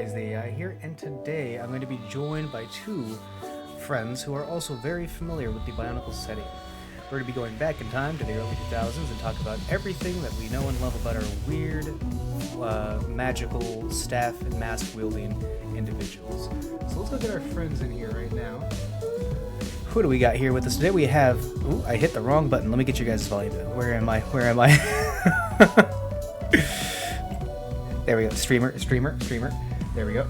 Y.S.E, the AI here, and today I'm going to be joined by two friends who are also very familiar with the Bionicle setting. We're going to be going back in time to the early 2000s and talk about everything that we know and love about our weird, magical staff and mask-wielding individuals. So let's look at our friends in here right now. Who do we got here with us today? We have... Ooh, I hit the wrong button. Let me get you guys' volume. Where am I? There we go. Streamer. There we go.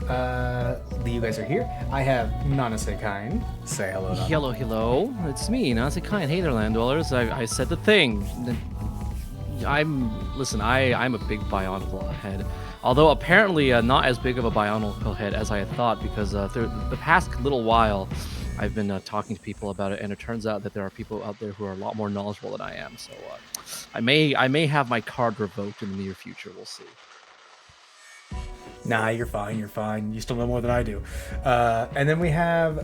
You guys are here. I have Nanase-kain. Say hello, Nana. Hello. It's me, Nanase-kain. Hey there, land dwellers. I said the thing. I'm a big Bionicle head. Although apparently not as big of a Bionicle head as I had thought, because through the past little while, I've been talking to people about it, and it turns out that there are people out there who are a lot more knowledgeable than I am. So I may have my card revoked in the near future. We'll see. Nah, you're fine. You still know more than I do. And then we have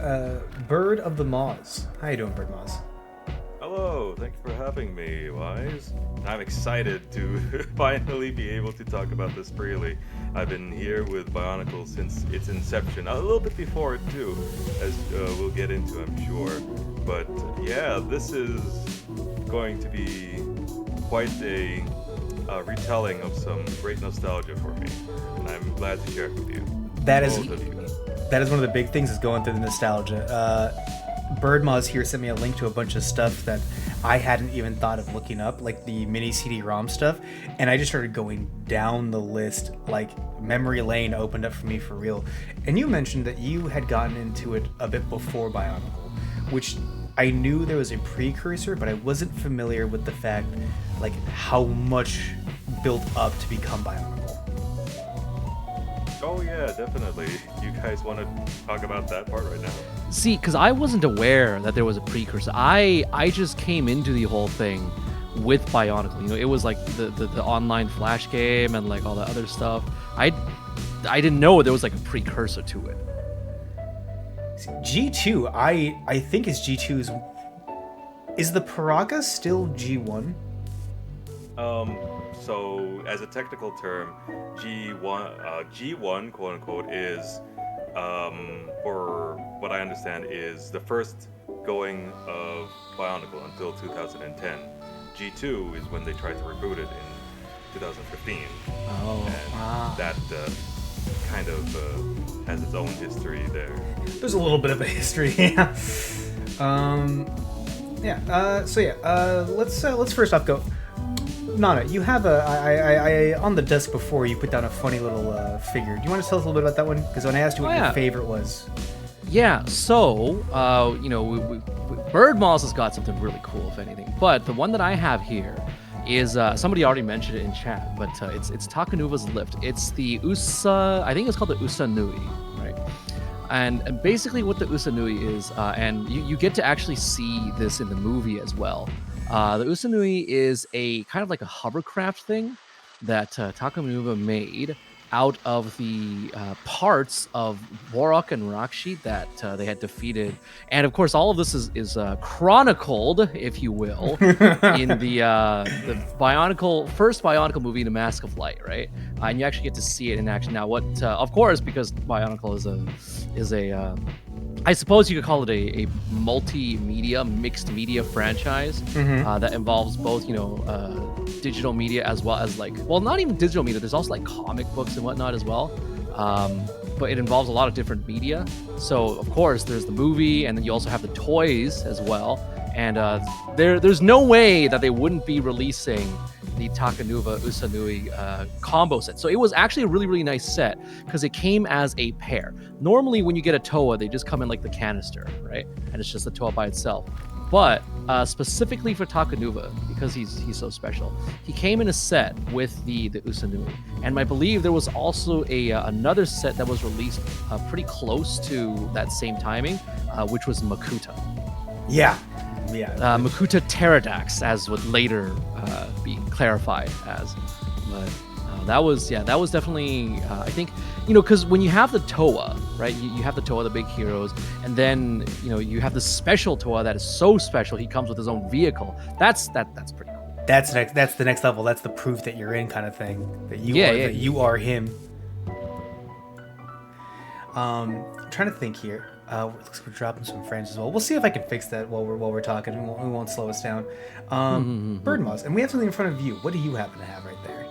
Bird of the Moz. How you doing, Bird Moz? Hello, thank you for having me, Wise. I'm excited to finally be able to talk about this freely. I've been here with Bionicle since its inception, a little bit before it too, as we'll get into, I'm sure. But yeah, this is going to be quite a retelling of some great nostalgia for me, and I'm glad to share it with you. That is one of the big things is going through the nostalgia. Birdmoz here sent me a link to a bunch of stuff that I hadn't even thought of looking up, like the mini CD-ROM stuff, and I just started going down the list, like memory lane opened up for me for real. And you mentioned that you had gotten into it a bit before Bionicle, which I knew there was a precursor, but I wasn't familiar with the fact, like, how much built up to become Bionicle. Oh yeah, definitely. You guys want to talk about that part right now? See, because I wasn't aware that there was a precursor. I just came into the whole thing with Bionicle. You know, it was like the online Flash game and like all that other stuff. I didn't know there was like a precursor to it. G2, I think is G2's... Is the Paraka still G1? So as a technical term, G1, quote unquote, is, for what I understand, is the first going of Bionicle until 2010. G2 is when they tried to reboot it in 2015. And that kind of has its own history there. There's a little bit of a history, yeah. Let's first off go. Nana, you have I on the desk before you put down a funny little figure. Do you want to tell us a little bit about that one? Because when I asked you what your favorite was. Yeah, so, Bird Moz has got something really cool, if anything. But the one that I have here is, somebody already mentioned it in chat, but it's Takanuva's Lift. It's the I think it's called the Usanui, right? And basically what the Usanui is, and you get to actually see this in the movie as well. The Usanui is a kind of like a hovercraft thing that Takanuva made out of the parts of Warok and Rakshi that they had defeated. And of course, all of this is chronicled, if you will, in the first Bionicle movie, The Mask of Light, right? And you actually get to see it in action. Now, of course, because Bionicle is a I suppose you could call it a multimedia, mixed media franchise that involves both, digital media as well as not even digital media. There's also like comic books and whatnot as well. But it involves a lot of different media. So of course there's the movie, and then you also have the toys as well. And there's no way that they wouldn't be releasing the Takanuva Usanui combo set. So it was actually a really, really nice set because it came as a pair. Normally when you get a Toa, they just come in like the canister, right? And it's just a Toa by itself. But specifically for Takanuva, because he's so special, he came in a set with the Usanui. And I believe there was also another set that was released pretty close to that same timing, which was Makuta. Yeah. Makuta Pterodax, as would later be clarified as. But that was definitely, I think, because when you have the Toa, right, you have the Toa, the big heroes, and then, you have the special Toa that is so special, he comes with his own vehicle. That's pretty cool. That's the next level. That's the proof that you're in kind of thing. That you are him. I'm trying to think here. Looks like we're dropping some frames as well. We'll see if I can fix that while we're talking. We won't slow us down. Bird Moss, and we have something in front of you. What do you happen to have right there?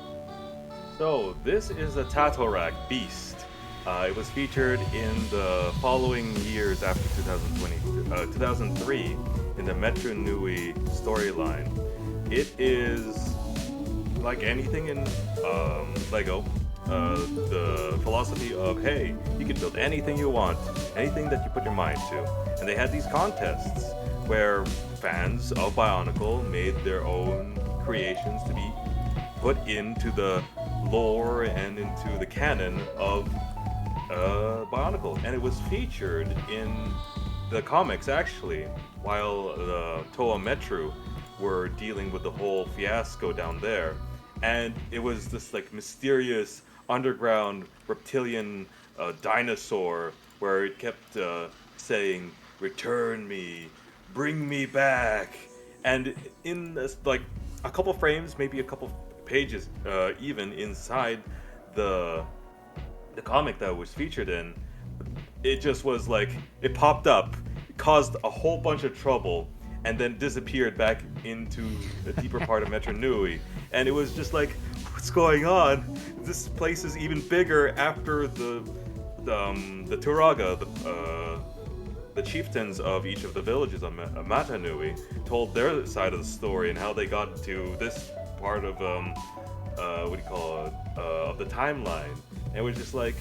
So this is a Tatorak beast. It was featured in the following years after 2003 in the Metro Nui storyline. It is like anything in Lego. The philosophy of, hey, you can build anything you want, anything that you put your mind to. And they had these contests where fans of Bionicle made their own creations to be put into the lore and into the canon of Bionicle. And it was featured in the comics, actually, while the Toa Metru were dealing with the whole fiasco down there. And it was this like mysterious underground reptilian dinosaur where it kept saying, "Return me, bring me back." And in this, like a couple frames, maybe a couple pages, even inside the comic that it was featured in, it just was like it popped up, caused a whole bunch of trouble, and then disappeared back into the deeper part of Metro Nui. And it was just like, what's going on? This place is even bigger after the Turaga, the chieftains of each of the villages on Mata Nui, told their side of the story and how they got to this part of what do you call it, of the timeline. And it was just like,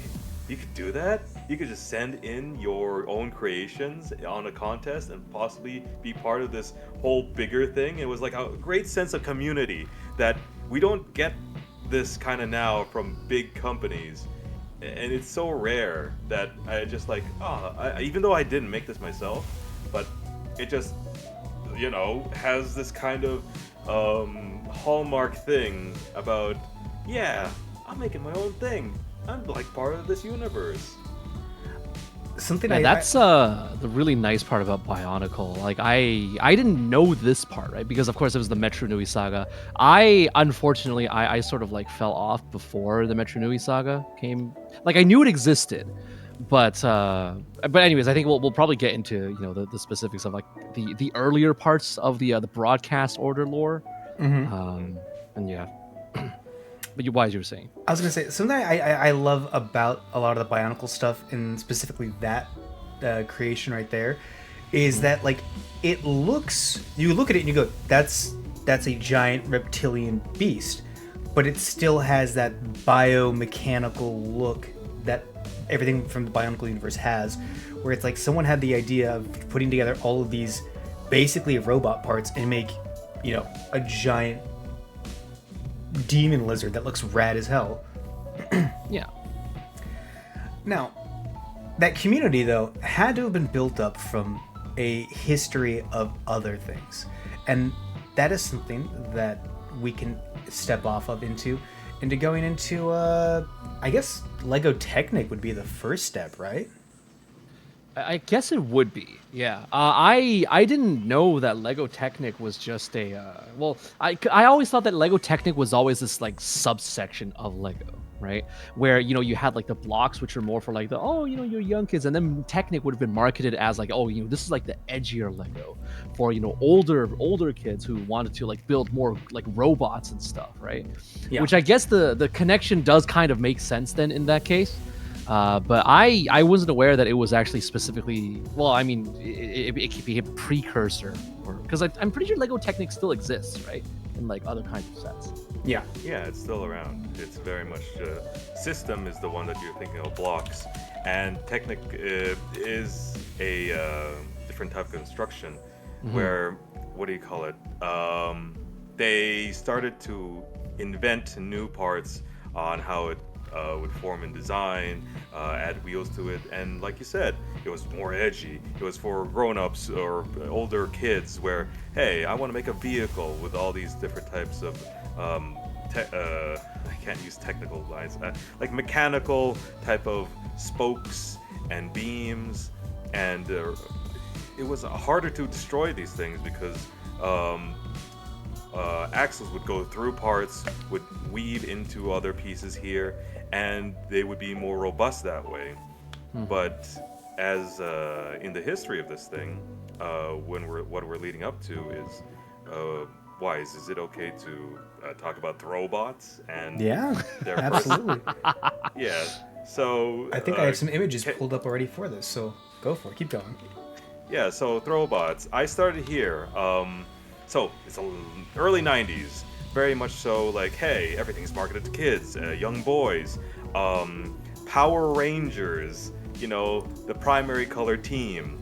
you could do that? You could just send in your own creations on a contest and possibly be part of this whole bigger thing. It was like a great sense of community that we don't get this kind of now from big companies. And it's so rare that I just like, even though I didn't make this myself, but it just, has this kind of hallmark thing about, yeah, I'm making my own thing. I'm like part of this universe. That's the really nice part about Bionicle. Like I didn't know this part, right? Because of course it was the Metro Nui saga. Unfortunately I sort of like fell off before the Metro Nui saga came. Like I knew it existed, but anyways, I think we'll probably get into the specifics of like the earlier parts of the broadcast order lore. And yeah. But why you were saying? I was gonna say something I love about a lot of the Bionicle stuff, and specifically that creation right there, is that like it looks. You look at it and you go, that's a giant reptilian beast, but it still has that biomechanical look that everything from the Bionicle universe has, where it's like someone had the idea of putting together all of these basically robot parts and make a giant demon lizard that looks rad as hell. Yeah. Now, that community though had to have been built up from a history of other things, and that is something that we can step off of into going into I guess Lego Technic would be the first step, right? I guess it would be, yeah. I didn't know that Lego Technic was just a I always thought that Lego Technic was always this like subsection of Lego, right? Where you had like the blocks which are more for like your young kids, and then Technic would have been marketed as like this is like the edgier Lego for older kids who wanted to like build more like robots and stuff, right? Yeah. Which I guess the connection does kind of make sense then in that case. But I wasn't aware that it was actually specifically. Well, I mean, it could be a precursor, because I'm pretty sure Lego Technic still exists, right? In like other kinds of sets. Yeah, it's still around. It's very much system is the one that you're thinking of, blocks, and Technic is a different type of construction, where what do you call it? They started to invent new parts on how it would form in design, add wheels to it, and like you said, it was more edgy. It was for grown-ups or older kids where, hey, I want to make a vehicle with all these different types of I can't use technical lines, like mechanical type of spokes and beams, and it was harder to destroy these things because axles would go through parts, would weave into other pieces here, and they would be more robust that way. But as in the history of this thing, what we're leading up to is, Wise, is it okay to talk about throwbots and Yeah, their first? absolutely. Yeah. So I think I have some images ca- pulled up already for this, so go for it. Keep going. yeah. So throwbots. I started here. So it's early '90s. Very much so. Like, hey, everything's marketed to kids, young boys. Power Rangers. You know, the primary color team.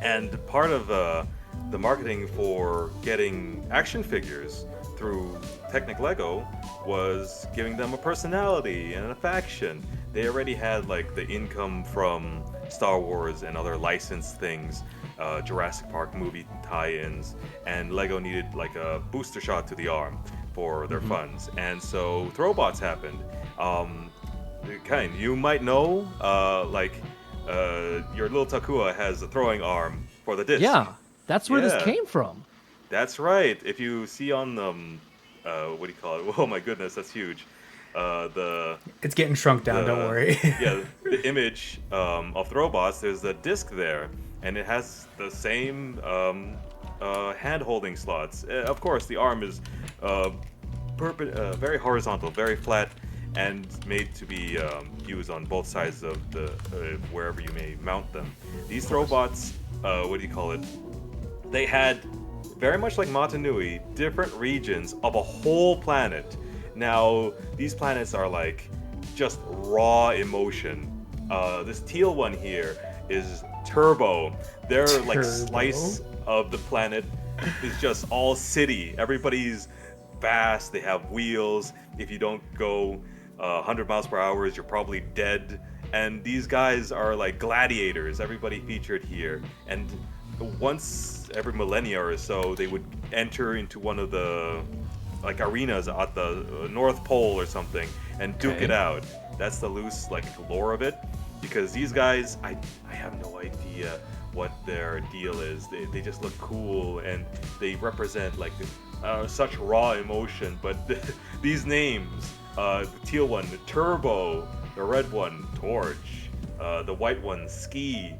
And part of the marketing for getting action figures through Technic Lego was giving them a personality and a faction. They already had like the income from Star Wars and other licensed things, Jurassic Park movie tie-ins, and Lego needed like a booster shot to the arm for their funds. And so Throwbots happened. You might know, your little Takua has a throwing arm for the disc. Yeah, that's where this Yeah, came from. that's right. If you see on what do you call it? Oh my goodness, that's huge. The It's getting shrunk down. Don't the worry. yeah, the image of Throwbots. There's a disc there, and it has the same hand holding slots. Of course, the arm is very horizontal, very flat, and made to be used on both sides of the wherever you may mount them. These Throwbots, what do you call it? They had very much like Matanui, different regions of a whole planet. Now, these planets are like just raw emotion. This teal one here is Turbo. Their like Turbo? slice of the planet is just all city. Everybody's fast. They have wheels. If you don't go 100 miles per hour, you're probably dead. And these guys are like gladiators. Everybody featured here. And once every millennia or so, they would enter into one of the like arenas at the North Pole or something and duke Okay. it out. That's the loose like lore of it, because these guys, I have no idea what their deal is. They just look cool and they represent like such raw emotion. But these names, the teal one, the Turbo, the red one, Torch, the white one, Ski.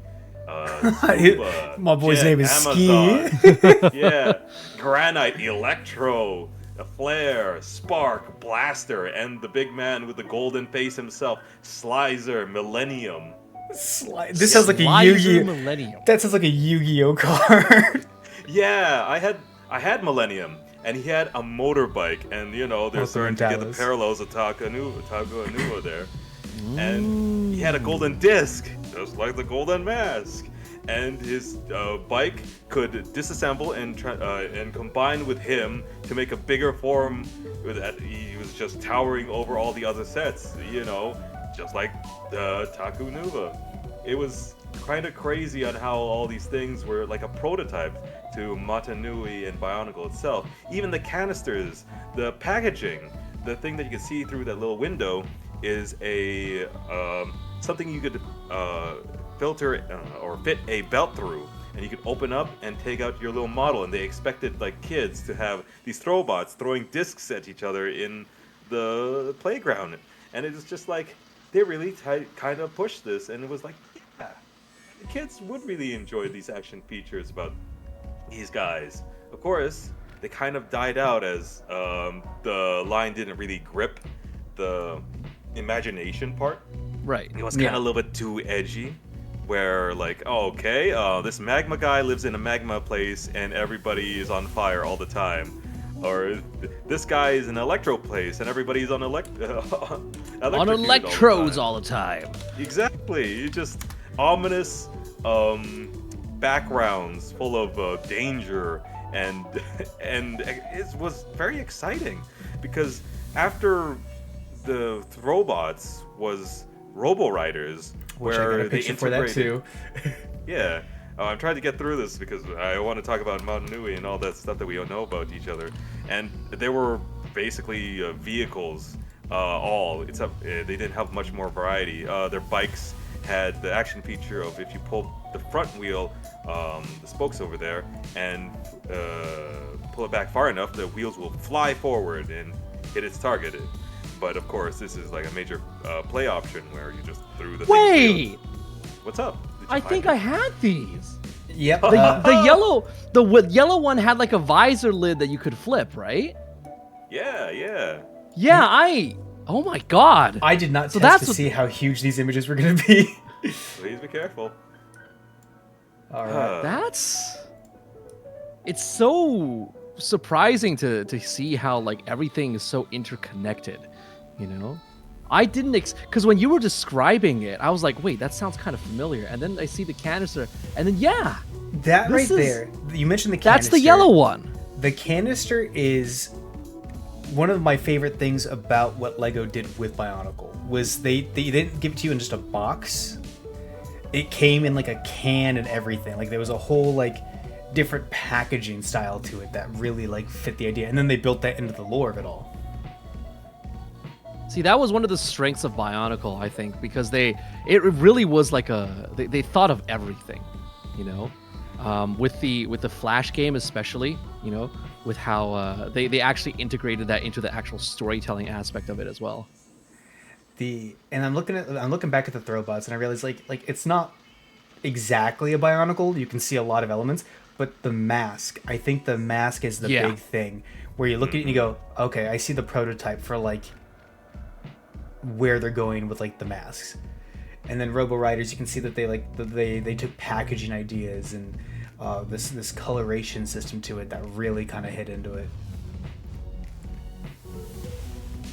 Scuba, My boy's Jet, name is Amazon, Ski. yeah, Granite, Electro, Flare, Spark, Blaster, and the big man with the golden face himself, Slizer, Millennium. This sounds like a Slizer Yu-Gi-Oh. Millennium. That sounds like a Yu-Gi-Oh card. Yeah, I had Millennium, and he had a motorbike, and you know they're Welcome starting to to get the Dallas. parallels of Taku there, and he had a golden disc, just like the Golden Mask, and his bike could disassemble and combine with him to make a bigger form. He was just towering over all the other sets, you know, just like Taku Nuva. It was kind of crazy on how all these things were like a prototype to Matanui and Bionicle itself. Even the canisters, the packaging, the thing that you can see through that little window is a something you could filter or fit a belt through, and you could open up and take out your little model. And they expected like kids to have these throwbots throwing discs at each other in the playground, and it was just like they really kind of pushed this, and it was like, yeah, the kids would really enjoy these action features about these guys. Of course, they kind of died out as the line didn't really grip the imagination part. Right. It was kind of a little bit too edgy, where like, oh, okay, this magma guy lives in a magma place and everybody is on fire all the time. Or this guy is in an electro place and everybody's on On electrocuted electrodes all all the time. the time. Exactly. You just ominous backgrounds full of danger, and and it was very exciting because after the Throwbots was Robo Riders, Which I got where a they picture for that integrated. too. Yeah. I'm trying to get through this because I want to talk about Mount Nui and all that stuff that we don't know about each other. And there were basically vehicles, except they didn't have much more variety. Their bikes had the action feature of if you pull the front wheel, the spokes over there, and pull it back far enough, the wheels will fly forward and hit its target. But of course, this is like a major play option where you just threw the thing's wheel. Wait! What's up? Did you I find think it? I had these. Yep. The yellow one had like a visor lid that you could flip, right? Yeah, yeah. Yeah, oh my god. I did not So test that's to what- see how huge these images were going to be. Please be careful. All right. It's so surprising to see how like everything is so interconnected, you know? I didn't because when you were describing it, I was like, wait, that sounds kind of familiar. And then I see the canister, and then yeah, That this right is- there. You mentioned the that's canister. the yellow one. The canister is one of my favorite things about what Lego did with Bionicle. Was they didn't give it to you in just a box. It came in like a can and everything. Like there was a whole like different packaging style to it that really like fit the idea. And then they built that into the lore of it all. See, that was one of the strengths of Bionicle, I think, because it really was like they thought of everything, you know, with the Flash game especially, you know, with how they actually integrated that into the actual storytelling aspect of it as well. And I'm looking back at the Throwbots and I realize like it's not exactly a Bionicle. You can see a lot of elements, but the mask. I think the mask is the big thing where you look at it and you go, okay, I see the prototype for like where they're going with like the masks. And then Robo Riders, you can see that they took packaging ideas and this coloration system to it that really kind of hit into it.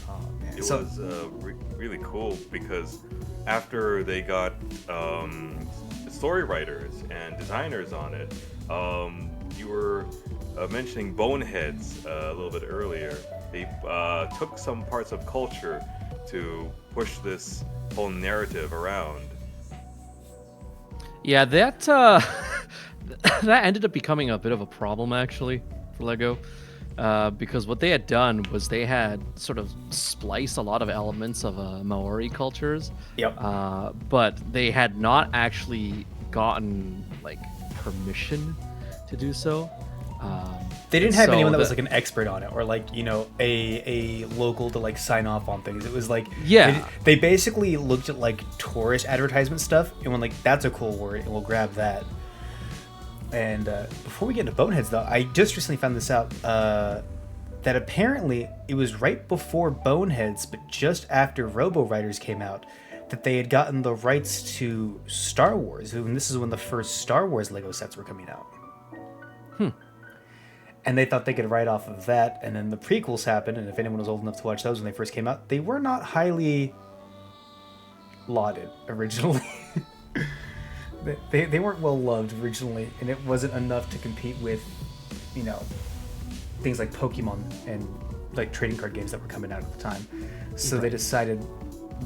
Oh man! It was really cool because after they got story writers and designers on it, you were mentioning Boneheads a little bit earlier. They took some parts of culture to push this whole narrative around. Yeah, that that ended up becoming a bit of a problem actually for Lego, because what they had done was they had sort of spliced a lot of elements of Maori cultures. Yep. But they had not actually gotten like permission to do so. They didn't have so anyone that was the- like an expert on it or like, you know, a local to like sign off on things. It was like Yeah. they basically looked at like tourist advertisement stuff and went like, that's a cool word and we'll grab that. And before we get into Boneheads though, I just recently found this out that apparently it was right before Boneheads but just after Robo Riders came out that they had gotten the rights to Star Wars, and this is when the first Star Wars Lego sets were coming out. And they thought they could write off of that, and then the prequels happened, and if anyone was old enough to watch those when they first came out, they were not highly lauded originally. they weren't well loved originally, and it wasn't enough to compete with, you know, things like Pokemon and like trading card games that were coming out at the time. So they decided,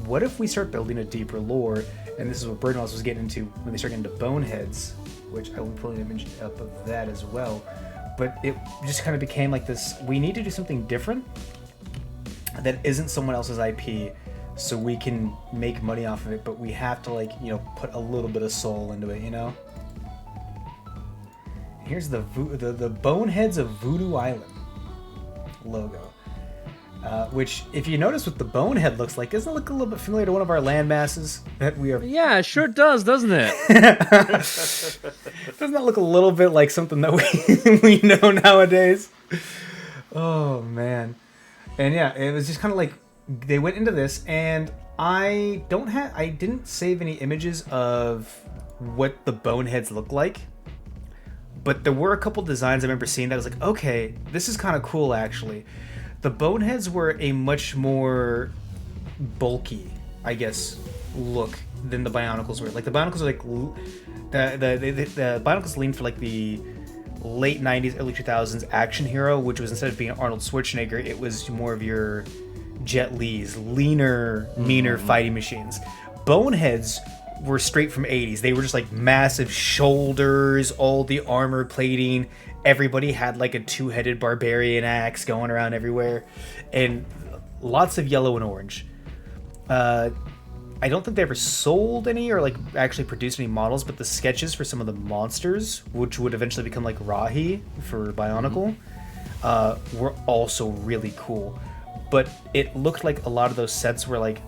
what if we start building a deeper lore? And this is what Birdmouse was getting into when they started getting into Boneheads, which I will pull an image up of that as well. But it just kind of became like this, we need to do something different that isn't someone else's IP so we can make money off of it, but we have to like, you know, put a little bit of soul into it, you know? Here's the Boneheads of Voodoo Island logo. Which, if you notice what the bonehead looks like, doesn't it look a little bit familiar to one of our land masses that we are... Yeah, it sure does, doesn't it? Doesn't that look a little bit like something that we know nowadays? Oh, man. And yeah, it was just kind of like, they went into this, and I didn't save any images of what the boneheads look like. But there were a couple designs I remember seeing that I was like, okay, this is kind of cool, actually. The boneheads were a much more bulky, I guess, look than the Bionicles were. Like the Bionicles were like the Bionicles leaned for like the late 90s, early 2000s action hero, which was instead of being Arnold Schwarzenegger, it was more of your Jet Li's, leaner, meaner fighting machines. Boneheads were straight from 80s. They were just like massive shoulders, all the armor plating. Everybody had like a two-headed barbarian axe going around everywhere, and lots of yellow and orange. I don't think they ever sold any or like actually produced any models, but the sketches for some of the monsters, which would eventually become like Rahi for Bionicle, were also really cool. But it looked like a lot of those sets were like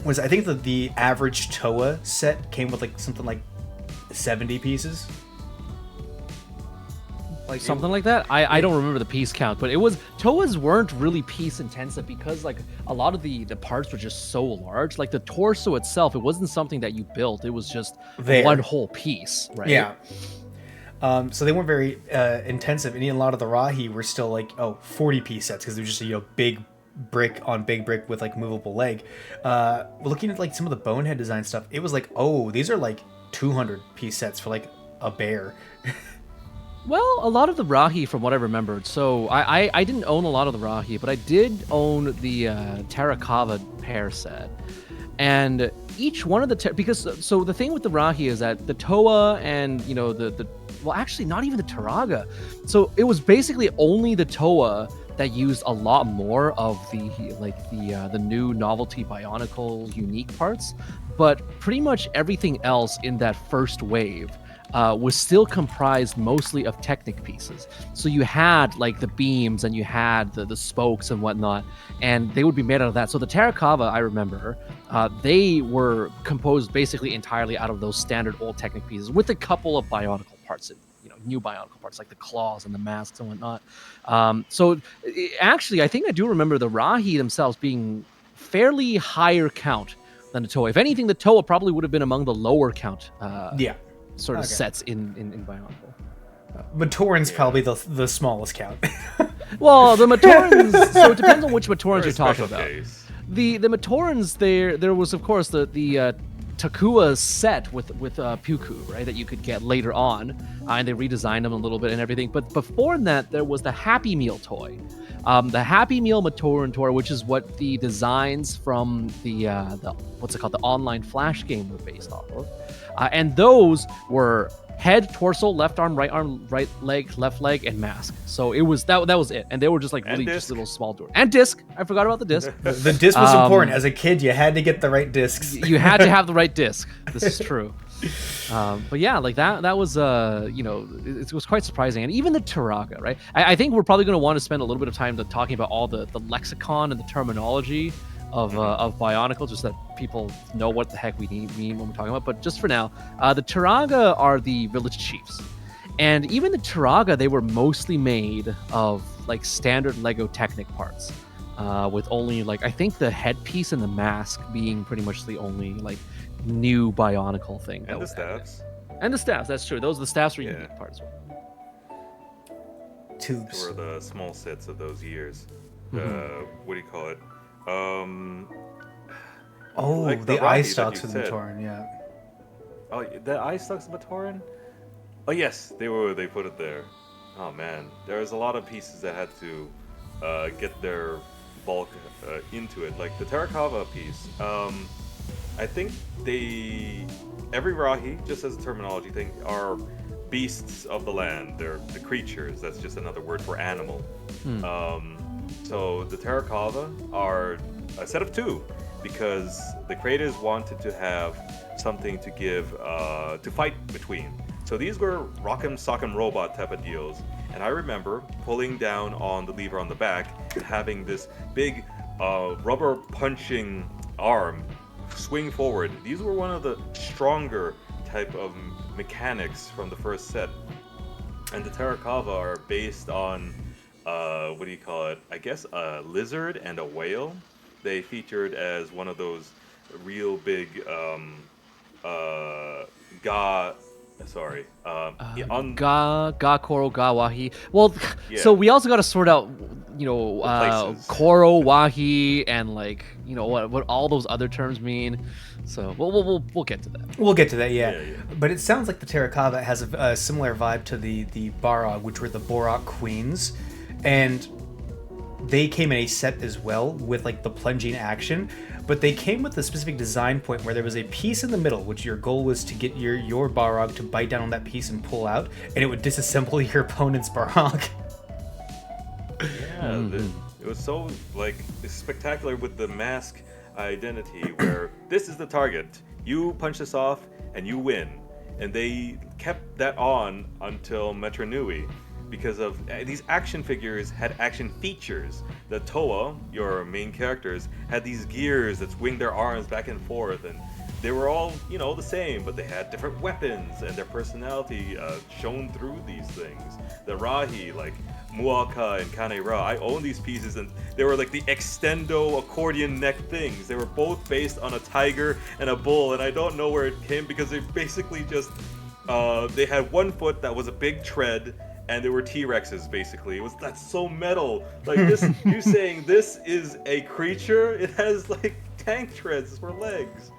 was, I think that the average Toa set came with like something like 70 pieces. Like Something like that. I don't remember the piece count, but it was Toas weren't really piece intensive because like a lot of the parts were just so large. Like the torso itself, it wasn't something that you built. It was just There. one whole piece, right? Yeah. So they weren't very intensive. And a lot of the Rahi were still like 40-piece sets because they were just big brick on big brick with like movable leg. Looking at like some of the bonehead design stuff, it was like, oh, these are like 200-piece sets for like a bear. Well, a lot of the Rahi, from what I remembered. So I didn't own a lot of the Rahi, but I did own the Terrakava pair set. And each one of the because so the thing with the Rahi is that the Toa and the well, actually not even the Taraga. So it was basically only the Toa that used a lot more of the new novelty Bionicle unique parts, but pretty much everything else in that first wave was still comprised mostly of Technic pieces. So you had like the beams and you had the spokes and whatnot, and they would be made out of that. So the Terrakava, I remember, they were composed basically entirely out of those standard old Technic pieces with a couple of Bionicle parts, new Bionicle parts like the claws and the masks and whatnot. Actually, I think I do remember the Rahi themselves being fairly higher count than the Toa. If anything, the Toa probably would have been among the lower count Yeah. sort of sets in Bionicle. Matoran's probably the smallest count. Well, the Matorans, so it depends on which Matorans For a you're talking special about. case. The Matorans, there was of course the Takua set with Puku, right, that you could get later on, and they redesigned them a little bit and everything. But before that, there was the Happy Meal toy, the Happy Meal Matoran toy, which is what the designs from the what's it called, the online Flash game were based off of, and those were head, torso, left arm, right leg, left leg, and mask. So it was that was it, and they were just like really just little small doors. And disc. I forgot about the disc. The disc was important. As a kid, you had to get the right discs. You had to have the right disc. This is true. But yeah, like that was it was quite surprising. And even the Taraga, right? I think we're probably going to want to spend a little bit of time talking about all the lexicon and the terminology of Bionicle, just that people know what the heck we mean when we're talking about. But just for now, the Taraga are the village chiefs. And even the Taraga, they were mostly made of like standard Lego Technic parts, with only like, I think the headpiece and the mask being pretty much the only like new Bionicle thing. And the staffs. And the staffs, that's true. The staffs were unique parts. Tubes. Were the small sets of those years. What do you call it? Like the Rahi eye that stalks you with said. Matoran, yeah. Oh, the eye stalks of Matoran? Oh yes, they put it there. Oh man, there's a lot of pieces that had to get their bulk into it. Like the Terrakava piece, I think every Rahi, just as a terminology thing, are beasts of the land. They're the creatures. That's just another word for animal. So the Terrakava are a set of two, because the creators wanted to have something to give to fight between. So these were rock'em sock'em robot type of deals, and I remember pulling down on the lever on the back and having this big rubber punching arm swing forward. These were one of the stronger type of mechanics from the first set, and the Terrakava are based on what do you call it? I guess a lizard and a whale. They featured as one of those real big Koro, Ga, Wahi. Well, Yeah. so we also got to sort out, places. Koro, Wahi, and like, what all those other terms mean. So we'll get to that. We'll get to that, yeah. Yeah. But it sounds like the Terrakava has a similar vibe to the Barog, which were the Borak Queens. And they came in a set as well with like the plunging action, but they came with a specific design point where there was a piece in the middle, which your goal was to get your Barog to bite down on that piece and pull out, and it would disassemble your opponent's Barog. Yeah, it was so like spectacular with the mask identity, where this is the target. You punch this off and you win. And they kept that on until Metro Nui. because of these action figures had action features. The Toa, your main characters, had these gears that swing their arms back and forth, and they were all, the same, but they had different weapons, and their personality shone through these things. The Rahi, like Muaka and Kanera, I own these pieces, and they were like the extendo accordion neck things. They were both based on a tiger and a bull, and I don't know where it came because they basically just they had one foot that was a big tread, and they were T-Rexes basically. That's so metal. Like this, you saying this is a creature? It has like tank treads for legs.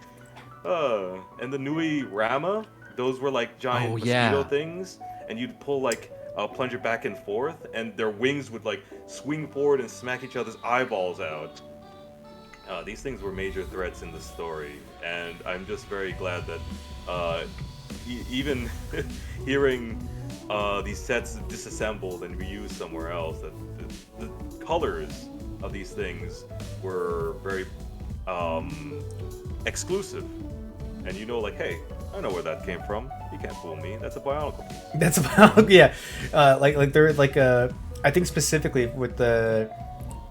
And the Nui Rama, those were like giant mosquito things, and you'd pull like plunger back and forth, and their wings would like swing forward and smack each other's eyeballs out. These things were major threats in the story, and I'm just very glad that even hearing these sets disassembled and reused somewhere else, that the colors of these things were very exclusive. And like, hey, I know where that came from. You can't fool me. That's a Bionicle piece. That's a Bionicle, yeah. Like they're like I think specifically with the,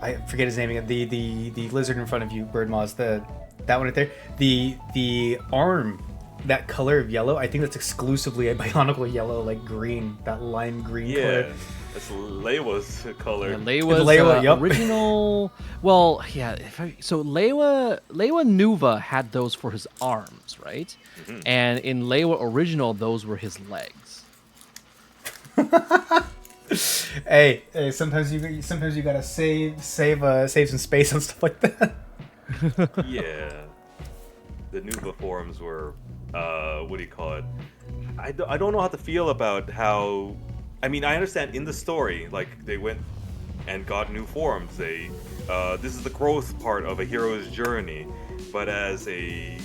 I forget his name again. The lizard in front of you, Bird Moss. That one right there. The arm, that color of yellow. I think that's exclusively a Bionicle yellow, like green, that lime green color. That's Leiwa's color. Yeah, Leiwa's yep. original. Well, yeah. So Leiwa Nuva had those for his arms, right? Mm-hmm. And in Leiwa original, those were his legs. hey, sometimes you gotta save some space on stuff like that. Yeah, the Nuva forms were what do you call it? I don't know how to feel about how. I mean, I understand in the story, like, they went and got new forms. This is the growth part of a hero's journey. But as a,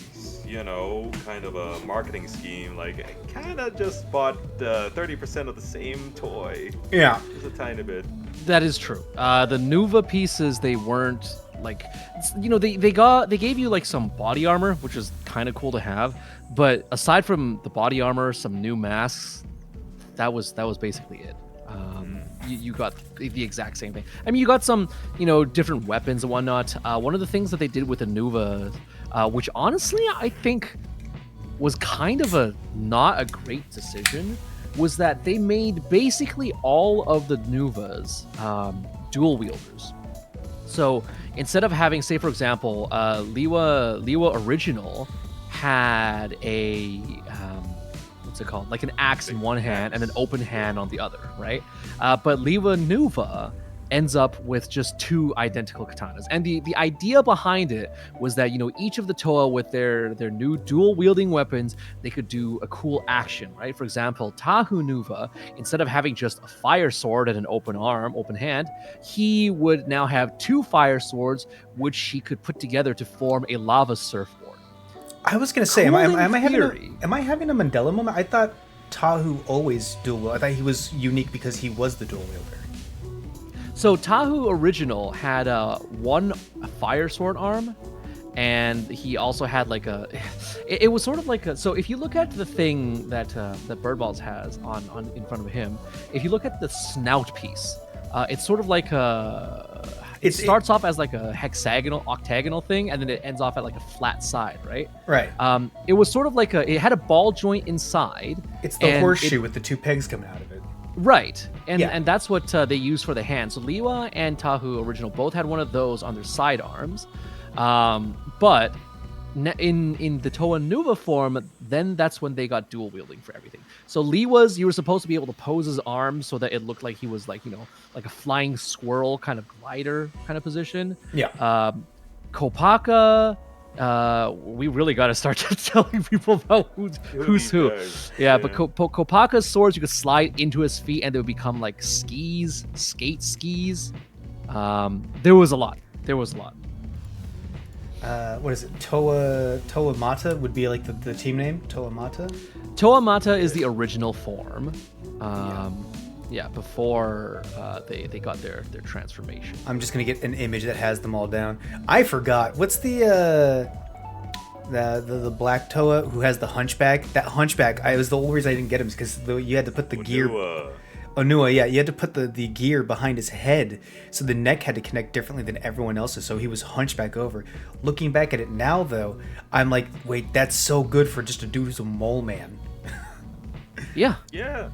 kind of a marketing scheme, like, I kind of just bought 30% of the same toy. Yeah. Just a tiny bit. That is true. The Nuva pieces, they weren't, like, they gave you, like, some body armor, which is kind of cool to have. But aside from the body armor, some new masks, that was basically it. You got the exact same thing. I mean, you got some, different weapons and whatnot. One of the things that they did with the Nuva, which honestly I think was kind of not a great decision, was that they made basically all of the Nuvas dual wielders. So instead of having, say for example, Leiwa original had a what's it called? Like an axe in one hand and an open hand on the other, right? But Leiwa Nuva ends up with just two identical katanas. And the idea behind it was that, each of the Toa with their new dual wielding weapons, they could do a cool action, right? For example, Tahu Nuva, instead of having just a fire sword and an open hand, he would now have two fire swords, which he could put together to form a lava surfboard. I was gonna say, am I having a Mandela moment? I thought Tahu always dual wield. I thought he was unique because he was the dual wielder. So Tahu original had one fire sword arm, and he also had like it was sort of like a. So if you look at the thing that Birdballs has on in front of him, if you look at the snout piece, it's sort of like a. It starts off as like a octagonal thing, and then it ends off at like a flat side, right? Right. It was sort of like it had a ball joint inside. It's the horseshoe with the two pegs coming out of it. Right. And that's what they use for the hand. So Leiwa and Tahu original both had one of those on their side arms. But in the Toa Nuva form, then that's when they got dual wielding for everything. So Leiwa's, you were supposed to be able to pose his arms so that it looked like he was like, like a flying squirrel kind of glider kind of position. Yeah. Kopaka, we really got to start telling people about who's who. Yeah, but Kopaka's swords, you could slide into his feet and they would become like skate skis. There was a lot. What is it? Toa Mata would be like the team name? Toa Mata? Toa Mata is the original form. Before they got their transformation. I'm just gonna get an image that has them all down. I forgot. What's the black Toa who has the hunchback? That hunchback. It was the only reason I didn't get him because you had to put the gear. Onua, yeah, you had to put the gear behind his head, so the neck had to connect differently than everyone else's, so he was hunchback over. Looking back at it now, though, I'm like, wait, that's so good for just a dude who's a mole man. Yeah. Yeah.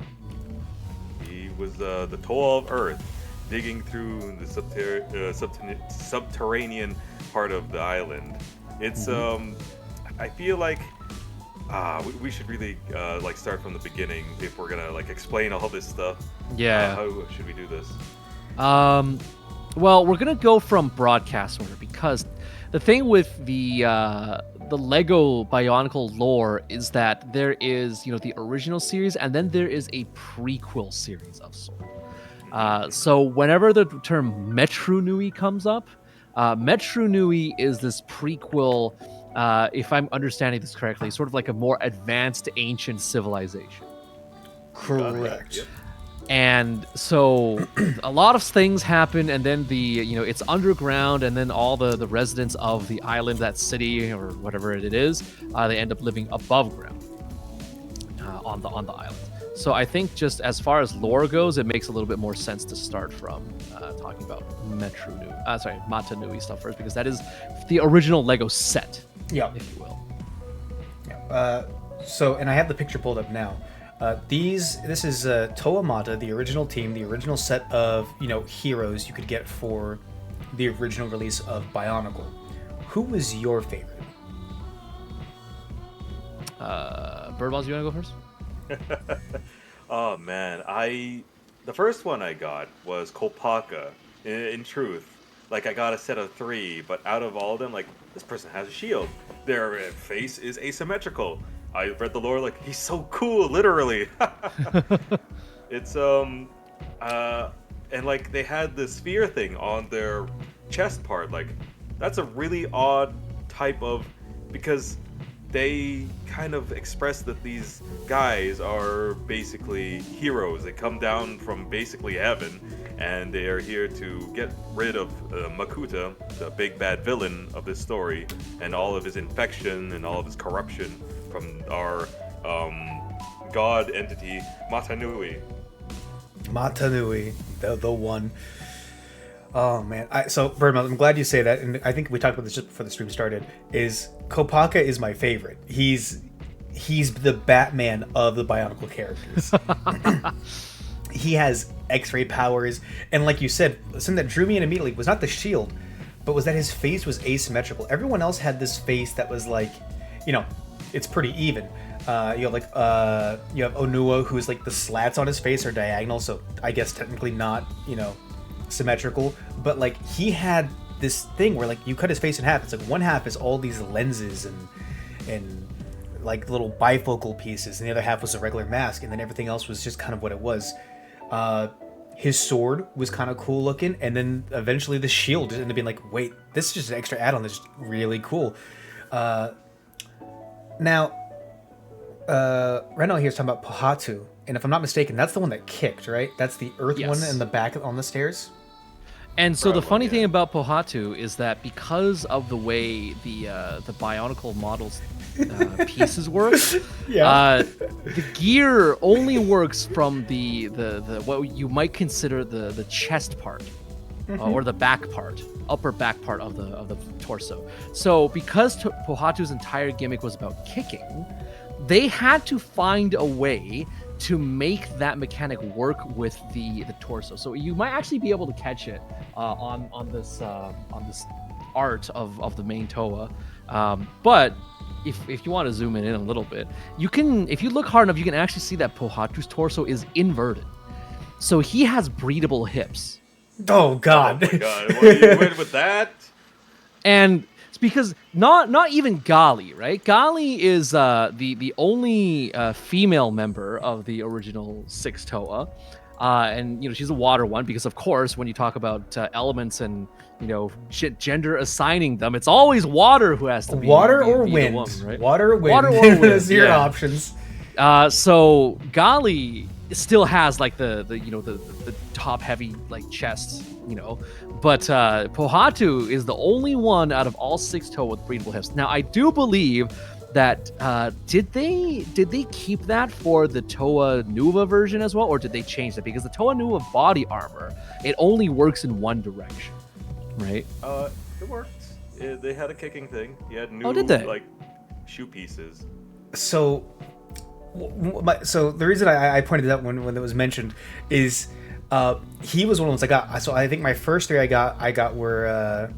He was the toe of Earth, digging through the subterranean part of the island. It's I feel like we should really like start from the beginning if we're gonna like explain all this stuff. Yeah. How should we do this? Well, we're gonna go from broadcast order because the thing with the Lego Bionicle lore is that there is, the original series, and then there is a prequel series of sort. So whenever the term Metru Nui comes up, Metru Nui is this prequel. If I'm understanding this correctly, sort of like a more advanced ancient civilization. Correct. Yep. And so a lot of things happen, and then it's underground, and then all the residents of the island, that city or whatever it is, they end up living above ground on the island. So I think just as far as lore goes, it makes a little bit more sense to start from talking about Mata Nui stuff first, because that is the original Lego set, Yeah. if you will. Yeah. So, and I have the picture pulled up now. This is Toa Mata, the original team, the original set of heroes you could get for the original release of Bionicle. Who was your favorite? Birdballs, you want to go first? Oh man, the first one I got was Kopaka. In truth, like I got a set of 3, but out of all of them, like this person has a shield. Their face is asymmetrical. I read the lore like he's so cool, literally. It's and like they had the sphere thing on their chest part. Like that's a really odd type of, because they kind of express that these guys are basically heroes. They come down from basically heaven, and they are here to get rid of Makuta, the big bad villain of this story, and all of his infection and all of his corruption from our god entity, Mata Nui. Mata Nui, the one. Oh man! So Birdman, I'm glad you say that, and I think we talked about this just before the stream started. Is Kopaka is my favorite. He's the Batman of the Bionicle characters. He has X-ray powers, and like you said, something that drew me in immediately was not the shield, but was that his face was asymmetrical. Everyone else had this face that was like, it's pretty even. You have Onua, who's like the slats on his face are diagonal, so I guess technically not, symmetrical, but like he had this thing where like you cut his face in half. It's like one half is all these lenses and like little bifocal pieces, and the other half was a regular mask, and then everything else was just kind of what it was. His sword was kind of cool looking, and then eventually the shield ended up being like, wait, this is just an extra add-on that's really cool. Now, Reno here is talking about Pohatu, and if I'm not mistaken, that's the one that kicked, right? That's the earth one in the back on the stairs? And so the funny thing about Pohatu is that because of the way the Bionicle models pieces work, the gear only works from the what you might consider the chest part, or the back part, upper back part of the torso. So because Pohatu's entire gimmick was about kicking, they had to find a way to make that mechanic work with the torso. So you might actually be able to catch it on this art of the main Toa. But if you want to zoom in a little bit, you can, if you look hard enough, you can actually see that Pohatu's torso is inverted. So he has breathable hips. Oh God! Oh my God! What, you went with that? And it's because not even Gali, right? Gali is the only female member of the original 6 Toa, and she's a water one because of course when you talk about elements and gender assigning them, it's always water who has to be water or be wind, woman, right? Water or wind. Water or wind. Those are your options. So Gali still has like the top heavy like chest, but Pohatu is the only one out of all 6 Toa with breathable hips. Now I do believe that did they keep that for the Toa Nuva version as well, or did they change that? Because the Toa Nuva body armor, it only works in one direction, right? It worked. They had a kicking thing. You had new Oh, did they? like shoe pieces. So, so the reason I pointed out when it was mentioned is he was one of the ones I got. So I think my first three I got were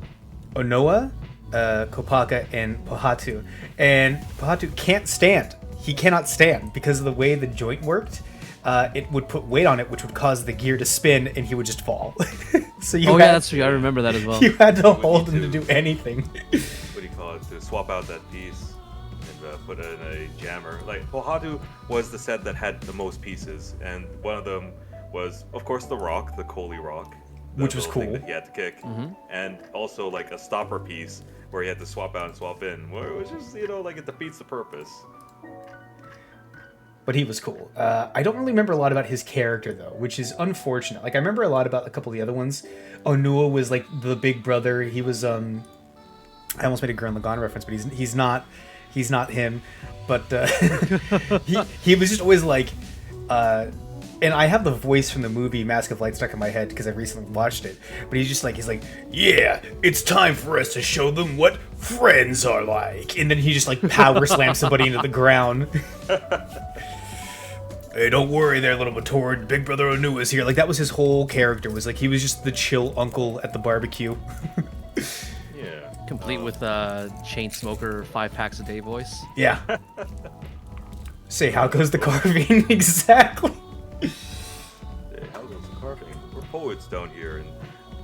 Onoa, Kopaka, and Pohatu. And Pohatu can't stand. He cannot stand because of the way the joint worked. It would put weight on it, which would cause the gear to spin, and he would just fall. So you yeah, that's true. I remember that as well. You had to hold him to do anything. What do you call it? To swap out that piece and put it in a jammer. Like Pohatu was the set that had the most pieces, and one of them was, of course, the rock, the Coley rock, which was cool. thing that he had to kick, and also like a stopper piece where he had to swap out and swap in, which is like it defeats the purpose. But he was cool. I don't really remember a lot about his character, though, which is unfortunate. Like, I remember a lot about a couple of the other ones. Onua was, like, the big brother. He was, I almost made a Gurren Lagann reference, but he's not him. But he was just always, like... and I have the voice from the movie Mask of Light stuck in my head because I recently watched it. But he's like, yeah, it's time for us to show them what friends are like. And then he just, like, power slams somebody into the ground. Hey, don't worry there, little Matord. Big Brother Onu is here. Like, that was his whole character. Was like, he was just the chill uncle at the barbecue. Yeah. Complete with chain smoker 5 packs a day voice. Yeah. Say, how goes the carving? Exactly. Hey, how goes the carving? We're poets down here in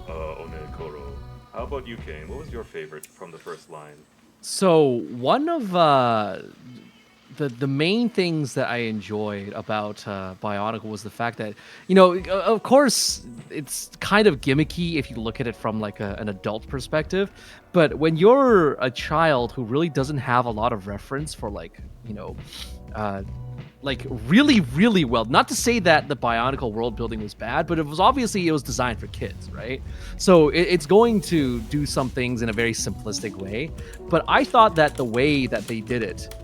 Onekoro. How about you, Kane? What was your favorite from the first line? So one of the main things that I enjoyed about Bionicle was the fact that, of course, it's kind of gimmicky if you look at it from like an adult perspective. But when you're a child who really doesn't have a lot of reference for like really, really well. Not to say that the Bionicle world building was bad, but it was designed for kids, right? So it's going to do some things in a very simplistic way. But I thought that the way that they did it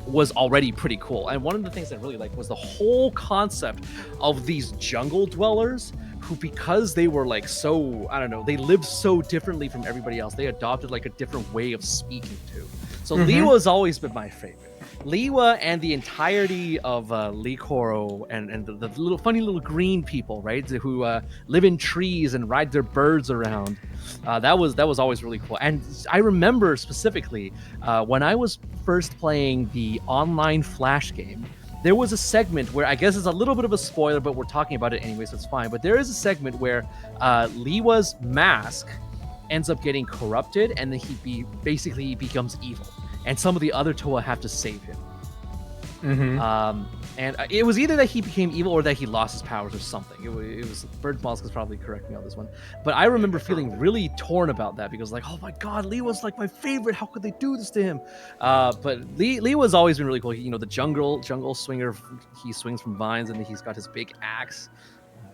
was already pretty cool. And one of the things I really liked was the whole concept of these jungle dwellers who, because they were like so, I don't know, they lived so differently from everybody else, they adopted like a different way of speaking too. So Liwa's always been my favorite. Liwa and the entirety of Likoro and the little funny little green people, right, who live in trees and ride their birds around. That was always really cool. And I remember specifically when I was first playing the online Flash game, there was a segment where, I guess it's a little bit of a spoiler, but we're talking about it anyway, so it's fine. But there is a segment where Liwa's mask ends up getting corrupted, and then he basically becomes evil. And some of the other Toa have to save him. And it was either that he became evil or that he lost his powers or something. It was Bird Moss could probably correct me on this one. But I remember feeling really torn about that because, like, oh my god, Lee was like my favorite. How could they do this to him? But Lee was always been really cool. The jungle swinger. He swings from vines and he's got his big axe.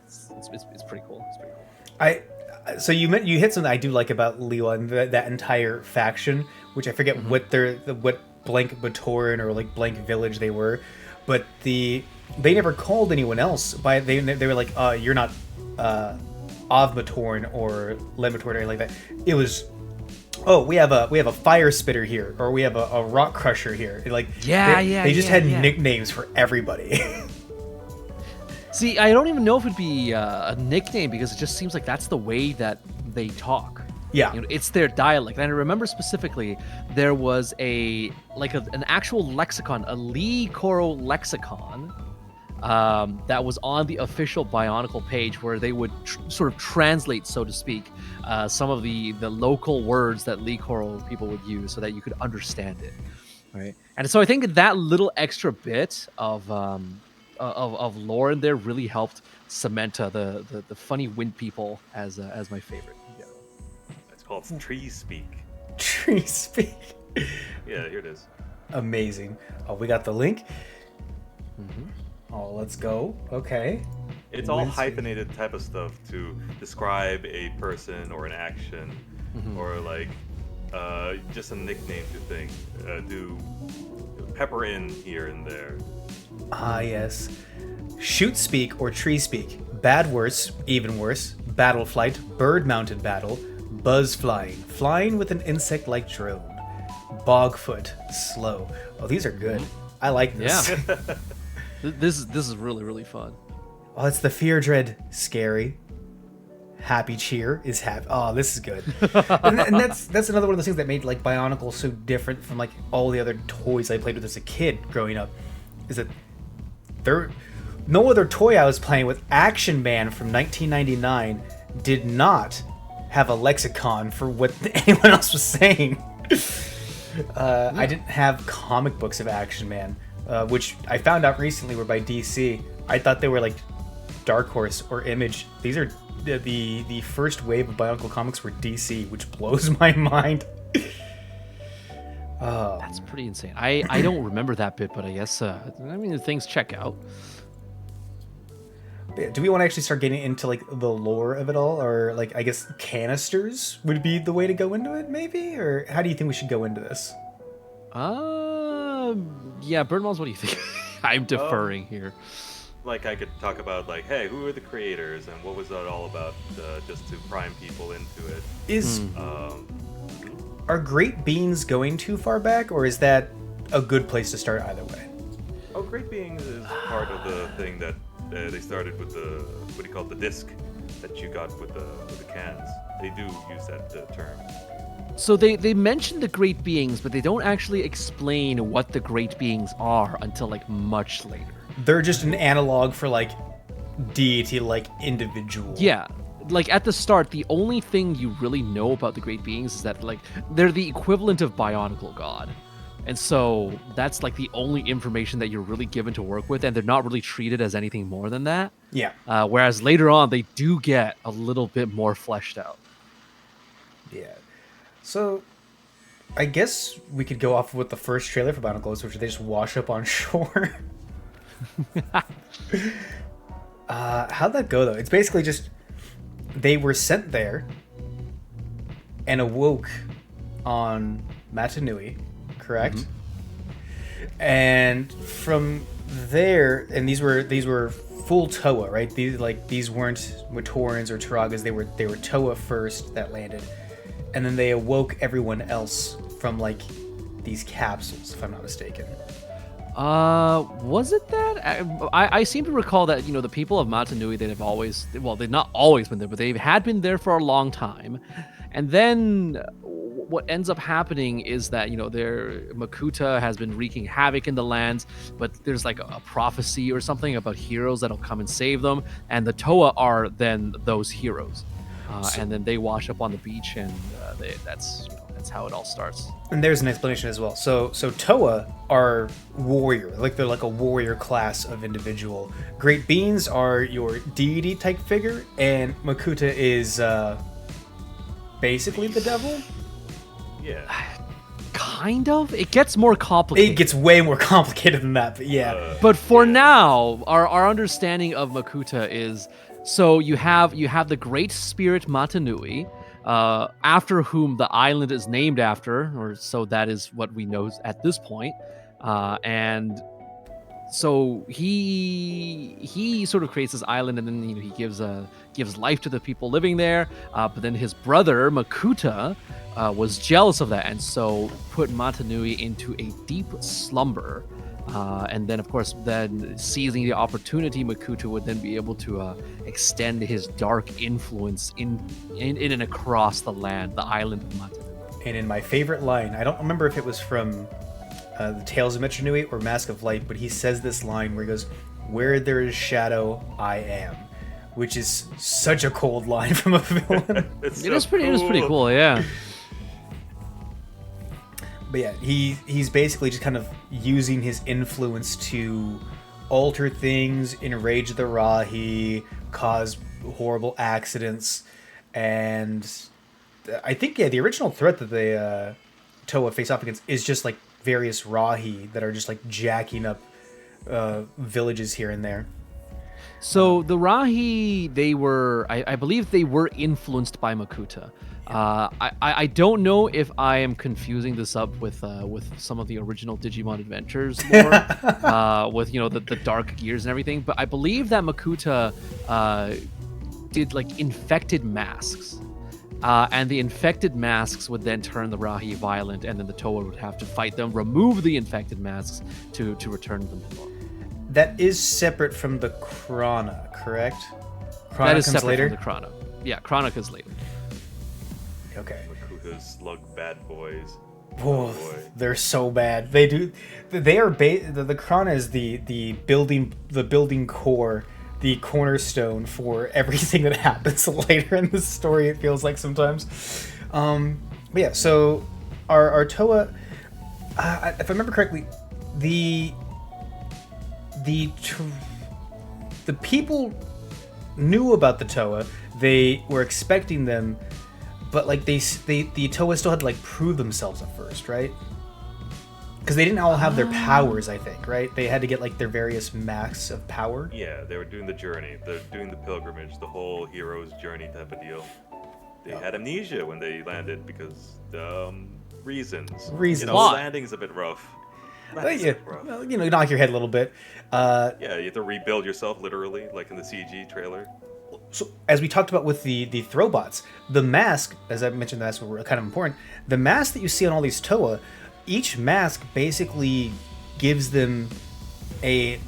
It's pretty cool. It's pretty cool. So you hit something I do like about Liwa and that entire faction, which I forget what blank Batoran or like blank village they were, but they never called anyone else by they were like you're not Av Batoran or Lem Batoran or anything like that. It was we have a fire spitter here, or we have a rock crusher here. They just had nicknames for everybody. See, I don't even know if it'd be a nickname because it just seems like that's the way that they talk. Yeah, it's their dialect. And I remember specifically there was an actual lexicon, a Lee Koro lexicon, that was on the official Bionicle page where they would sort of translate, so to speak, some of the local words that Lee Koro people would use so that you could understand it. Right, and so I think that little extra bit of lore in there really helped cement the funny wind people as my favorite. It's called tree speak. Tree speak. Yeah, here it is. Amazing. Oh, we got the link. Oh, let's go. Okay. It's all hyphenated type of stuff to describe a person or an action, or like just a nickname to pepper in here and there. Ah, yes. Shoot speak or tree speak. Bad worse, even worse. Battle flight, bird mounted battle. Buzz flying, flying with an insect like drone. Bogfoot, slow. Oh, these are good. I like this. Yeah. This is really, really fun. Oh, it's the fear dread, scary. Happy cheer is happy. Oh, this is good. And that's another one of those things that made like Bionicle so different from like all the other toys I played with as a kid growing up. Is that there no other toy I was playing with, Action Man from 1999, did not have a lexicon for what anyone else was saying. I didn't have comic books of Action Man, which I found out recently were by DC. I thought they were like Dark Horse or Image. These are the first wave of Bionicle comics were DC, which blows my mind. That's pretty insane. I don't remember that bit, but I guess I mean the things check out. Do we want to actually start getting into like the lore of it all, or like I guess canisters would be the way to go into it, maybe? Or how do you think we should go into this? Yeah, Birdmalls, what do you think? I'm deferring here. Like I could talk about like, hey, who are the creators and what was that all about? Just to prime people into it. Are Great Beans going too far back, or is that a good place to start either way? Oh, Great Beings is part of the thing that they started with the what do you call it, the disc that you got with the cans. They do use that term. So they mention the great beings, but they don't actually explain what the great beings are until like much later. They're just an analog for like deity, like individual. Yeah. Like at the start, the only thing you really know about the great beings is that like they're the equivalent of Bionicle God. And so that's like the only information that you're really given to work with, and they're not really treated as anything more than that. Yeah. Whereas later on, they do get a little bit more fleshed out. Yeah. So, I guess we could go off with the first trailer for Bionicle, which they just wash up on shore. How'd that go, though? It's basically just they were sent there and awoke on Matanui, correct? Mm-hmm. And from there, and these were full Toa, right? These weren't Matorans or Turagas. They were Toa first that landed. And then they awoke everyone else from like these capsules, if I'm not mistaken. Was it that? I seem to recall that, you know, the people of Matanui, they've not always been there, but they had been there for a long time. And then what ends up happening is that, you know, Makuta has been wreaking havoc in the lands, but there's like a prophecy or something about heroes that'll come and save them. And the Toa are then those heroes. And then they wash up on the beach, and that's how it all starts. And there's an explanation as well. So Toa are warrior, like they're like a warrior class of individual. Great Beans are your deity type figure, and Makuta is basically the devil. Yeah. Kind of. It gets more complicated. It gets way more complicated than that, but yeah. But for now, our understanding of Makuta is. So you have the great spirit Matanui, after whom the island is named after, or so that is what we know at this point. And so he sort of creates this island, and then, you know, he gives life to the people living there. But then his brother Makuta was jealous of that, and so put Matanui into a deep slumber. And then, of course, then seizing the opportunity, Makuta would then be able to extend his dark influence in and across the land, the island of Matanui. And in my favorite line, I don't remember if it was from the Tales of Matanui or Mask of Light, but he says this line where he goes, "Where there is shadow, I am," which is such a cold line from a villain. It is pretty cool, yeah. But yeah, he's basically just kind of using his influence to alter things, enrage the Rahi, cause horrible accidents, and I think the original threat that the Toa face off against is just like various Rahi that are just like jacking up villages here and there. So the Rahi, they were, I believe they were influenced by Makuta. I don't know if I am confusing this up with some of the original Digimon Adventures lore, with the dark gears and everything. But I believe that Makuta did like infected masks, and the infected masks would then turn the Rahi violent, and then the Toa would have to fight them, remove the infected masks to return them to normal. That is separate from the Krana, correct? Krana That is comes separate later. from the Krana. Yeah, Krana is later. Okay. Makuta's slug bad boys. Oh, boy. they're so bad. They do. They are the Krana is the building core, the cornerstone for everything that happens later in the story. It feels like sometimes. But yeah. So our Toa, if I remember correctly, the people knew about the Toa. They were expecting them, but like the Toa still had to like prove themselves at first, right? Because they didn't all have their powers, I think, right? They had to get like their various masks of power. Yeah, they were doing the journey. They're doing the pilgrimage, the whole hero's journey type of deal. They had amnesia when they landed because reasons. Why? Landing's a bit rough. Yeah, well, knock your head a little bit. Yeah, you have to rebuild yourself literally, like in the CG trailer. So as we talked about with the Throwbots, the mask, as I mentioned, that's what were kind of important. The mask that you see on all these Toa, each mask basically gives them a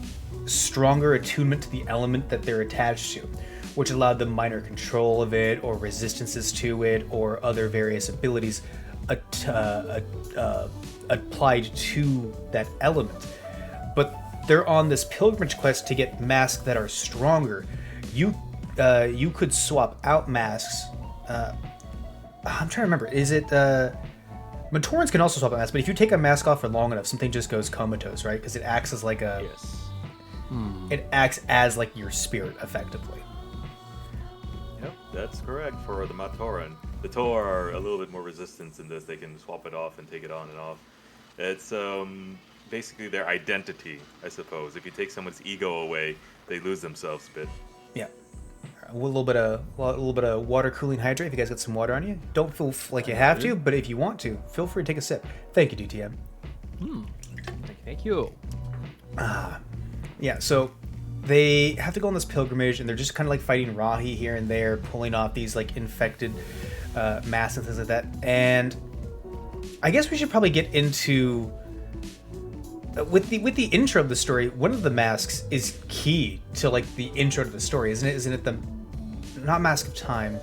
stronger attunement to the element that they're attached to, which allowed them minor control of it, or resistances to it, or other various abilities applied to that element. But they're on this pilgrimage quest to get masks that are stronger. You could swap out masks. I'm trying to remember. Is it Matorans can also swap out masks, but if you take a mask off for long enough, something just goes comatose, right? Because it acts as like a Yes. it acts as like your spirit effectively. Yep, that's correct for the Matoran. The Toa are a little bit more resistant in this. They can swap it off and take it on and off. It's basically their identity, I suppose. If you take someone's ego away, they lose themselves a bit. Yeah. A little bit of water cooling hydrate. If you guys got some water on you, don't feel like you have to, but if you want to, feel free to take a sip. Thank you, DTM. Thank you. Yeah, so they have to go on this pilgrimage, and they're just kind of like fighting Rahi here and there, pulling off these like infected masks and things like that. And I guess we should probably get into with the intro of the story. One of the masks is key to like the intro to the story, isn't it? Isn't it the not Mask of Time?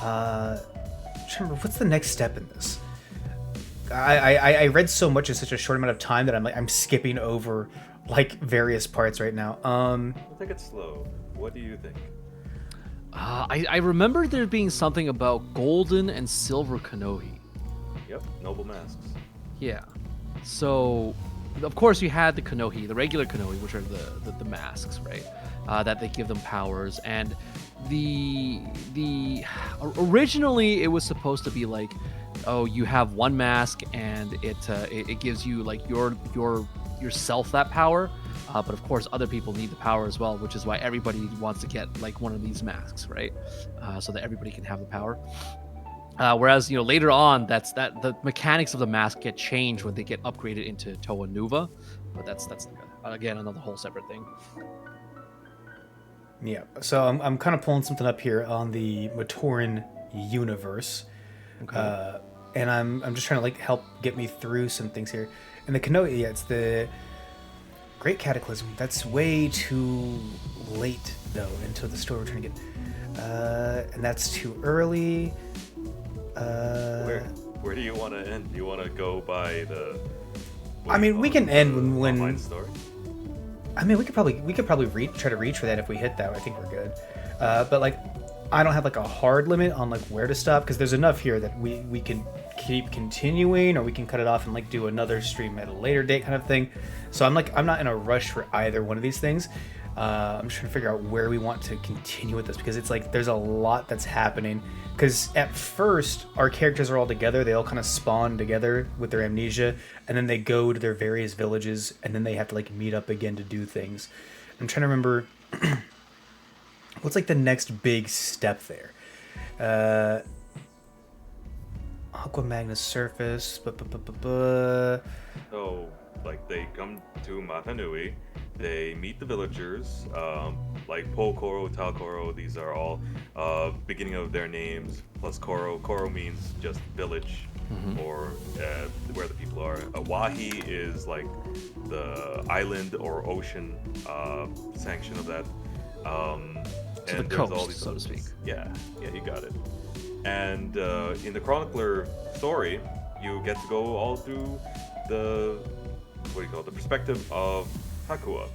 I'm trying to remember, what's the next step in this? I read so much in such a short amount of time that I'm skipping over like various parts right now. I'll take it slow. What do you think? I remember there being something about golden and silver Kanohi. Yep, noble masks. Yeah. So, of course, you had the Kanohi, the regular Kanohi, which are the masks, right? That they give them powers, and originally it was supposed to be like, oh, you have one mask and it gives you like yourself that power, but of course other people need the power as well, which is why everybody wants to get like one of these masks, right? So that everybody can have the power. Whereas later on, the mechanics of the mask get changed when they get upgraded into Toa Nuva, but that's again another whole separate thing. Yeah, so I'm kind of pulling something up here on the Matoran universe, Okay. and I'm just trying to like help get me through some things here. And the Kanohi, yeah, it's the Great Cataclysm. That's way too late though into the story we're trying to get, and that's too early. Where do you want to end? Do you want to go by the? I mean, we can end when online story. I mean, we could probably try to reach for that if we hit that. I think we're good. But like, I don't have like a hard limit on like where to stop, because there's enough here that we can keep continuing, or we can cut it off and like do another stream at a later date kind of thing. So I'm not in a rush for either one of these things. I'm just trying to figure out where we want to continue with this, because it's like there's a lot that's happening. Because at first our characters are all together, they all kind of spawn together with their amnesia, and then they go to their various villages, and then they have to like meet up again to do things. I'm trying to remember What's like the next big step there? Aqua Magna surface. So, like, they come to Matanui, they meet the villagers, like Pokoro, Talkoro, these are all beginning of their names, plus Koro. Koro means just village, or where the people are. Wahi is like the island or ocean sanction of that. So and the there's coast, so to speak. Yeah, you got it. And in the chronicler story, you get to go all through the the perspective of Takua,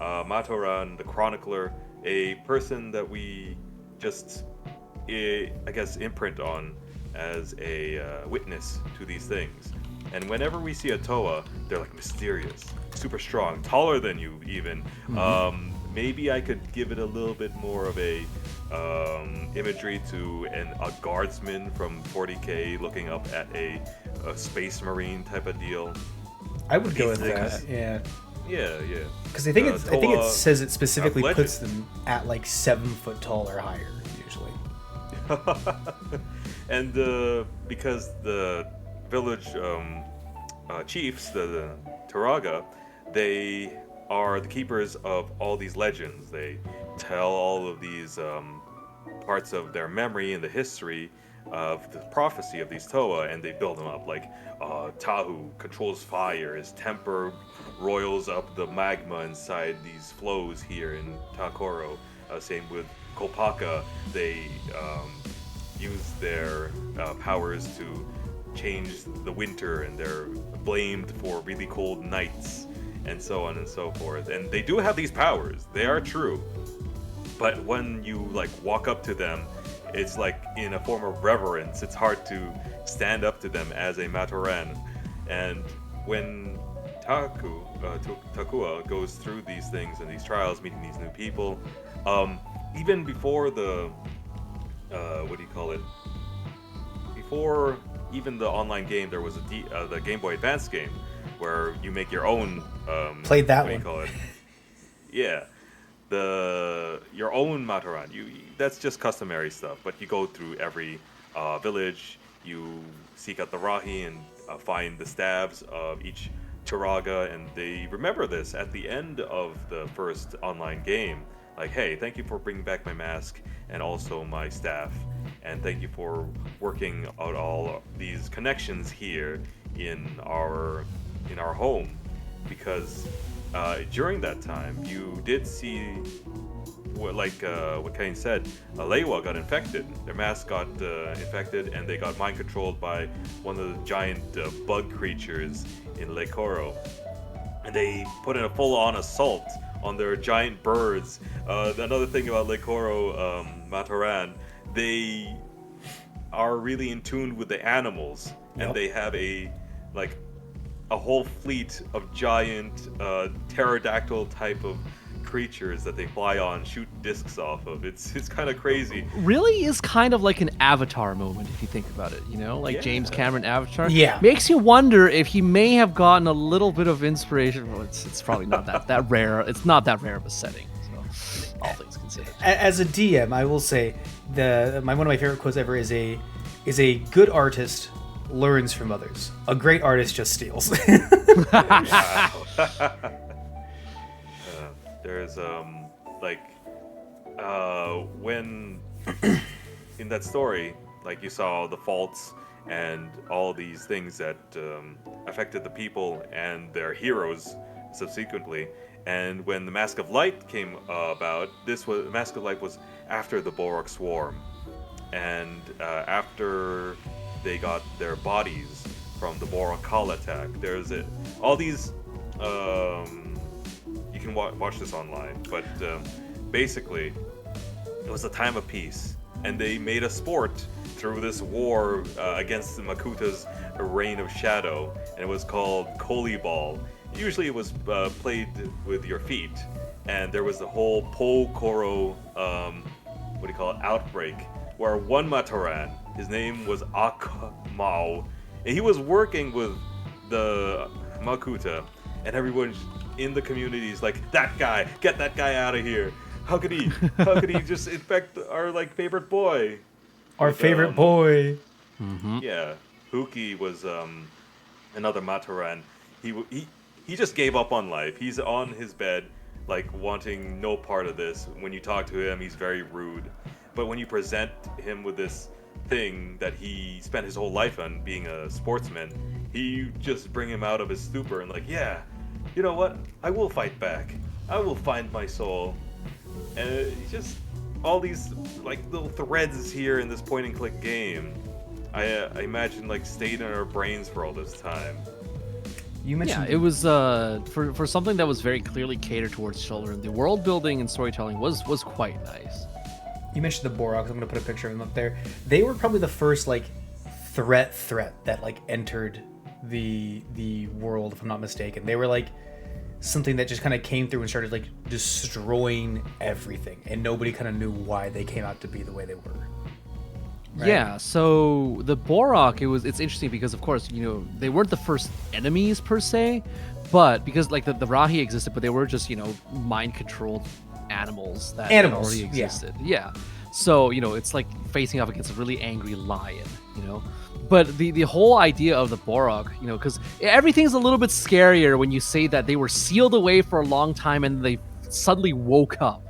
Matoran, the chronicler, a person that we just I guess imprint on as a witness to these things. And whenever we see a Toa, they're like mysterious, super strong, taller than you even. Maybe I could give it a little bit more of a imagery to a guardsman from 40K looking up at a space marine type of deal. I would go with These that. things- Yeah. Yeah. Because I think I think it Toa says it specifically of puts legend. them at like 7 foot tall or higher usually. And because the village chiefs, the Turaga, they are the keepers of all these legends. They tell all of these parts of their memory and the history of the prophecy of these Toa, and they build them up. Like Tahu controls fire, his temper roils up the magma inside these flows here in Takoro. Same with Kopaka, they use their powers to change the winter, and they're blamed for really cold nights, and so on and so forth. And they do have these powers; they are true. But when you like walk up to them, it's like in a form of reverence. It's hard to stand up to them as a Matoran. And when Takua goes through these things and these trials, meeting these new people, even before the what do you call it? Before even the online game, there was the Game Boy Advance game where you make your own. Played that what do you one. call it? Yeah, your own Mataran. That's just customary stuff. But you go through every village. You seek out the Rahi and find the stabs of each Turaga, and they remember this at the end of the first online game. Like, hey, thank you for bringing back my mask and also my staff, and thank you for working out all these connections here in our home, because during that time you did see what Kane said, Leiwa got infected. Their mask got infected, and they got mind controlled by one of the giant bug creatures in Lake Koro. And they put in a full-on assault on their giant birds. Another thing about Lake Koro, Mataran, they are really in tune with the animals, and Yep. they have a whole fleet of giant pterodactyl type of creatures that they fly on, shoot discs off of. It's kind of crazy. Really is kind of like an Avatar moment if you think about it, like Yeah. James Cameron Avatar. Yeah. Makes you wonder if he may have gotten a little bit of inspiration. Well, it's probably not that rare. It's not that rare of a setting, so all things considered. As a DM, I will say one of my favorite quotes ever is a good artist learns from others. A great artist just steals. There's when in that story, like, you saw the faults and all these things that affected the people and their heroes subsequently. And when the Mask of Light came about, Mask of Light was after the Borak Swarm, and after they got their bodies from the Borakal attack. There's all these. You can watch this online, but basically, it was a time of peace, and they made a sport through this war against the Makuta's reign of shadow, and it was called Koli Ball. Usually, it was played with your feet, and there was the whole Po Koro, outbreak, where one Mataran, his name was Akmao, and he was working with the Makuta, and everyone in the community is like, that guy, get that guy out of here. How could he? How could he just infect our like favorite boy? Our With, favorite boy. Yeah, Huki was another Mataran. He just gave up on life. He's on his bed, like wanting no part of this. When you talk to him, he's very rude. But when you present him with this thing that he spent his whole life on, being a sportsman, he just bring him out of his stupor and like, yeah, you know what? I will fight back. I will find my soul. And it's just all these like little threads here in this point and click game. I imagine like stayed in our brains for all this time. You mentioned Yeah, it was for something that was very clearly catered towards children. The world building and storytelling was quite nice. You mentioned the Boroks. I'm gonna put a picture of them up there. They were probably the first like threat that like entered the world, if I'm not mistaken. They were like something that just kind of came through and started like destroying everything, and nobody kind of knew why they came out to be the way they were. Right? Yeah, so the Borok, it's interesting because of course, you know, they weren't the first enemies per se, but because like the Rahi existed, but they were just, you know, mind controlled animals that already yeah. existed. Yeah. So, you know, it's like facing off against a really angry lion, you know. But the whole idea of the Borok, you know, because everything's a little bit scarier when you say that they were sealed away for a long time and they suddenly woke up.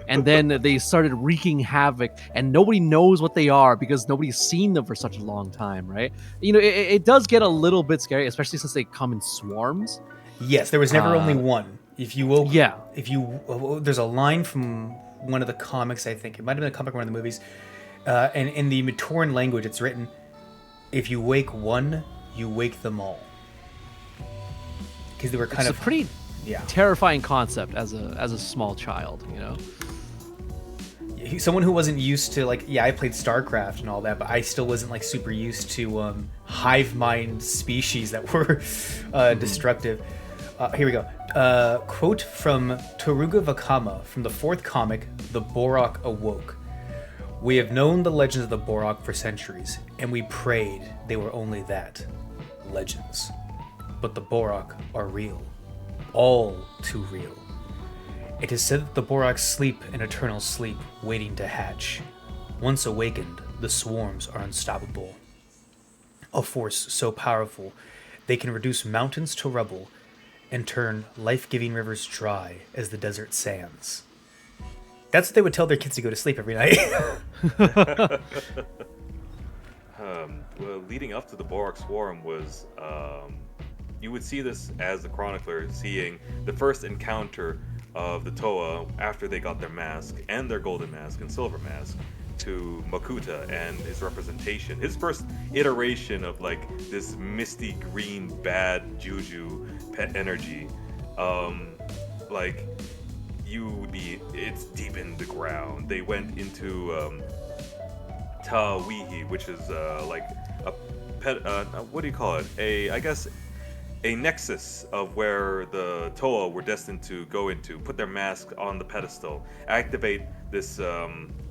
And then they started wreaking havoc, and nobody knows what they are because nobody's seen them for such a long time, right? You know, it does get a little bit scary, especially since they come in swarms. Yes, there was never only one. If you woke, Yeah. There's a line from one of the comics. I think it might have been a comic or one of the movies, and in the Matoran language, it's written, "If you wake one, you wake them all." Because they were kind It's of a pretty yeah. terrifying concept as a small child, you know. Someone who wasn't used to like I played StarCraft and all that, but I still wasn't like super used to hive mind species that were destructive. Here we go. Quote from Toruga Vakama from the 4th comic, The Borok Awoke. "We have known the legends of the Borok for centuries, and we prayed they were only that, legends. But the Borok are real, all too real. It is said that the Borok sleep an eternal sleep, waiting to hatch. Once awakened, the swarms are unstoppable. A force so powerful, they can reduce mountains to rubble and turn life-giving rivers dry as the desert sands." That's what they would tell their kids to go to sleep every night. Well, leading up to the Borok Swarm was, you would see this as the chronicler seeing the first encounter of the Toa after they got their mask and their golden mask and silver mask to Makuta and his representation. His first iteration of like this misty green bad juju pet energy. Like you would be, it's deep in the ground. They went into Tawihi, which is like a pet, what do you call it? I guess a nexus of where the Toa were destined to go into, put their mask on the pedestal, activate this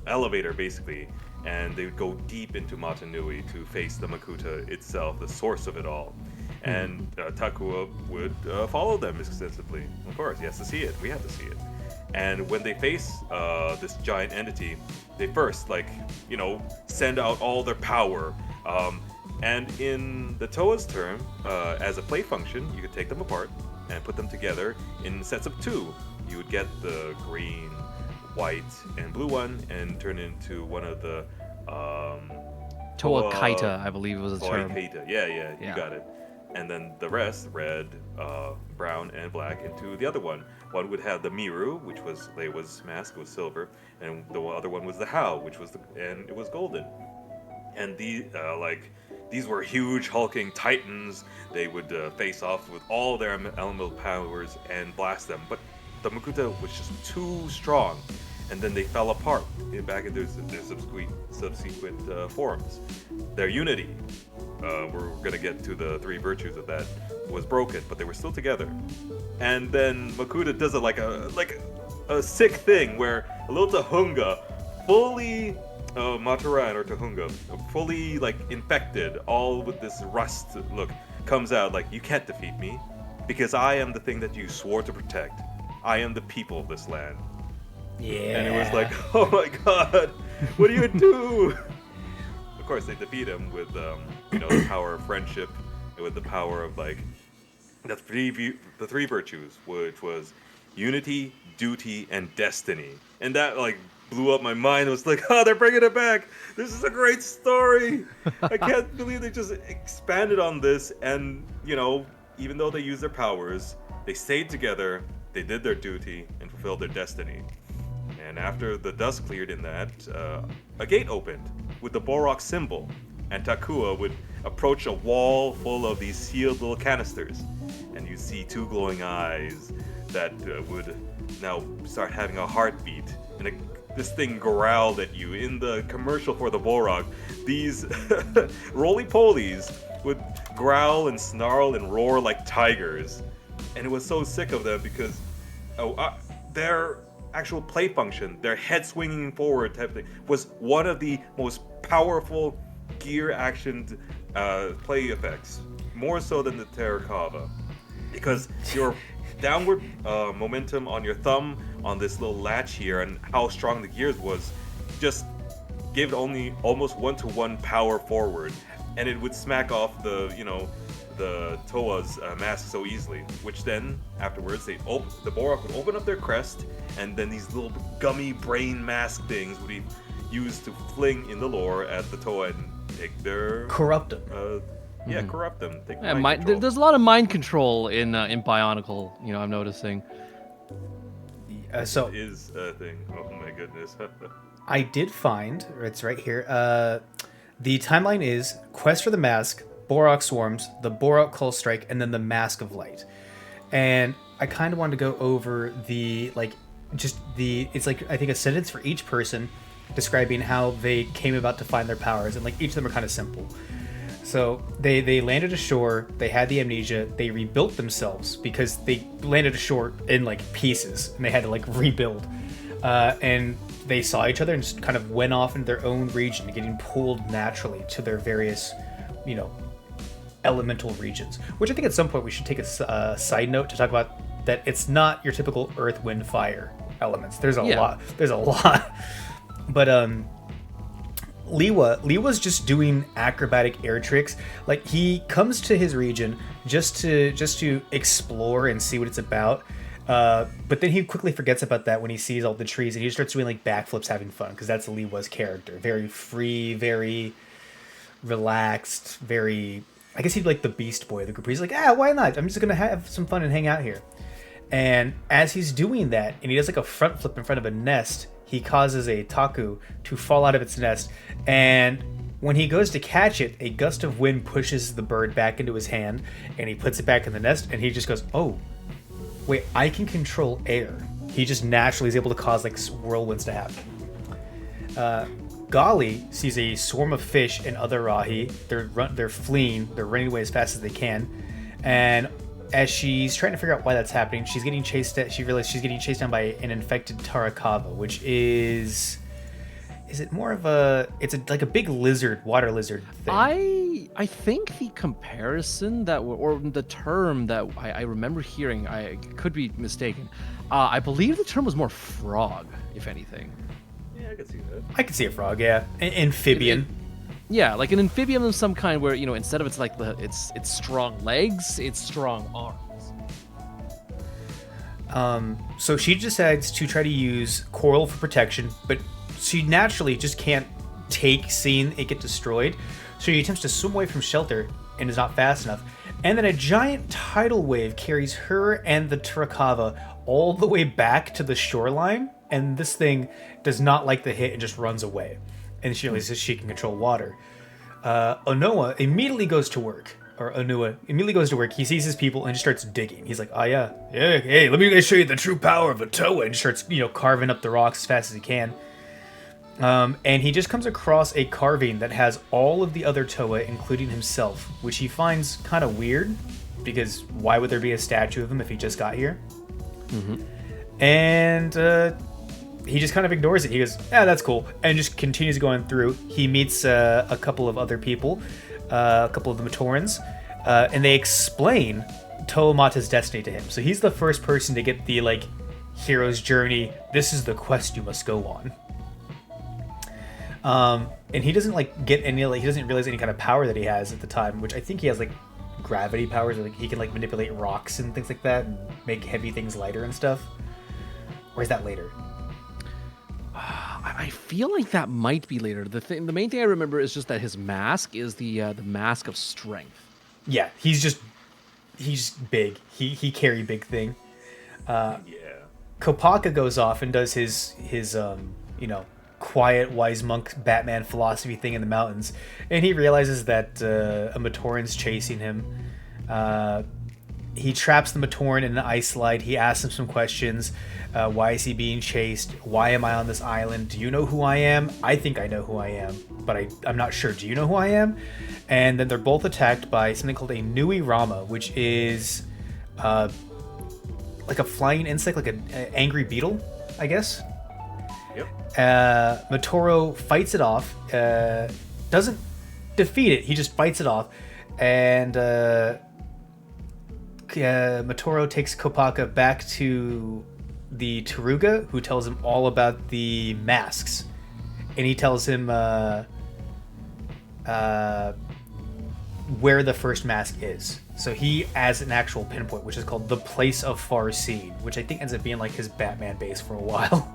elevator basically, and they would go deep into Matanui to face the Makuta itself, the source of it all. And Takua would follow them extensively. Of course, he has to see it. We have to see it. And when they face this giant entity, they first, like, you know, send out all their power. And in the Toa's term, as a play function, you could take them apart and put them together in sets of 2. You would get the green, white, and blue one and turn into one of the Toa Kaita, I believe was the Toa term. Kaita. Yeah, you got it. And then the rest, red, brown, and black, into the other one. One would have the Miru, which was Leiwa's mask, was silver, and the other one was the Hao, which was and it was golden. And these were huge hulking titans. They would face off with all their elemental powers and blast them. But the Makuta was just too strong, and then they fell apart back into their subsequent forms. Their unity, we're gonna get to the 3 virtues of that, was broken, but they were still together. And then Makuta does a sick thing where a little Tahunga fully Mataran or Tahunga, fully like infected, all with this rust look, comes out like, "You can't defeat me, because I am the thing that you swore to protect. I am the people of this land." Yeah. And it was like, oh my god, what do you do? Of course, they defeat him with, the power of friendship and with the power of like the three virtues, which was unity, duty, and destiny. And that like blew up my mind. It was like, oh, they're bringing it back. This is a great story. I can't believe they just expanded on this. And even though they used their powers, they stayed together. They did their duty and fulfilled their destiny. And after the dust cleared in that, a gate opened with the Borok symbol, and Takua would approach a wall full of these sealed little canisters, and you see two glowing eyes that would now start having a heartbeat, and this thing growled at you. In the commercial for the Borok, these roly-polies would growl and snarl and roar like tigers, and it was so sick of them because their actual play function, their head swinging forward type thing, was one of the most powerful gear actioned play effects, more so than the Terrakava, because your downward momentum on your thumb on this little latch here and how strong the gears was just gave it only almost 1-to-1 power forward, and it would smack off the Toa's mask so easily, which then afterwards the Borok would open up their crest, and then these little gummy brain mask things would be used to fling in the lore at the Toa and take their corrupt them. Corrupt them. Take There's a lot of mind control in Bionicle. I'm noticing. So it is a thing. Oh my goodness. I did find, it's right here. The timeline is Quest for the Mask, Borok Swarms, the Borok Cull Strike, and then the Mask of Light. And I kind of wanted to go over it's like I think a sentence for each person describing how they came about to find their powers, and like each of them are kind of simple. So they landed ashore, they had the amnesia, they rebuilt themselves because they landed ashore in like pieces and they had to like rebuild. And they saw each other and just kind of went off into their own region, getting pulled naturally to their various, elemental regions. Which I think at some point we should take a side note to talk about that it's not your typical earth, wind, fire elements. There's a lot. But Liwa's just doing acrobatic air tricks. Like he comes to his region just to explore and see what it's about. But then he quickly forgets about that when he sees all the trees, and he starts doing like backflips, having fun, because that's Liwa's character. Very free, very relaxed, very. I guess he'd like the Beast Boy of the group. He's like, why not? I'm just gonna have some fun and hang out here. And as he's doing that, and he does like a front flip in front of a nest, he causes a Taku to fall out of its nest. And when he goes to catch it, a gust of wind pushes the bird back into his hand, and he puts it back in the nest, and he just goes, oh, wait, I can control air. He just naturally is able to cause like whirlwinds to happen. Gali sees a swarm of fish and other Rahi. They're fleeing. They're running away as fast as they can. And as she's trying to figure out why that's happening, she realizes she's getting chased down by an infected Tarakava, which is it more of like a big lizard, water lizard thing? I think the comparison or the term that I remember hearing, I could be mistaken. I believe the term was more frog, if anything. Yeah, I could see that. I could see a frog, yeah. Amphibian. Yeah, like an amphibian of some kind, where instead of it's like it's strong legs, it's strong arms. So she decides to try to use coral for protection, but she naturally just can't take seeing it get destroyed. So she attempts to swim away from shelter and is not fast enough. And then a giant tidal wave carries her and the Tarakava all the way back to the shoreline. And this thing does not like the hit and just runs away. And she realizes she can control water. Onua immediately goes to work. He sees his people and just starts digging. He's like, oh yeah, hey, let me show you the true power of a Toa. And starts, carving up the rocks as fast as he can. And he just comes across a carving that has all of the other Toa, including himself, which he finds kind of weird, because why would there be a statue of him if he just got here? Mm-hmm. And he just kind of ignores it. He goes, that's cool, and just continues going through. He meets a couple of other people, a couple of the Matorans, and they explain Toamata's destiny to him. So he's the first person to get the, hero's journey. This is the quest you must go on. And he doesn't like get any he doesn't realize any kind of power that he has at the time, which I think he has like gravity powers, like he can like manipulate rocks and things like that and make heavy things lighter and stuff. Or is that later? I feel like that might be later. The main thing I remember is just that his mask is the mask of strength. Yeah, he's big. He carry big thing. Yeah. Kopaka goes off and does his quiet wise monk Batman philosophy thing in the mountains, and he realizes that a Matoran's chasing him. He traps the Matoran in an ice slide. He asks him some questions. Why is he being chased? Why am I on this island? Do you know who I am? I think I know who I am, but I'm not sure. Do you know who I am? And then they're both attacked by something called a Nui Rama, which is like a flying insect, like an angry beetle, I guess. Yep. Matoro fights it off, doesn't defeat it, he just fights it off, and Matoro takes Kopaka back to the Taruga, who tells him all about the masks, and he tells him where the first mask is. So he has an actual pinpoint, which is called the Place of Far Seen, which I think ends up being like his Batman base for a while.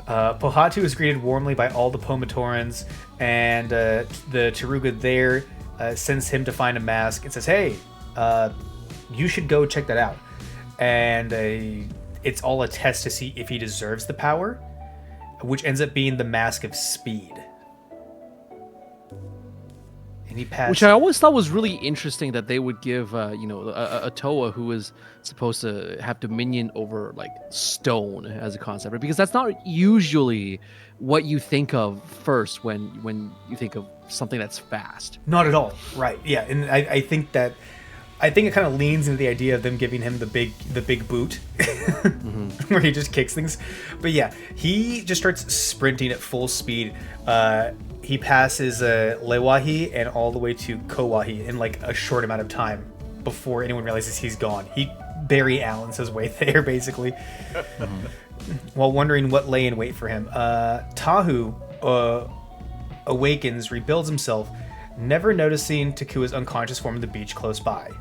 Pohatu is greeted warmly by all the Pomatorans, and the Taruga there sends him to find a mask and says, hey, you should go check that out. And it's all a test to see if he deserves the power, which ends up being the Mask of Speed. And he passed. Which I always thought was really interesting that they would give, a Toa who is supposed to have dominion over like stone as a concept, right? Because that's not usually what you think of first when you think of something that's fast. Not at all, right? Yeah, and I think it kind of leans into the idea of them giving him the big boot, where he just kicks things. But yeah, he just starts sprinting at full speed. He passes Lewahi and all the way to Kowahi in like a short amount of time before anyone realizes he's gone. He Barry Allen's his way there, basically, while wondering what lay in wait for him. Tahu awakens, rebuilds himself, never noticing Takua's unconscious form on the beach close by,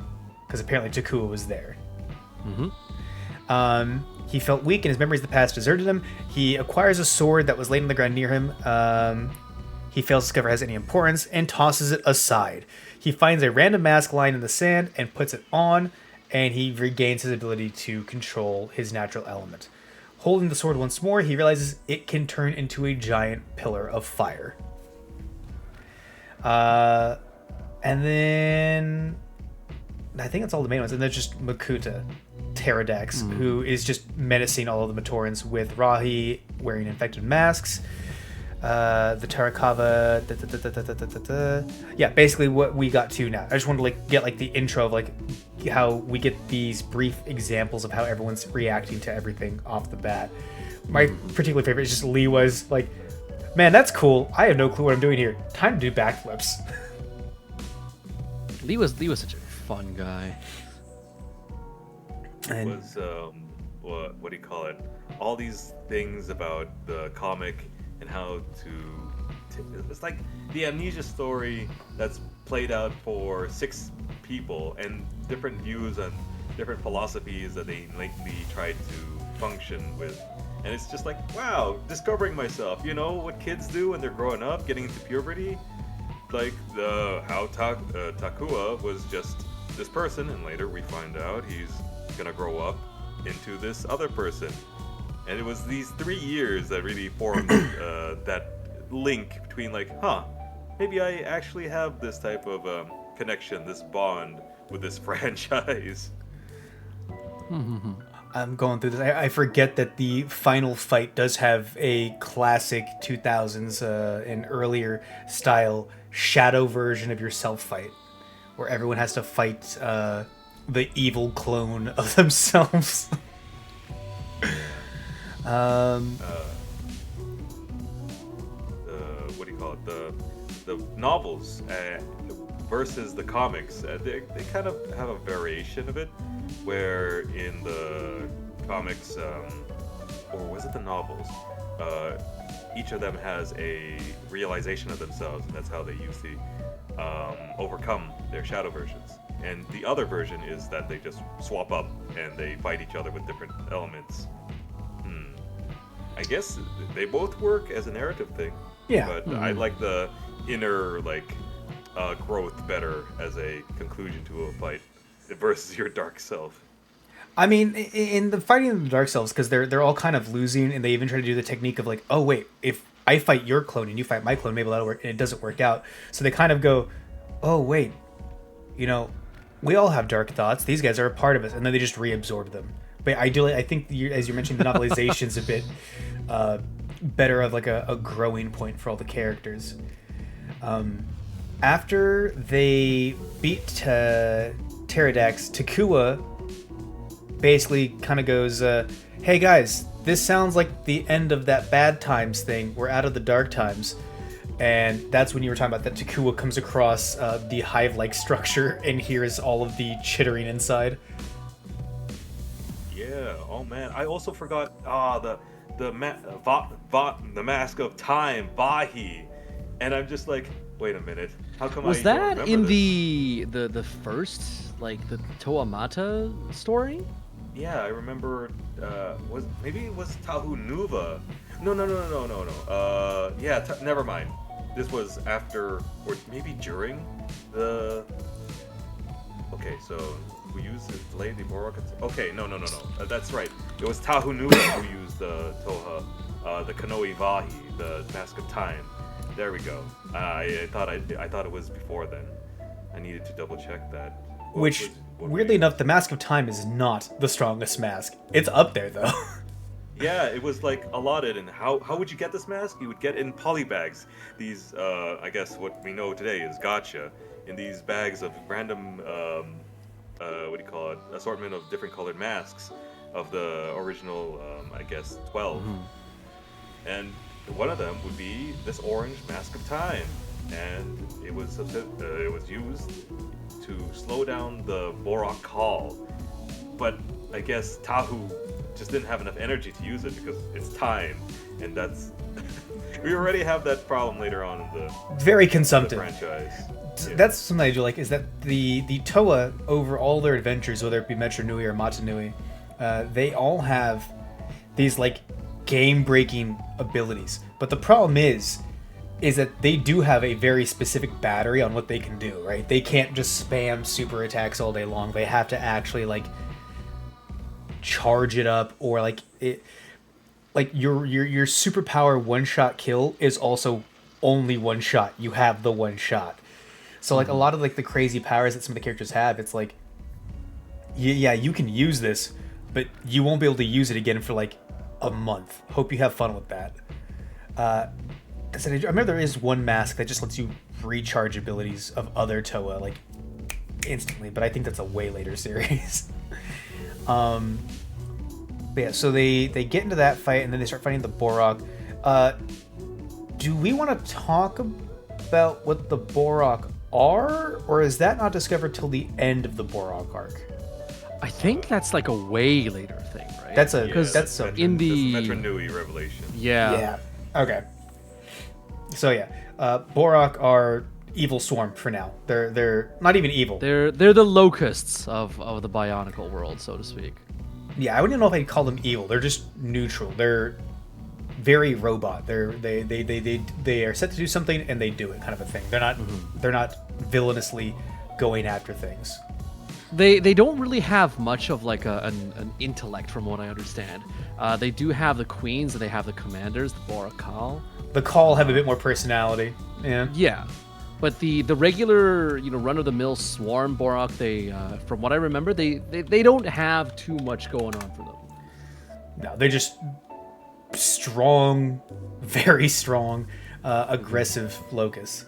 because apparently Takua was there. He felt weak and his memories of the past deserted him. He acquires a sword that was laid on the ground near him. He fails to discover it has any importance and tosses it aside. He finds a random mask lying in the sand and puts it on, and he regains his ability to control his natural element. Holding the sword once more, he realizes it can turn into a giant pillar of fire. And then I think that's all the main ones. And there's just Makuta, Pterodax, who is just menacing all of the Matorans with Rahi wearing infected masks. The Tarakava, yeah, basically what we got to now. I just wanted to get the intro of how we get these brief examples of how everyone's reacting to everything off the bat. My particular favorite is just Liwa's like, man, that's cool. I have no clue what I'm doing here. Time to do backflips. Lee was such a fun guy. It was what do you call it? All these things about the comic and how it's like the amnesia story that's played out for 6 people and different views and different philosophies that they lately tried to function with. And it's just like, wow, discovering myself. You know what kids do when they're growing up, getting into puberty? Like how Takua was just this person, and later we find out he's gonna grow up into this other person. And it was these 3 years that really formed that link between maybe I actually have this type of connection, this bond with this franchise. I'm going through this. I forget that the final fight does have a classic 2000s and earlier style shadow version of yourself fight, where everyone has to fight the evil clone of themselves. What do you call it? The novels versus the comics. They kind of have a variation of it, where in the comics, or was it the novels? Each of them has a realization of themselves, and that's how they use the overcome their shadow versions. And the other version is that they just swap up and they fight each other with different elements. I guess they both work as a narrative thing. Yeah. But I like the inner growth better as a conclusion to a fight versus your dark self. I mean, in the fighting of the Dark Selves, because they're all kind of losing, and they even try to do the technique of like, oh wait, if I fight your clone and you fight my clone, maybe that'll work, and it doesn't work out. So they kind of go, oh wait, we all have dark thoughts. These guys are a part of us, and then they just reabsorb them. But ideally, I think as you mentioned, the novelization's a bit better of like a growing point for all the characters. After they beat Pterodax, Takua basically kind of goes, hey guys, this sounds like the end of that bad times thing. We're out of the dark times. And that's when you were talking about that Takua comes across the hive-like structure and hears all of the chittering inside. Yeah, oh man, I also forgot the Mask of Time, Vahi. And I'm just like, wait a minute, how come was I don't that remember in this? the first, like, the Toamata story? Yeah, I remember. Maybe it was Tahu Nuva? No. Never mind. This was after, or maybe during the. Okay, so who used it? Lady Borak? Okay, no. That's right. It was Tahu Nuva who used the Toha, the Kanoi Vahi, the Mask of Time. There we go. I thought it was before then. I needed to double check that. Weirdly enough, the Mask of Time is not the strongest mask. It's up there, though. Yeah, it was like allotted, and how would you get this mask? You would get in polybags. These, I guess what we know today is gacha, in these bags of random, assortment of different colored masks of the original, 12. Mm-hmm. And one of them would be this orange Mask of Time, and it was used to slow down the Borak call, but I guess Tahu just didn't have enough energy to use it because it's time, and that's we already have that problem later on in the very consumptive franchise. Yeah. That's something I do like, is that the Toa, over all their adventures, whether it be Metro Nui or Mata Nui, they all have these like game-breaking abilities. But the problem is that they do have a very specific battery on what they can do, right? They can't just spam super attacks all day long. They have to actually like charge it up, or like it, like your superpower one-shot kill is also only one shot. You have the one shot. So like a lot of like the crazy powers that some of the characters have, it's like, yeah, you can use this, but you won't be able to use it again for like a month. Hope you have fun with that. I remember there is one mask that just lets you recharge abilities of other Toa like instantly, but I think that's a way later series. But yeah, so they get into that fight, and then they start fighting the Borak. Do we want to talk about what the Borak are, or is that not discovered till the end of the Borak arc? I think that's like a way later thing, right? That's in the Metro Nui revelation. Yeah. Okay. So yeah, Borak are evil swarm for now. They're not even evil. They're the locusts of the Bionicle world, so to speak. Yeah, I wouldn't know if I'd call them evil. They're just neutral. They're very robot. They are set to do something and they do it, kind of a thing. They're not villainously going after things. They don't really have much of like an intellect, from what I understand. They do have the queens and they have the commanders, the Borakal. The Call have a bit more personality. Yeah. Yeah. But the regular, run-of-the-mill swarm Borak, they, from what I remember, they don't have too much going on for them. No, they're just strong, very strong, aggressive locusts.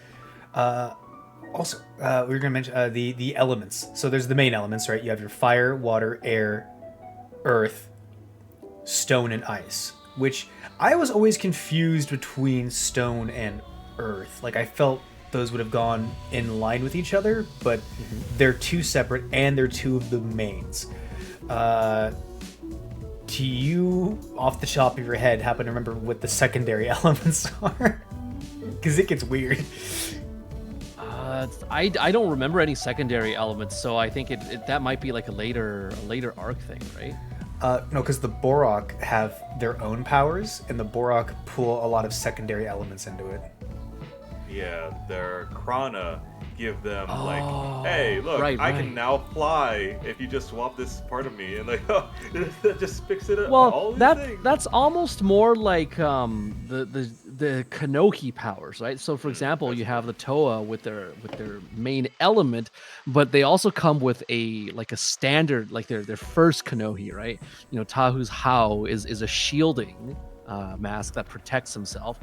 Also, we were going to mention the elements. So there's the main elements, right? You have your fire, water, air, earth, stone, and ice. Which I was always confused between stone and earth. Like, I felt those would have gone in line with each other, but they're two separate, and they're two of the mains. do you, off the top of your head, happen to remember what the secondary elements are? Because it gets weird. I don't remember any secondary elements, so I think that might be like a later arc thing, right? No, because the Borok have their own powers, and the Borok pull a lot of secondary elements into it. Yeah, their Krana give them Oh, like, hey, look, right, I right. can now fly if you just swap this part of me, and like, oh, that just picks it up. Well, all these that things. that's almost more like the Kanoki powers, right? So, for example, that's you have the Toa with their main element, but they also come with a standard, like their first Kanohi, right? You know, Tahu's Hao is a shielding mask that protects himself.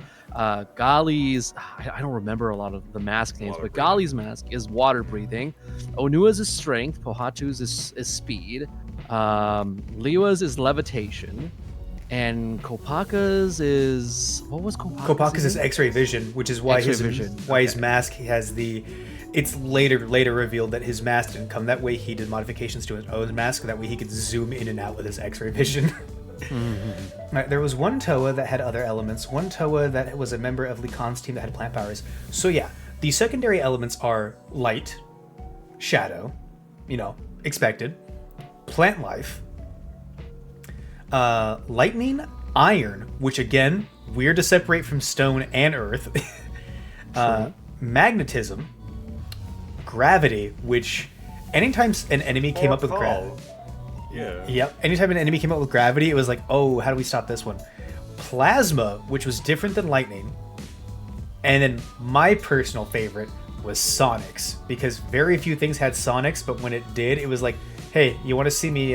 Gali's, I don't remember a lot of the mask names, Water but breathing. Gali's mask is water breathing. Onua's is strength. Pohatu's is speed. Liwa's is levitation, and Kopaka's is, what was Kopaka's? Kopaka's is again? X-ray vision, which is why X-ray his vision, his okay. mask has the. It's later revealed that his mask didn't come that way. He did modifications to his own mask that way he could zoom in and out with his X-ray vision. Right, there was one Toa that had other elements. One Toa that was a member of Lee Khan's team that had plant powers. So yeah, the secondary elements are light, shadow, expected, plant life, lightning, iron, which again, weird to separate from stone and earth, magnetism, gravity, which anytime an enemy came up with gravity. Yeah. Yep. Anytime an enemy came up with gravity, it was like, oh, how do we stop this one? Plasma, which was different than lightning. And then my personal favorite was Sonics, because very few things had Sonics, but when it did, it was like, hey, you want to see me?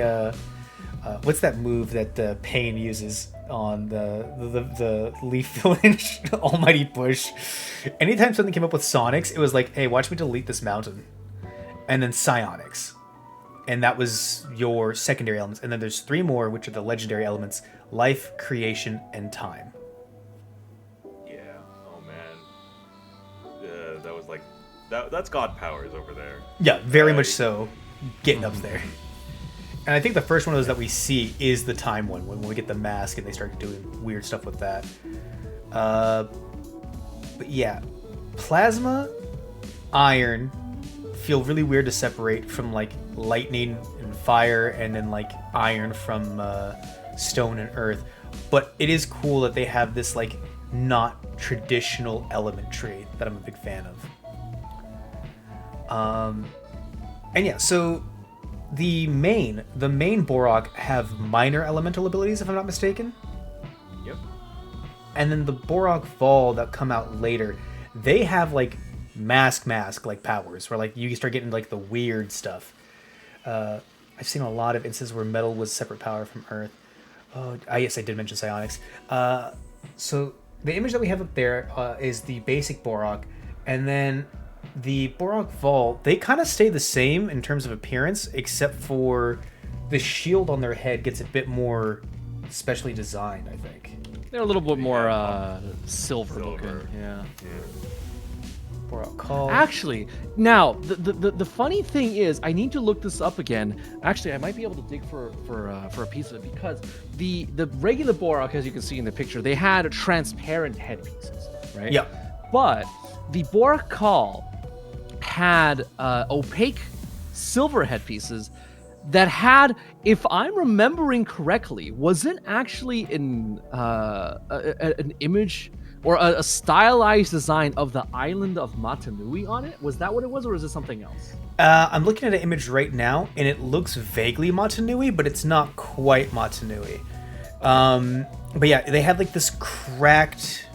What's that move that Pain uses on the Leaf Village Almighty Push? Anytime something came up with Sonics, it was like, hey, watch me delete this mountain, and then Psionics. And that was your secondary elements. And then there's three more, which are the legendary elements: life, creation, and time. Yeah. Oh man. That was like that's god powers over there. Yeah, very much so. Getting up there. And I think the first one of those that we see is the time one, when we get the mask and they start doing weird stuff with that. But yeah, plasma, iron feel really weird to separate from like lightning and fire, and then like iron from stone and earth. But it is cool that they have this like not traditional element tree that I'm a big fan of. And yeah, so the main Borok have minor elemental abilities, if I'm not mistaken. Yep. And then the Borok Vol that come out later, they have like mask like powers, where like you start getting like the weird stuff. I've seen a lot of instances where metal was separate power from earth. Oh, yes, I did mention psionics. So the image that we have up there is the basic Borok, and then the Borok Vol, they kind of stay the same in terms of appearance, except for the shield on their head gets a bit more specially designed, I think. They're a little bit more Yeah. silver looking. Yeah. Borok Call. Actually, now the funny thing is, I need to look this up again. Actually, I might be able to dig for a piece of it, because the regular Borok, as you can see in the picture, they had transparent headpieces, right? Yeah. But the Borok Call had opaque silver headpieces that had, if I'm remembering correctly, wasn't actually an image or a stylized design of the island of Matanui on it? Was that what it was, or is it something else? I'm looking at an image right now, and it looks vaguely Matanui, but it's not quite Matanui. But yeah, they had like this cracked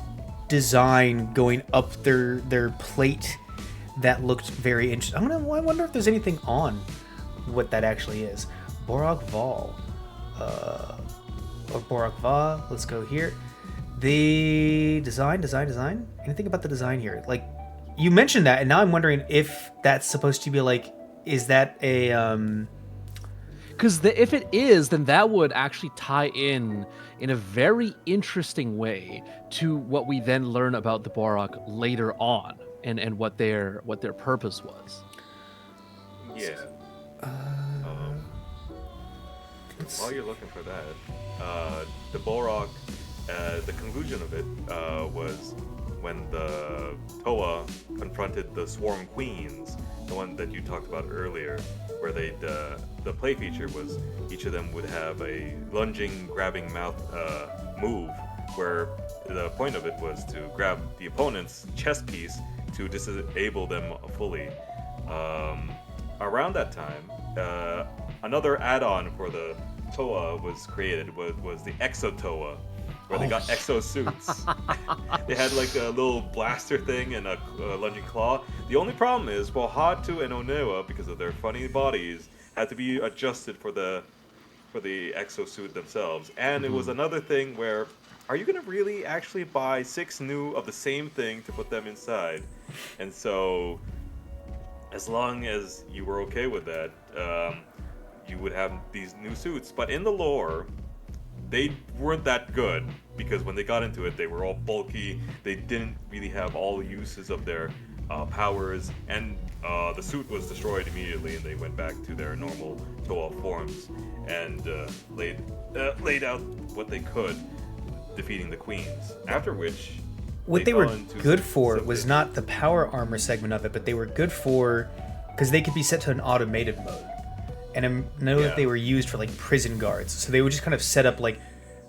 design going up their plate that looked very interesting. I wonder if there's anything on what that actually is. Borok Vol. Or Borok Va. Let's go here. The design. Anything about the design here? Like, you mentioned that, and now I'm wondering if that's supposed to be like, is that a Because if it is, then that would actually tie in a very interesting way to what we then learn about the Borok later on, and what their purpose was. Yeah. while you're looking for that, the Borok, the conclusion of it was when the Toa confronted the Swarm Queens, the one that you talked about earlier, where the play feature was each of them would have a lunging, grabbing mouth move, where the point of it was to grab the opponent's chest piece to disable them fully. Around that time, another add-on for the Toa was created, was the Exo Toa, where they got exo suits. They had like a little blaster thing and a lunging claw. The only problem is, well, Hatu and Onewa, because of their funny bodies, had to be adjusted for the exosuit themselves. And it was another thing where, are you gonna really actually buy 6 new of the same thing to put them inside? And so, as long as you were okay with that, you would have these new suits. But in the lore, they weren't that good, because when they got into it, they were all bulky. They didn't really have all the uses of their powers, and the suit was destroyed immediately, and they went back to their normal Toa forms and laid out what they could, defeating the queens. After which, what they were fell into good some- for some- was not the power armor segment of it, but they were good for because they could be set to an automated mode. And I know that they were used for like prison guards, so they would just kind of set up like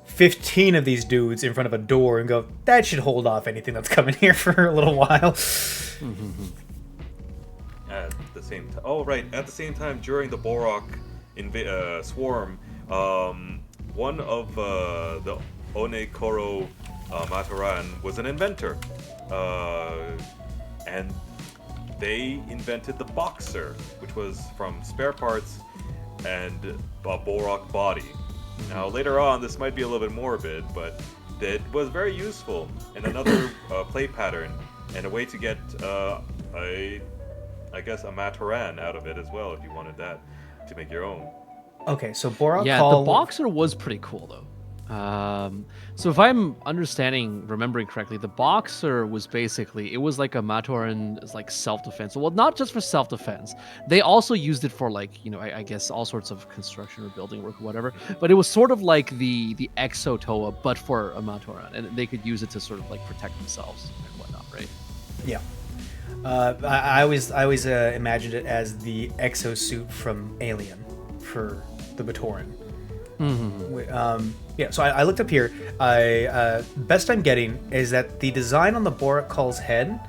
15 of these dudes in front of a door and go, that should hold off anything that's coming here for a little while. At the same time, at the same time, during the Borok swarm, one of the Onekoro Mataran was an inventor, and they invented the Boxer, which was from spare parts and a Borok body. Now, later on, this might be a little bit morbid, but it was very useful, and another play pattern, and a way to get I guess a Mataran out of it as well, if you wanted that to make your own. Okay, so Borak Yeah, Call... the Boxer was pretty cool though. So if I'm remembering correctly, the Boxer was basically, it was like a Matoran like self-defense. Well, not just for self-defense. They also used it for like, I guess all sorts of construction or building work or whatever. But it was sort of like the Exo Toa, but for a Matoran, and they could use it to sort of like protect themselves and whatnot, right? Yeah. I always imagined it as the exosuit from Alien for the Batoran. Yeah, so I looked up here. Best I'm getting is that the design on the Borak Call's head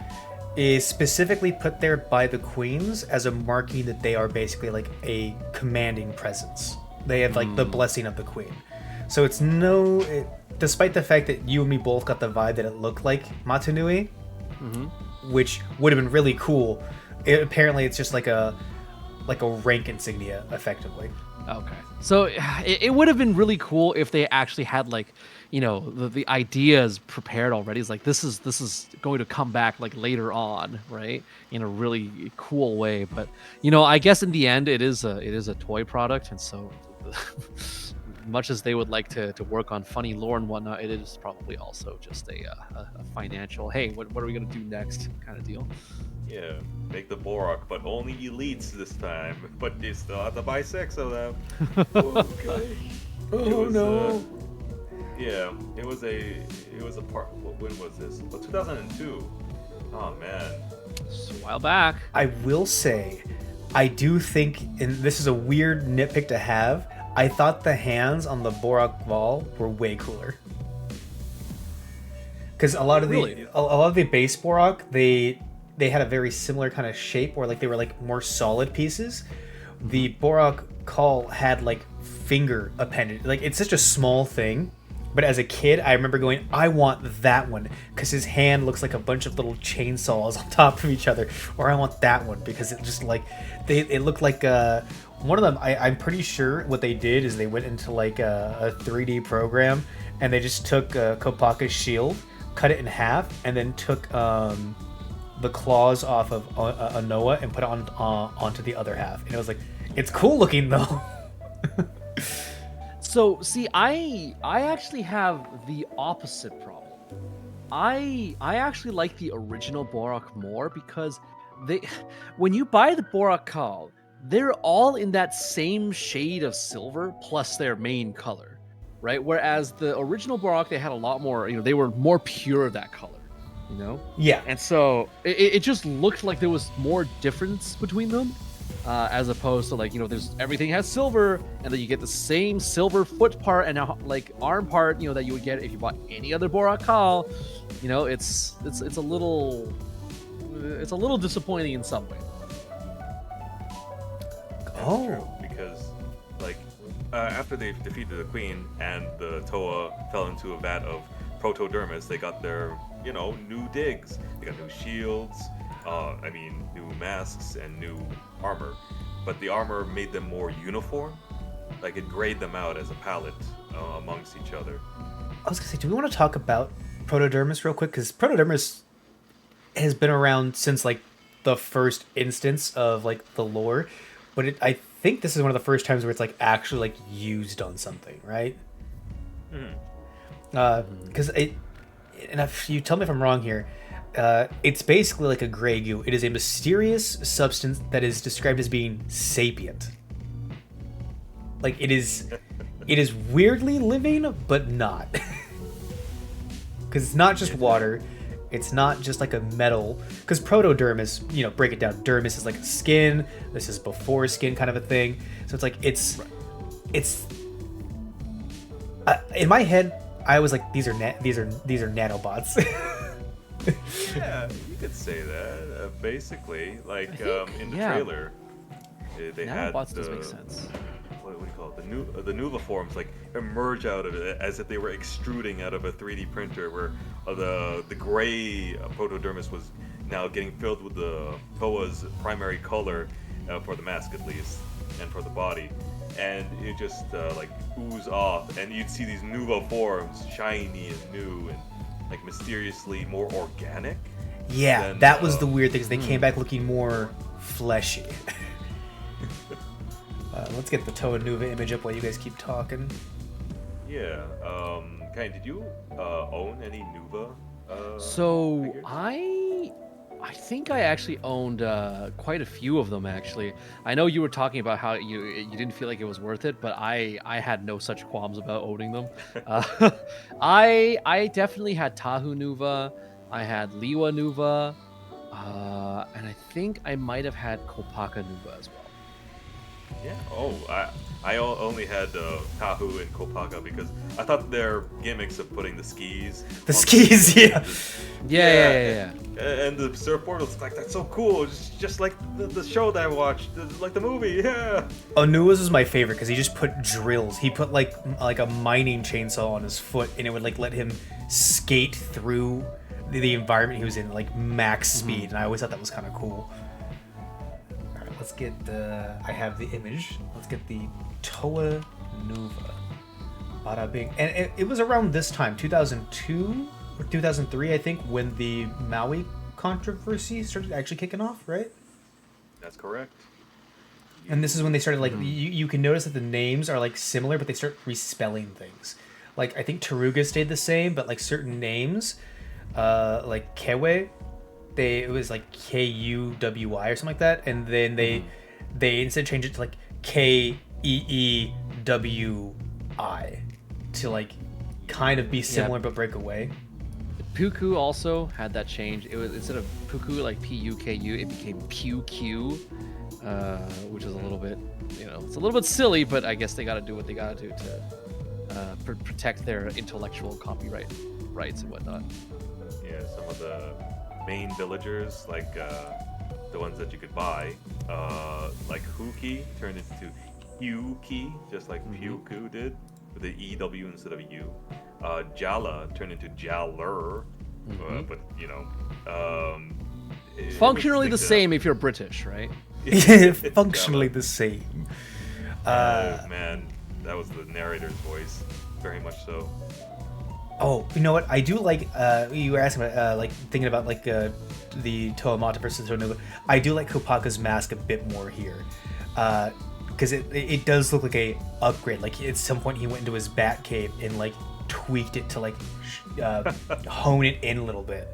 is specifically put there by the queens as a marking that they are basically like a commanding presence. They have like the blessing of the queen. So it's despite the fact that you and me both got the vibe that it looked like Matanui, which would have been really cool. Apparently, it's just like a rank insignia, effectively. Okay. So it would have been really cool if they actually had like, the ideas prepared already. It's like this is going to come back like later on, right? In a really cool way. But I guess in the end it is a toy product, and so much as they would like to work on funny lore and whatnot, it is probably also just a financial, hey, what are we gonna do next kind of deal. Yeah, make the Borak, but only elites this time. But you still have to buy 6 of them. Okay. No. Yeah, it was a part. When was this? 2002. Oh man. It's a while back. I will say, I do think, and this is a weird nitpick to have, I thought the hands on the Borak Val were way cooler. Because a lot of the base Borak, they had a very similar kind of shape, where like they were like more solid pieces. The Borak Call had like finger appendage. Like, it's such a small thing, but as a kid I remember going, I want that one because his hand looks like a bunch of little chainsaws on top of each other, or I want that one because it just like it looked like one of them. I'm pretty sure what they did is they went into like a 3D program, and they just took Kopaka's shield, cut it in half, and then took the claws off of Anoa and put it onto the other half, and it was like, it's cool looking though. So see, I actually have the opposite problem. I actually like the original Borak more because when you buy the Borak Call, they're all in that same shade of silver plus their main color, right? Whereas the original Baroque, they had a lot more, they were more pure that color, you know? Yeah. And so it just looked like there was more difference between them, as opposed to like, there's everything has silver, and then you get the same silver foot part and like arm part, that you would get if you bought any other Borakal. It's a little disappointing in some way. Oh. True, because like after they defeated the queen and the Toa fell into a vat of protodermis, they got their new digs. They got new shields, new masks and new armor. But the armor made them more uniform. Like it grayed them out as a palette amongst each other. I was gonna say, do we want to talk about protodermis real quick? Because protodermis has been around since like the first instance of like the lore, but I think this is one of the first times where it's like actually like used on something, right? Because and if you tell me if I'm wrong here, it's basically like a gray goo. It is a mysterious substance that is described as being sapient. Like it is weirdly living, but not. Because it's not just water. It's not just like a metal. Because protodermis, break it down. Dermis is like skin. This is before skin kind of a thing. So it's like it's in my head, I was like, these are nanobots. Yeah, you could say that. Basically, like in the yeah. trailer, they had Nanobots does make sense. What do you call it? The Nuva forms like emerge out of it as if they were extruding out of a 3D printer, where the gray protodermis was now getting filled with the Toa's primary color for the mask at least, and for the body, and it just like ooze off, and you'd see these Nuva forms, shiny and new and like mysteriously more organic. Yeah, that was the weird thing. Is they came back looking more fleshy. Let's get the Toa Nuva image up while you guys keep talking. Yeah. Kai, did you own any Nuva? So figures? I think I actually owned quite a few of them. Actually, I know you were talking about how you didn't feel like it was worth it, but I had no such qualms about owning them. I definitely had Tahu Nuva, I had Liwa Nuva, and I think I might have had Kopaka Nuva as well. Yeah. Oh, I only had Tahu and Kopaka because I thought their gimmicks of putting the skis. The skis, yeah. Yeah. And the surfboard was like, that's so cool. It's just like the show that I watched, like the movie. Yeah. Onua's was my favorite because he just put drills. He put like a mining chainsaw on his foot, and it would like let him skate through the environment he was in, like max speed. And I always thought that was kind of cool. All right, let's get I have the image. Let's get the Toa Nuva. Bada bing. And it was around this time, 2002 or 2003, I think, when the Maui controversy started actually kicking off, right? That's correct. And this is when they started, like, you can notice that the names are, like, similar, but they start respelling things. Like, I think Taruga stayed the same, but, like, certain names, like Kewe, it was, like, K-U-W-I or something like that. And then they instead changed it to, like, K-E-E-W-I to, like, kind of be similar but break away. Puku also had that change. It was, instead of Puku, like P-U-K-U, it became Pew-Q, which is a little bit, it's a little bit silly, but I guess they got to do what they got to do to protect their intellectual copyright rights and whatnot. Yeah, some of the main villagers, like the ones that you could buy, like Huki turned into Hyuki, just like Pyuku did, with the E-W instead of a U. Jala turned into Jaler, but functionally the same if you're British, right? Functionally the same. Man, that was the narrator's voice, very much so. Oh, you know what? I do like. You were asking about like thinking about like the Toa Mata versus Toa Nuva. I do like Kopaka's mask a bit more here, because it does look like a upgrade. Like at some point he went into his bat cave and like tweaked it to like hone it in a little bit.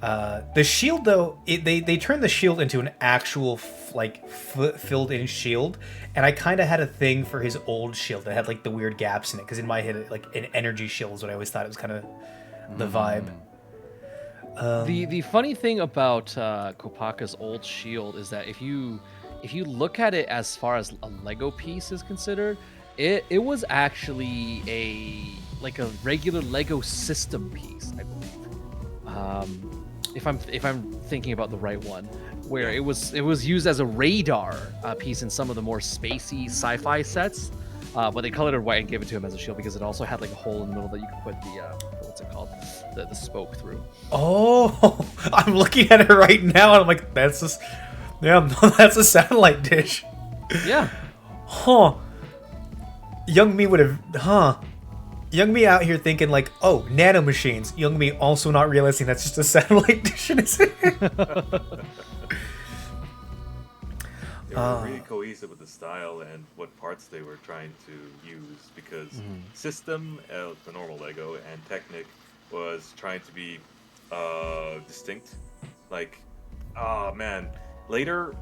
The shield, though, they turned the shield into an actual filled-in shield, and I kind of had a thing for his old shield that had like the weird gaps in it, because in my head, like an energy shield is what I always thought it was kind of the vibe. The funny thing about Kopaka's old shield is that if you look at it as far as a Lego piece is considered, it was actually a regular Lego system piece, I believe. If I'm thinking about the right one, where it was used as a radar piece in some of the more spacey sci-fi sets, but they colored it white and gave it to him as a shield because it also had like a hole in the middle that you could put the what's it called, the spoke through. Oh, I'm looking at it right now, and I'm like, that's a satellite dish. Yeah. Huh. Young me would have, Young me out here thinking like, oh, nano machines. Young me also not realizing that's just a satellite dish in his hand. They were really cohesive with the style and what parts they were trying to use, because System, the normal Lego, and Technic was trying to be distinct. Like, man, later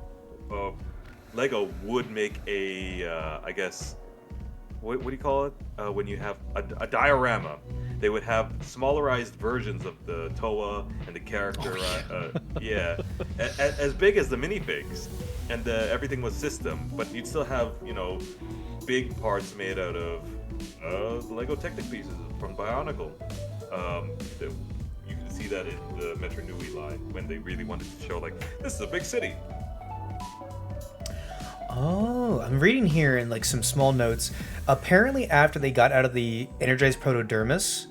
Lego would make a, I guess, what do you call it? When you have a diorama, they would have smallerized versions of the Toa and the character. As big as the minifigs, and everything was system. But you'd still have, big parts made out of the Lego Technic pieces from Bionicle. You can see that in the Metro Nui line when they really wanted to show like, this is a big city. Oh, I'm reading here in like some small notes. Apparently, after they got out of the energized protodermis,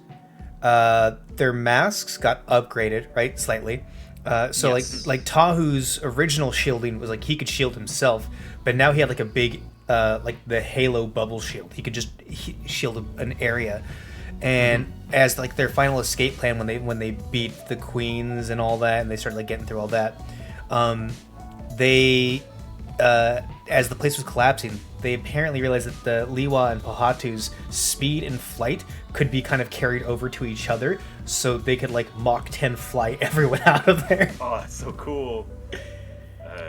their masks got upgraded, right, slightly. So Yes. like Tahu's original shielding was like he could shield himself, but now he had like a big like the Halo bubble shield. He could just shield an area. And as like their final escape plan when they beat the queens and all that, and they started like getting through all that, they as the place was collapsing, they apparently realized that the Liwa and Pahatu's speed and flight could be kind of carried over to each other, so they could like Mach 10 fly everyone out of there. Oh, that's so cool.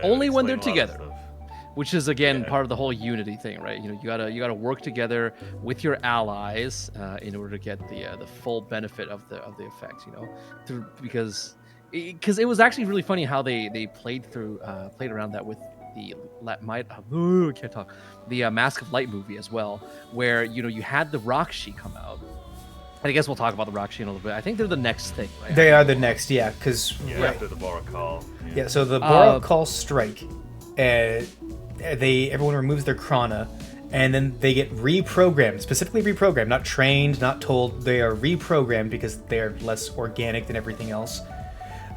Only when they're Explain a lot of together. stuff. Which is again part of the whole unity thing, right? You gotta work together with your allies in order to get the full benefit of the effects, because it was actually really funny how they played around that with the Mask of Light movie as well, where you had the Rakshi come out. And I guess we'll talk about the Rakshi in a little bit. I think they're the next thing, right? They are the next, yeah, because After the Borakal. yeah. So the Borakal strike, everyone removes their Krana, and then they get reprogrammed, specifically reprogrammed, not trained, not told. They are reprogrammed because they are less organic than everything else,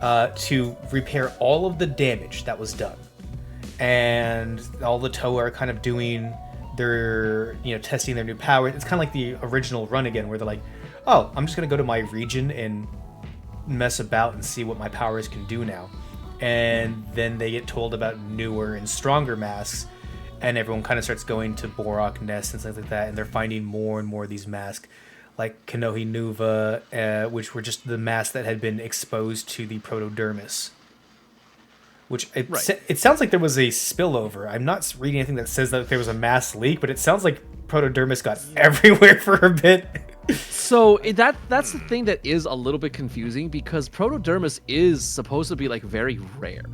to repair all of the damage that was done. And all the Toa are kind of doing their, testing their new power. It's kind of like the original run again, where they're like, oh, I'm just going to go to my region and mess about and see what my powers can do now. And then they get told about newer and stronger masks, and everyone kind of starts going to Borak Nest and things like that, and they're finding more and more of these masks, like Kanohi Nuva, which were just the masks that had been exposed to the protodermis. Which it sounds like there was a spillover. I'm not reading anything that says that there was a mass leak, but it sounds like protodermis got everywhere for a bit. So that's the thing that is a little bit confusing, because protodermis is supposed to be like very rare,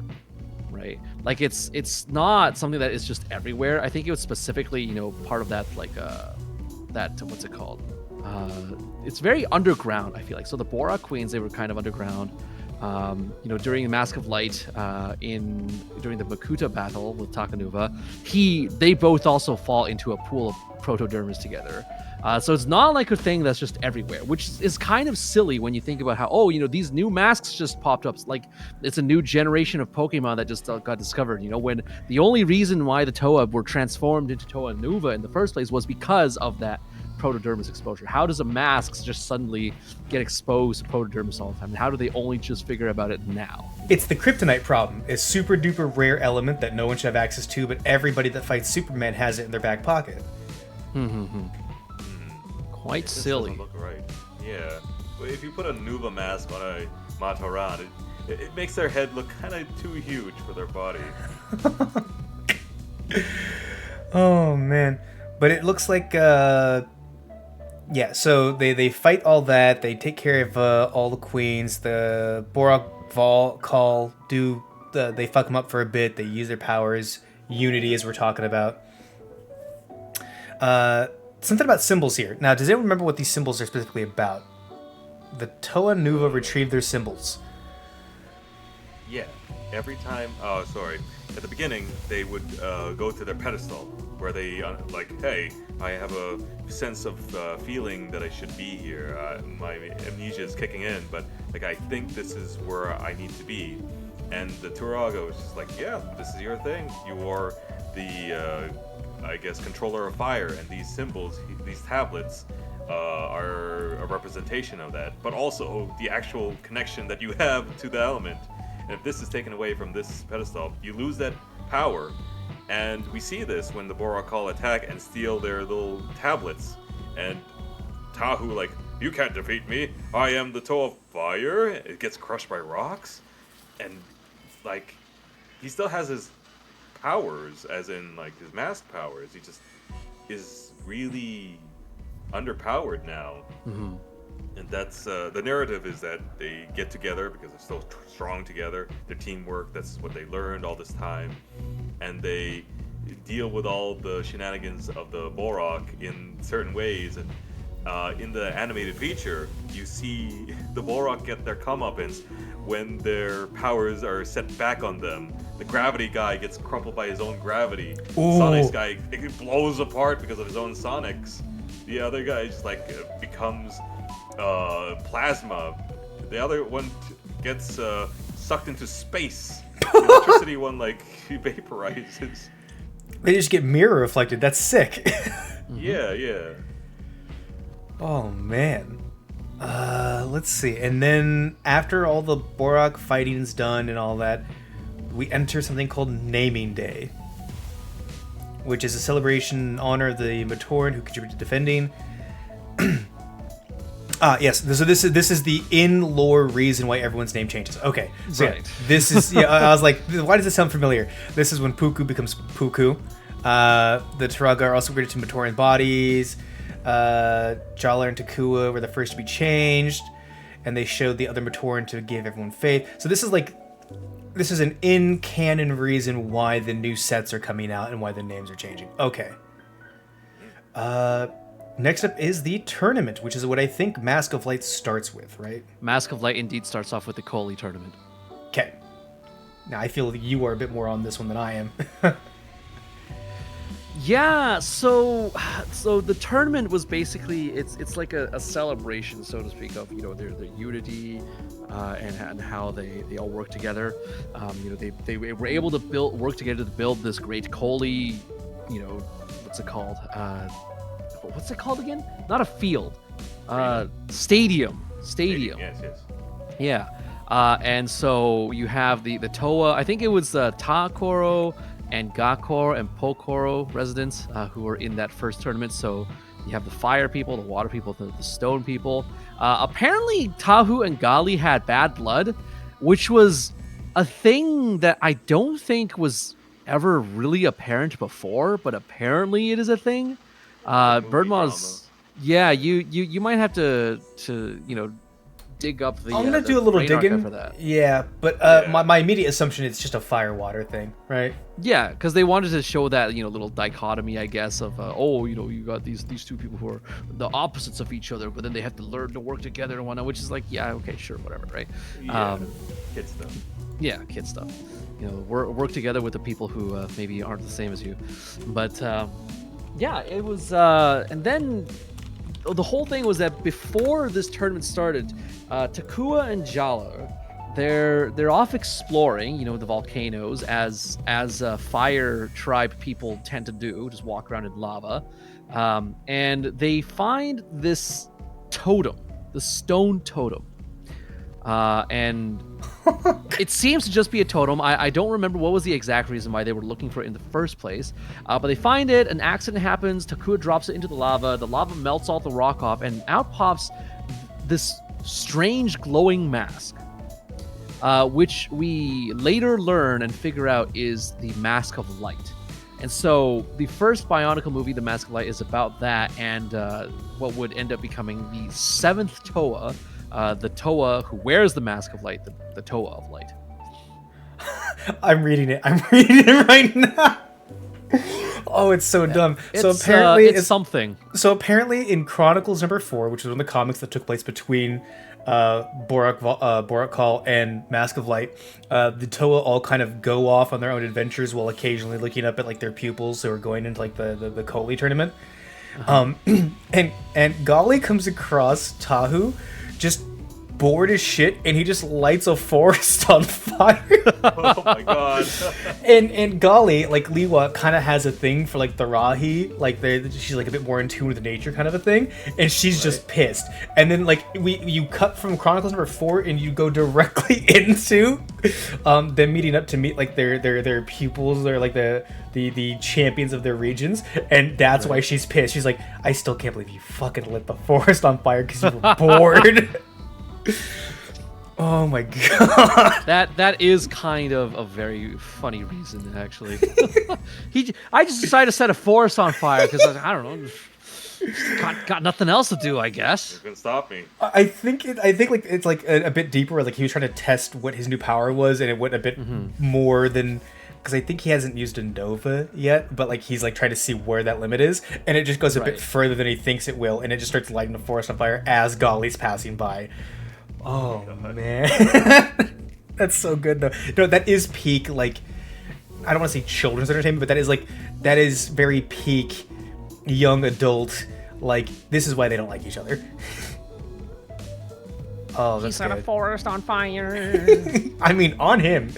right? Like it's not something that is just everywhere. I think it was specifically part of that that what's it called? It's very underground, I feel like. So the Borak Queens, they were kind of underground. During the Mask of Light, during the Makuta battle with Takanuva, they both also fall into a pool of protodermis together. So it's not like a thing that's just everywhere, which is kind of silly when you think about how, these new masks just popped up. Like, it's a new generation of Pokemon that just got discovered, when the only reason why the Toa were transformed into Toa Nuva in the first place was because of that protodermis exposure. How does a mask just suddenly get exposed to protodermis all the time? And how do they only just figure about it now? It's the kryptonite problem. A super duper rare element that no one should have access to, but everybody that fights Superman has it in their back pocket. Quite It silly. doesn't look right. Yeah. But if you put a Nuva mask on a Mataran, it makes their head look kind of too huge for their body. Oh man, but it looks like yeah. So they fight all that. They take care of all the queens. The Borak Vol call do they fuck them up for a bit. They use their powers. Unity, as we're talking about. Something about symbols here. Now, does anyone remember what these symbols are specifically about? The Toa Nuva retrieve their symbols. Yeah, every time. Oh, sorry. At the beginning, they would go to their pedestal, where they like, hey, I have a sense of feeling that I should be here. My amnesia is kicking in, but like I think this is where I need to be. And the Turaga was just like, yeah, this is your thing. You are the, I guess, controller of fire, and these symbols, these tablets, are a representation of that, but also the actual connection that you have to the element. And if this is taken away from this pedestal, you lose that power. And we see this when the Borakal attack and steal their little tablets. And Tahu, like, you can't defeat me. I am the Toe of Fire. It gets crushed by rocks. And, like, he still has his powers, as in, like, his mask powers. He just is really underpowered now. Mm-hmm. And that's the narrative is that they get together because they're still strong together. Their teamwork, that's what they learned all this time. And they deal with all the shenanigans of the Borak in certain ways. And in the animated feature, you see the Borak get their comeuppance when their powers are set back on them. The gravity guy gets crumpled by his own gravity. Ooh. Sonics guy, it blows apart because of his own sonics. The other guy just like becomes plasma. The other one gets sucked into space. The electricity one like vaporizes. They just get mirror reflected. That's sick. Yeah. Oh man. Let's see. And then after all the Borak fighting's done and all that, we enter something called Naming Day, which is a celebration in honor of the Matoran who contributed to defending. Yes. So this is the in-lore reason why everyone's name changes. Okay. So Right. yeah, this is I was like, why does this sound familiar? This is when Puku becomes Puku. The Turaga are also created to Matoran bodies. Jala and Takua were the first to be changed, and they showed the other Matoran to give everyone faith. So this is an in-canon reason why the new sets are coming out and why the names are changing. Okay. Next up is the tournament, which is what I think Mask of Light starts with, right? Mask of Light indeed starts off with the Koli tournament. Okay. Now I feel like you are a bit more on this one than I am. Yeah, so the tournament was basically it's like a celebration, so to speak, of their unity and how they all work together. They were able to work together to build this great Koli, what's it called? What's it called again? Not a field, stadium. Yes. Yeah, and so you have the Toa. I think it was Takoro and Gakor and Pokoro residents who were in that first tournament. So you have the fire people, the water people, the stone people. Apparently, Tahu and Gali had bad blood, which was a thing that I don't think was ever really apparent before, but apparently it is a thing. Birdmaw's, yeah, you might have to dig up the. I'm gonna do a little digging for that. Yeah, but my immediate assumption is just a fire water thing, right? Yeah, because they wanted to show that little dichotomy, I guess, of you got these two people who are the opposites of each other, but then they have to learn to work together and whatnot, which is like, yeah, okay, sure, whatever, right? Yeah, kid stuff. Yeah, kid stuff. Work together with the people who maybe aren't the same as you, but yeah, it was, and then. The whole thing was that before this tournament started, Takua and Jala, they're off exploring, the volcanoes as fire tribe people tend to do, just walk around in lava, and they find this totem, the stone totem, and it seems to just be a totem. I don't remember what was the exact reason why they were looking for it in the first place, but they find it, an accident happens, Takua drops it into the lava melts all the rock off, and out pops this strange glowing mask. which we later learn and figure out is the Mask of Light. And so the first Bionicle movie, The Mask of Light, is about that and what would end up becoming the 7th Toa, the Toa who wears the Mask of Light, the Toa of Light. I'm reading it. I'm reading it right now. Oh, it's so dumb. So apparently it's something. So apparently in Chronicles #4, which was one of the comics that took place between Borakal and Mask of Light, the Toa all kind of go off on their own adventures while occasionally looking up at like their pupils who are going into like the Koli tournament. And Gali comes across Tahu just bored as shit, and he just lights a forest on fire. Oh my god. And Gali, like Liwa, kind of has a thing for like the Rahi, like she's like a bit more in tune with nature, kind of a thing, and she's just pissed. And then like you cut from Chronicles #4, and you go directly into them meeting up to meet like their pupils, they're like the champions of their regions, and that's why she's pissed. She's like, I still can't believe you fucking lit the forest on fire because you were bored. Oh my god. That is kind of a very funny reason, actually. I just decided to set a forest on fire because I don't know, got nothing else to do, I guess. You're gonna stop me. I think like it's like a bit deeper. Like he was trying to test what his new power was, and it went a bit more than, because I think he hasn't used a Nova yet, but like he's like trying to see where that limit is, and it just goes a bit further than he thinks it will, and it just starts lighting the forest on fire as Gali's passing by. Oh man. That's so good though. No, that is peak, like, I don't want to say children's entertainment, but that is very peak young adult, like, this is why they don't like each other. Oh, that's set a forest on fire. I mean, on him.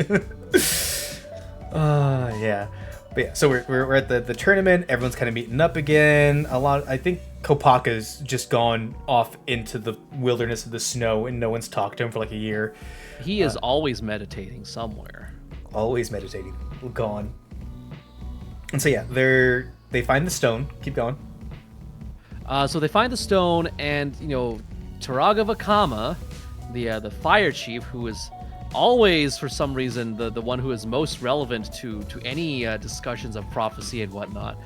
Yeah. But yeah, so we're at the tournament. Everyone's kind of meeting up again. I think Kopaka's just gone off into the wilderness of the snow, and no one's talked to him for like a year. He is always meditating somewhere. Always meditating. Gone. And so yeah, they find the stone. Keep going. So they find the stone, and Turaga Vakama, the fire chief, who is always, for some reason, the one who is most relevant to any discussions of prophecy and whatnot.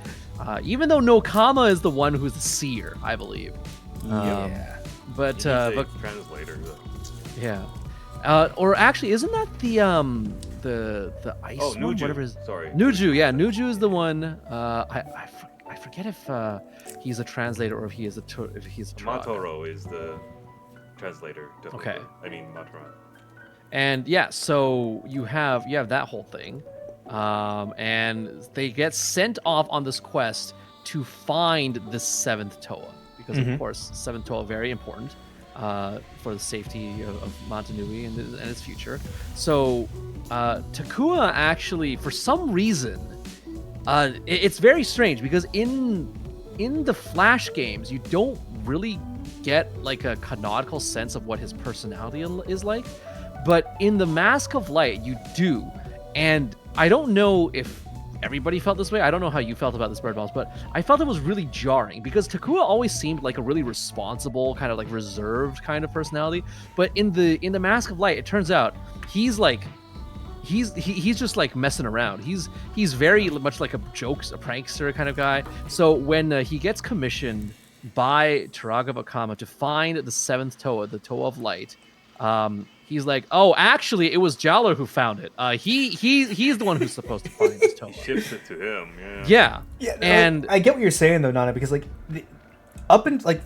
Even though Nokama is the one who's the seer, I believe. Yeah. But translator. Yeah. Or actually, isn't that the ice one? Nuju. Whatever his... Sorry. Nuju, yeah. Nuju is the one. I forget if he's a translator or if he is a Turaga. Matoro is the translator. Definitely. Okay. I mean Matoro. And yeah, so you have that whole thing, and they get sent off on this quest to find the 7th Toa, because of course 7th Toa very important for the safety of Montanui and its future. So Takua actually, for some reason, it's very strange because in the Flash games you don't really get like a canonical sense of what his personality is like. But in the Mask of Light, you do. And I don't know if everybody felt this way. I don't know how you felt about this, Bird Balls, but I felt it was really jarring because Takua always seemed like a really responsible, kind of like reserved kind of personality. But in the Mask of Light, it turns out he's just like messing around. He's very much like a prankster kind of guy. So when he gets commissioned by Turaga Vakama to find the 7th Toa, the Toa of Light, he's like, oh, actually, it was Jowler who found it. He's the one who's supposed to find this Toa. He ships it to him. Yeah. Yeah, and I get what you're saying though, Nana, because like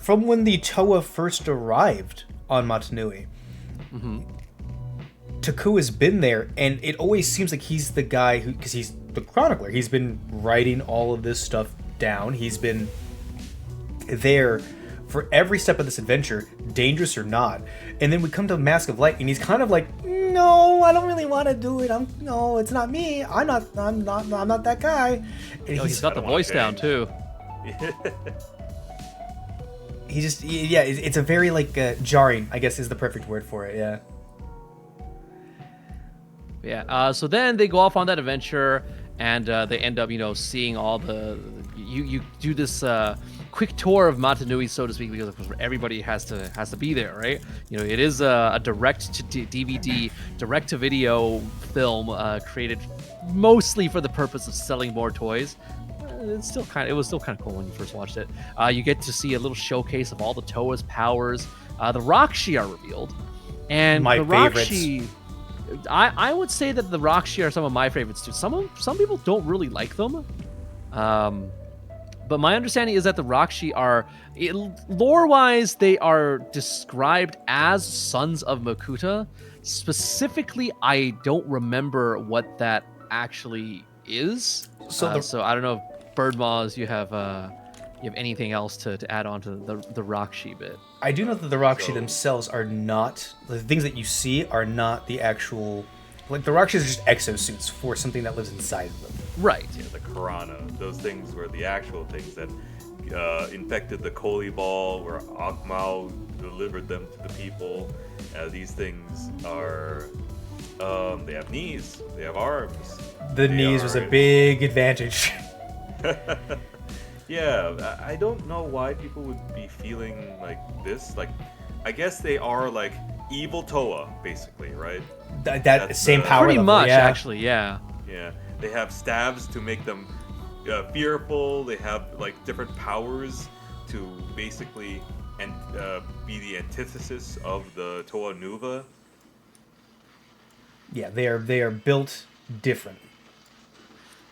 from when the Toa first arrived on Motunui, Takua's been there, and it always seems like he's the guy who, because he's the chronicler, he's been writing all of this stuff down. He's been there for every step of this adventure, dangerous or not. And then we come to Mask of Light, and he's kind of like, no, I don't really want to do it. No, it's not me. I'm not that guy. And he's got the voice down too. He just, yeah, it's a very like jarring, I guess is the perfect word for it. Yeah. Yeah. So then they go off on that adventure, and they end up, seeing all the you do this quick tour of Matanui, so to speak, because of course everybody has to be there, right? You know, it is a direct to DVD, direct to video film created mostly for the purpose of selling more toys. It was still kind of cool when you first watched it. You get to see a little showcase of all the Toa's powers. The Rakshi are revealed, and My the favorites. Rakshi. I would say that the Rakshi are some of my favorites too. Some people don't really like them, but my understanding is that the Rakshi are, lore-wise, they are described as sons of Makuta. Specifically, I don't remember what that actually is. So I don't know if Birdmaws, you have anything else to add on to the Rakshi bit. I do know that the Rakshi themselves are not, the things that you see are not the actual, like the Rakshis are just exosuits for something that lives inside of them. Right. Yeah, the Karana. Those things were the actual things that infected the Koli Ball, where Akmao delivered them to the people. These things are, they have knees, they have arms. The knees was a big advantage. Yeah, I don't know why people would be feeling like this. Like, I guess they are like evil Toa, basically, right? That same power Pretty level, much, yeah. actually, yeah. Yeah, they have staves to make them fearful. They have like different powers to basically be the antithesis of the Toa Nuva. Yeah, they are built different.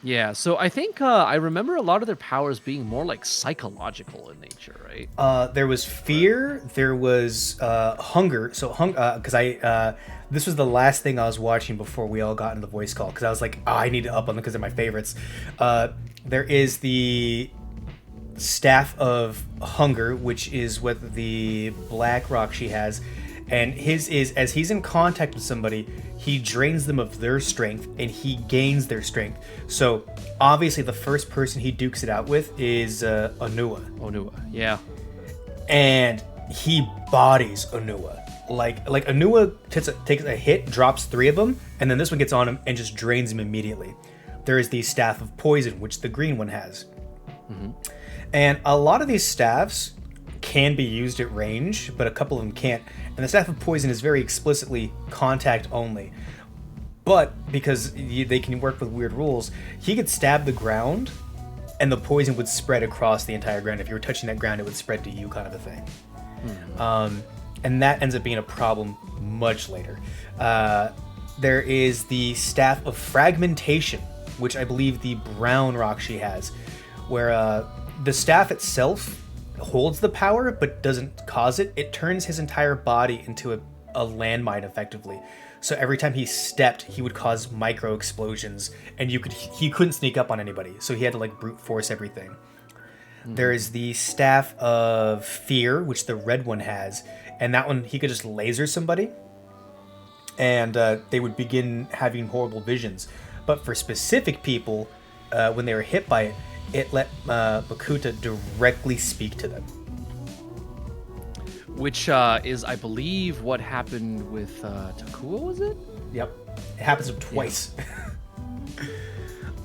Yeah, so I think I remember a lot of their powers being more like psychological in nature, right? There was fear. There was hunger. So because this was the last thing I was watching before we all got into the voice call, because I was like, I need to up on them because they're my favorites. There is the staff of hunger, which is what the Black Rakshi has, and his is, as he's in contact with somebody, he drains them of their strength and he gains their strength. So obviously the first person he dukes it out with is Onua. Onua, yeah. And he bodies Onua. Like Onua takes a hit, drops 3 of them, and then this one gets on him and just drains him immediately. There is the Staff of Poison, which the green one has. Mm-hmm. And a lot of these staffs can be used at range, but a couple of them can't. And the Staff of Poison is very explicitly contact only. But because they can work with weird rules, he could stab the ground, and the poison would spread across the entire ground. If you were touching that ground, it would spread to you, kind of a thing. Mm-hmm. And that ends up being a problem much later. There is the Staff of Fragmentation, which I believe the brown Rakshi has, where the staff itself holds the power but doesn't cause it. It turns his entire body into a landmine effectively. So every time he stepped, he would cause micro explosions, and he couldn't sneak up on anybody. So he had to like brute force everything. Mm-hmm. There is the Staff of Fear, which the red one has, and that one he could just laser somebody, and they would begin having horrible visions. But for specific people, when they were hit by it, it let Makuta directly speak to them. Which is, I believe, what happened with Takua, was it? Yep. It happens twice.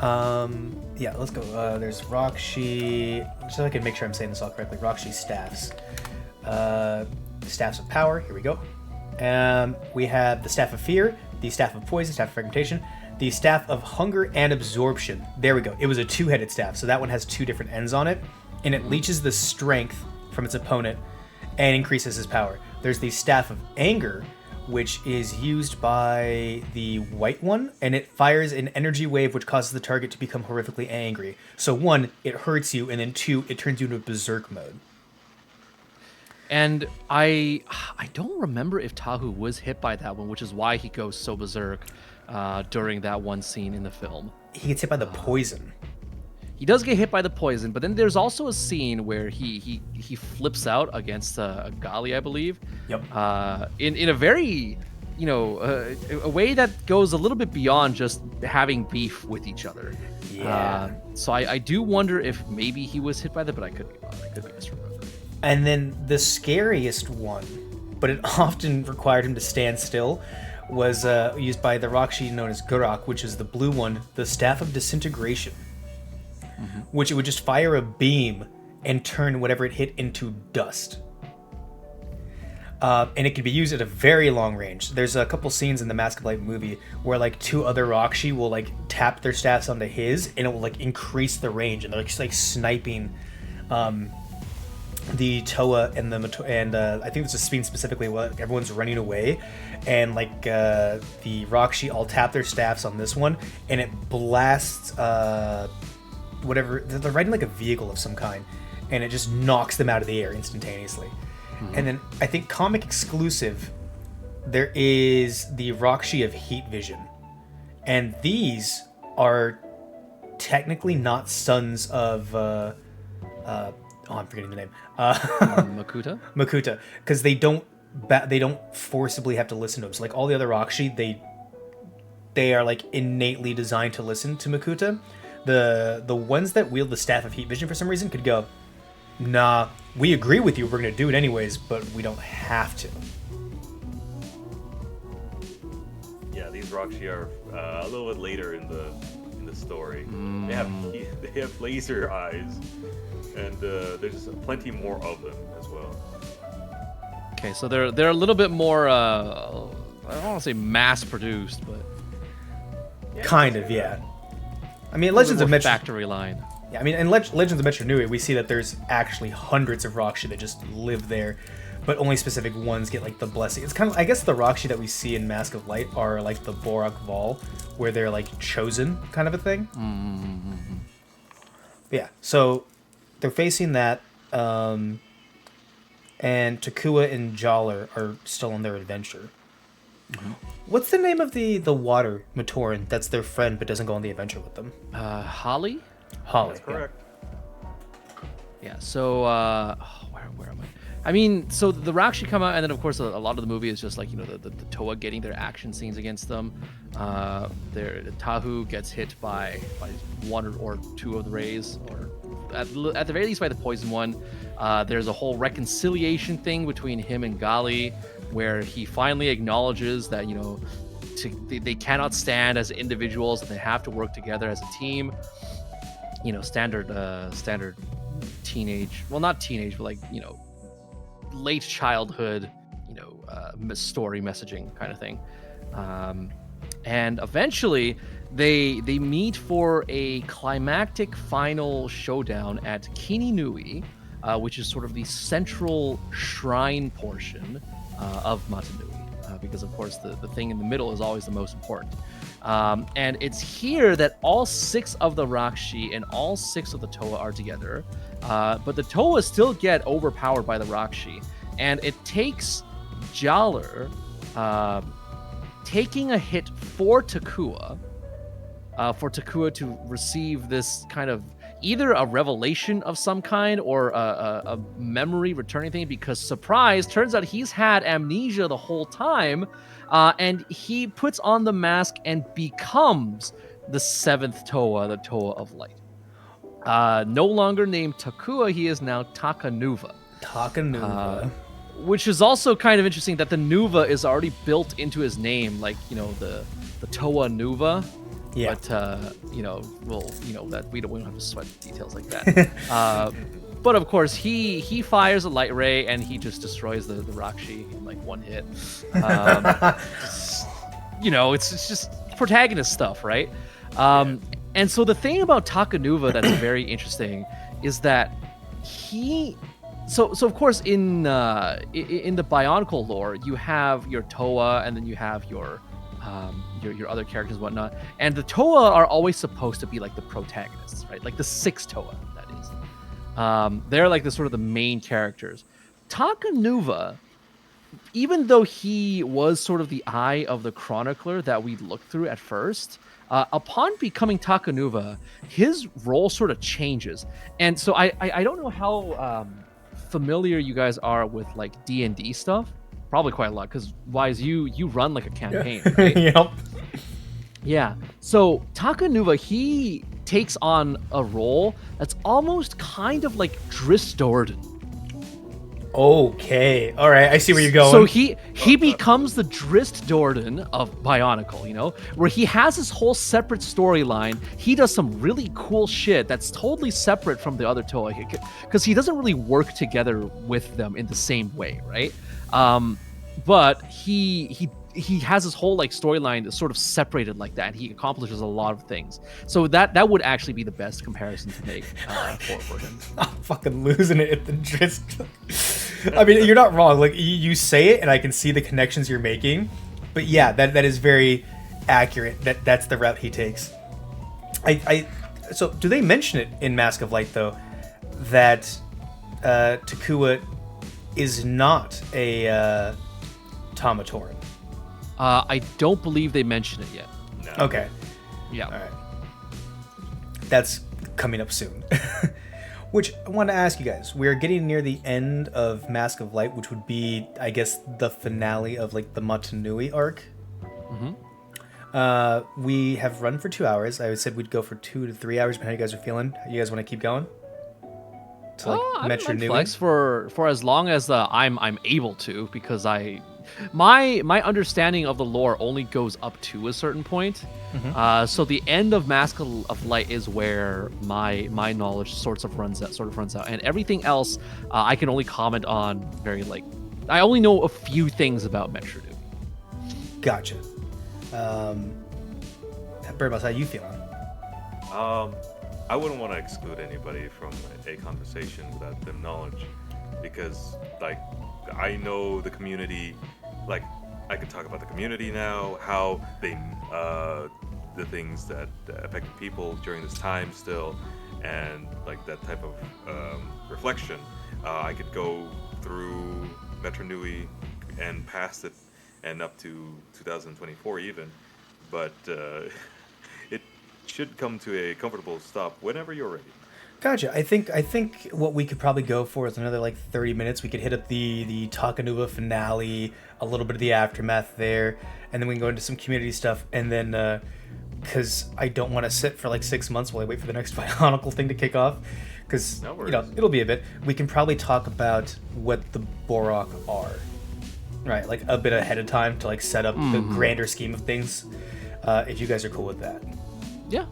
Yeah, let's go. There's Rakshi. Just so I can make sure I'm saying this all correctly. Rakshi staffs. Staffs of Power. Here we go. We have the Staff of Fear, the Staff of Poison, Staff of Fragmentation, the Staff of Hunger and Absorption. There we go. It was a 2-headed staff, so that one has 2 different ends on it, and it leeches the strength from its opponent and increases his power. There's the Staff of Anger, which is used by the white one, and it fires an energy wave which causes the target to become horrifically angry. So 1, it hurts you, and then 2, it turns you into berserk mode. And I don't remember if Tahu was hit by that one, which is why he goes so berserk during that one scene in the film. He gets hit by the poison. He does get hit by the poison, but then there's also a scene where he flips out against a Gali, I believe. Yep. In a very, a way that goes a little bit beyond just having beef with each other. Yeah. So I do wonder if maybe he was hit by that, but I could be wrong. I could be misremembering. And then the scariest one, but it often required him to stand still, was used by the Rakshi known as Gurak, which is the blue one, the Staff of Disintegration. which it would just fire a beam and turn whatever it hit into dust. And it can be used at a very long range. There's a couple scenes in the Mask of Light movie where like 2 other Rakshi will like tap their staffs onto his, and it will like increase the range, and they're like sniping the Toa and I think it's a scene specifically where everyone's running away, and like the Rakshi all tap their staffs on this one, and it blasts whatever they're riding, like a vehicle of some kind, and it just knocks them out of the air instantaneously. And then I think comic exclusive, there is the Rakshi of Heat Vision, and these are technically not sons of I'm forgetting the name. Makuta, because they don't forcibly have to listen to him. So like all the other Rakshi, they are like innately designed to listen to Makuta. The ones that wield the Staff of Heat Vision for some reason could go, nah, we agree with you, we're gonna do it anyways, but we don't have to. Yeah, these Rakshi are a little bit later in the story. They have laser eyes, and there's plenty more of them as well. Okay, so they're a little bit more I don't want to say mass produced, but Kind of, yeah. I mean, Legends of Metro factory line. Yeah, I mean, in Legends of Metro Nui, we see that there's actually hundreds of Rakshi that just live there, but only specific ones get like the blessing. It's kind of, I guess, the Rakshi that we see in Mask of Light are like the Borak Val, where they're like chosen, kind of a thing. Yeah, so they're facing that, and Takua and Jaller are still on their adventure. What's the name of the water Matoran that's their friend but doesn't go on the adventure with them? Holly? Holly. That's correct. Yeah, so where am I? I mean, so the Rakshi come out, and then of course a lot of the movie is just like, you know, the Toa getting their action scenes against them. Tahu gets hit by 1 or 2 of the rays, or at the very least by the poison one. There's a whole reconciliation thing between him and Gali, where he finally acknowledges that, you know, they cannot stand as individuals, and they have to work together as a team. You know, standard teenage, well, not teenage, but like, you know, late childhood, you know, story messaging kind of thing. And eventually they meet for a climactic final showdown at Kini Nui, which is sort of the central shrine portion of Matanui, because of course the thing in the middle is always the most important. And it's here that all 6 of the Rakshi and all 6 of the Toa are together, but the Toa still get overpowered by the Rakshi, and it takes Jaller taking a hit for Takua to receive this kind of either a revelation of some kind or a memory returning thing, because surprise, turns out he's had amnesia the whole time, and he puts on the mask and becomes the 7th Toa, the Toa of Light. No longer named Takua, he is now Takanuva. Which is also kind of interesting that the Nuva is already built into his name, like, you know, the Toa Nuva. Yeah. But you know, well, you know that we don't have to sweat details like that. But of course, he fires a light ray and he just destroys the Rakshi in like 1 hit. You know, it's just protagonist stuff, right? And so the thing about Takanuva that's very interesting is that so of course in the Bionicle lore, you have your Toa, and then you have your other characters and whatnot, and the Toa are always supposed to be like the protagonists, right? Like the 6 Toa, that is. They're like the sort of the main characters. Takanuva, even though he was sort of the eye of the chronicler that we looked through at first, upon becoming Takanuva, his role sort of changes. And so I don't know how familiar you guys are with like D&D stuff. Probably quite a lot, because W.I.S.E, you run like a campaign, right? Yep. Yeah. So Takanuva, he takes on a role that's almost kind of like Driss Do'Urden. Okay. All right. I see where you're going. So he becomes the Drist Jordan of Bionicle, you know, where he has his whole separate storyline. He does some really cool shit that's totally separate from the other toy, because he doesn't really work together with them in the same way, right? But he has his whole like storyline that's sort of separated like that. He accomplishes a lot of things. So that would actually be the best comparison to make for him. I'm fucking losing it at the Drist. I mean, you're not wrong. Like you say it, and I can see the connections you're making. But yeah, that is very accurate. That's the route he takes. So do they mention it in Mask of Light though, that Takua is not a Tamatoran? I don't believe they mention it yet. No. Okay. Yeah. All right. That's coming up soon. Which I want to ask you guys. We're getting near the end of Mask of Light, which would be, I guess, the finale of like the Motunui arc. Mm-hmm. We have run for 2 hours. I said we'd go for 2 to 3 hours. But how you guys are feeling? You guys want to keep going? To like I'm Metronui? flex for as long as I'm able to, because my understanding of the lore only goes up to a certain point. Mm-hmm. So the end of Mask of Light is where my knowledge sort of runs out, and everything else I can only comment on very like I only know a few things about Metronui. Gotcha. Birdmouse, how you feeling? I wouldn't want to exclude anybody from a conversation without them knowledge, because like I know the community. Like I could talk about the community now, how they the things that affected people during this time still, and like that type of reflection. I could go through Metronui and past it and up to 2024 even, but it should come to a comfortable stop whenever you're ready. Gotcha. I think what we could probably go for is another like 30 minutes. We could hit up the Takanuva finale, a little bit of the aftermath there, and then we can go into some community stuff. And then, because I don't want to sit for like 6 months while I wait for the next Bionicle thing to kick off, because No you know worries. it'll be a bit. We can probably talk about what the Borok are, right? Like a bit ahead of time to like set up the grander scheme of things. If you guys are cool with that. Yeah.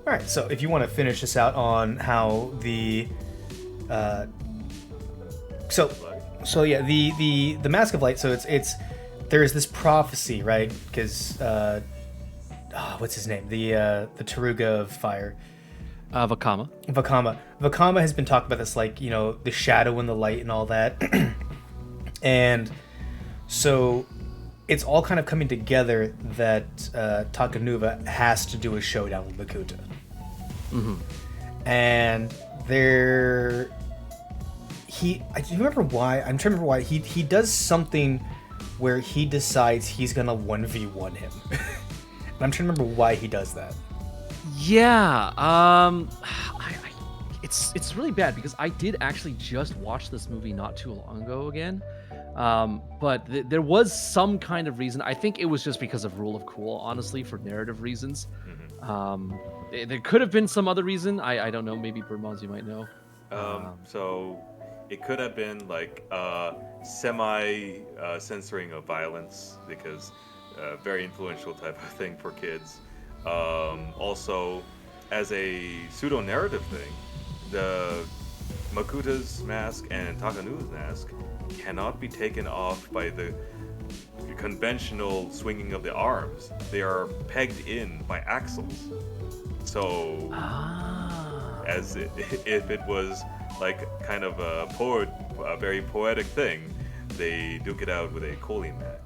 All right, so if you want to finish this out on how the, so yeah, the Mask of Light. So it's there's this prophecy, right? Because what's his name? The Taruga of Fire, Vakama. Vakama has been talking about this, like, you know, the shadow and the light and all that, and so it's all kind of coming together that Takanuva has to do a showdown with Makuta. Mm-hmm. And I do remember why. I'm trying to remember why he does something where he decides he's gonna 1v1 him. And I'm trying to remember why he does that. Yeah. It's really bad because I did actually just watch this movie not too long ago again. But there was some kind of reason. I think it was just because of Rule of Cool, honestly, for narrative reasons. There could have been some other reason. I don't know. Maybe Burmaz, you might know. So it could have been like censoring of violence, because very influential type of thing for kids. Also, as a pseudo narrative thing, the Makuta's mask and Takanu's mask cannot be taken off by the conventional swinging of the arms. They are pegged in by axles. So, if it was like kind of a very poetic thing, they duke it out with a Coley mask.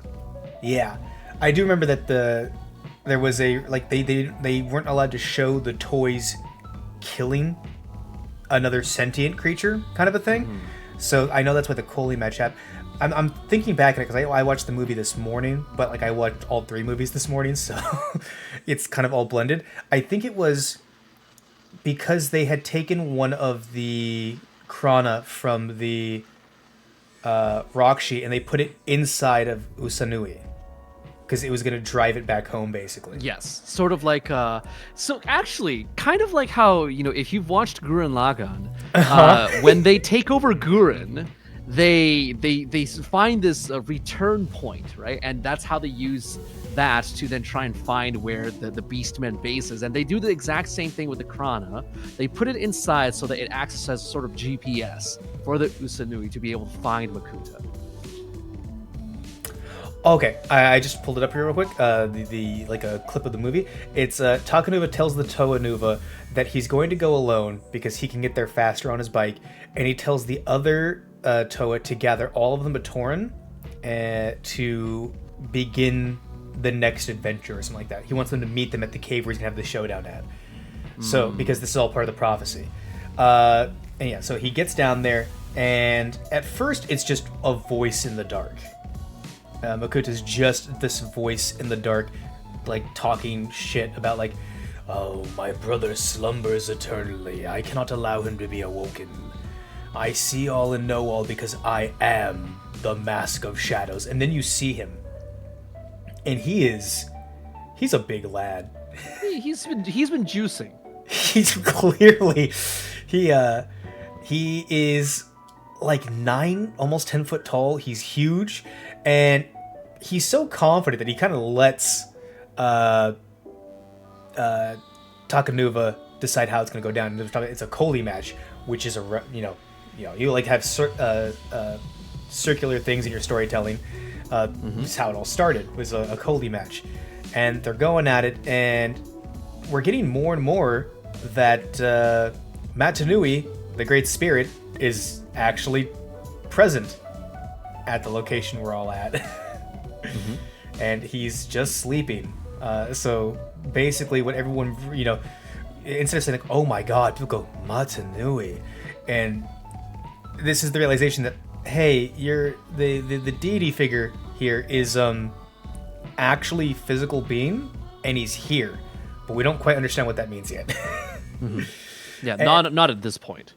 Yeah, I do remember that there was a like they weren't allowed to show the toys killing another sentient creature, kind of a thing. So I know that's why the Coley match happened. I'm thinking back on it because I watched the movie this morning, but like I watched all 3 movies this morning, so it's kind of all blended. I think it was because they had taken one of the Krana from the Rockshi and they put it inside of Usanui because it was going to drive it back home, basically. Yes, sort of like so actually kind of like how, you know, if you've watched Gurren Lagann, when they take over Gurren they find this return point, right? And that's how they use that to then try and find where the Beastmen base is. And they do the exact same thing with the Krana. They put it inside so that it acts as sort of GPS for the Usanui to be able to find Makuta. Okay, I just pulled it up here real quick. The like a clip of the movie. It's Takanuva tells the Toa Nuva that he's going to go alone because he can get there faster on his bike, and he tells the other Toa to gather all of the Matoran to begin the next adventure or something like that. He wants them to meet them at the cave where he's gonna have the showdown at. So because this is all part of the prophecy, and yeah, so he gets down there, and at first it's just a voice in the dark. Makuta's just this voice in the dark, like talking shit about like, oh, my brother slumbers eternally. I cannot allow him to be awoken. I see all and know all because I am the Mask of Shadows. And then you see him, and he's a big lad. He's been juicing. He's clearly he is like 9, almost 10 foot tall. He's huge, and he's so confident that he kind of lets Takanuva decide how it's going to go down. It's a Koli match, which is you like have circular things in your storytelling. This is how it all started, was a Koli match, and they're going at it, and we're getting more and more that Matanui, the Great Spirit, is actually present at the location we're all at. And he's just sleeping. So basically what everyone, instead of saying like, oh my god, people go, Matanui. And this is the realization that, hey, you're the deity figure here is actually physical being, and he's here. But we don't quite understand what that means yet. Yeah, not at this point.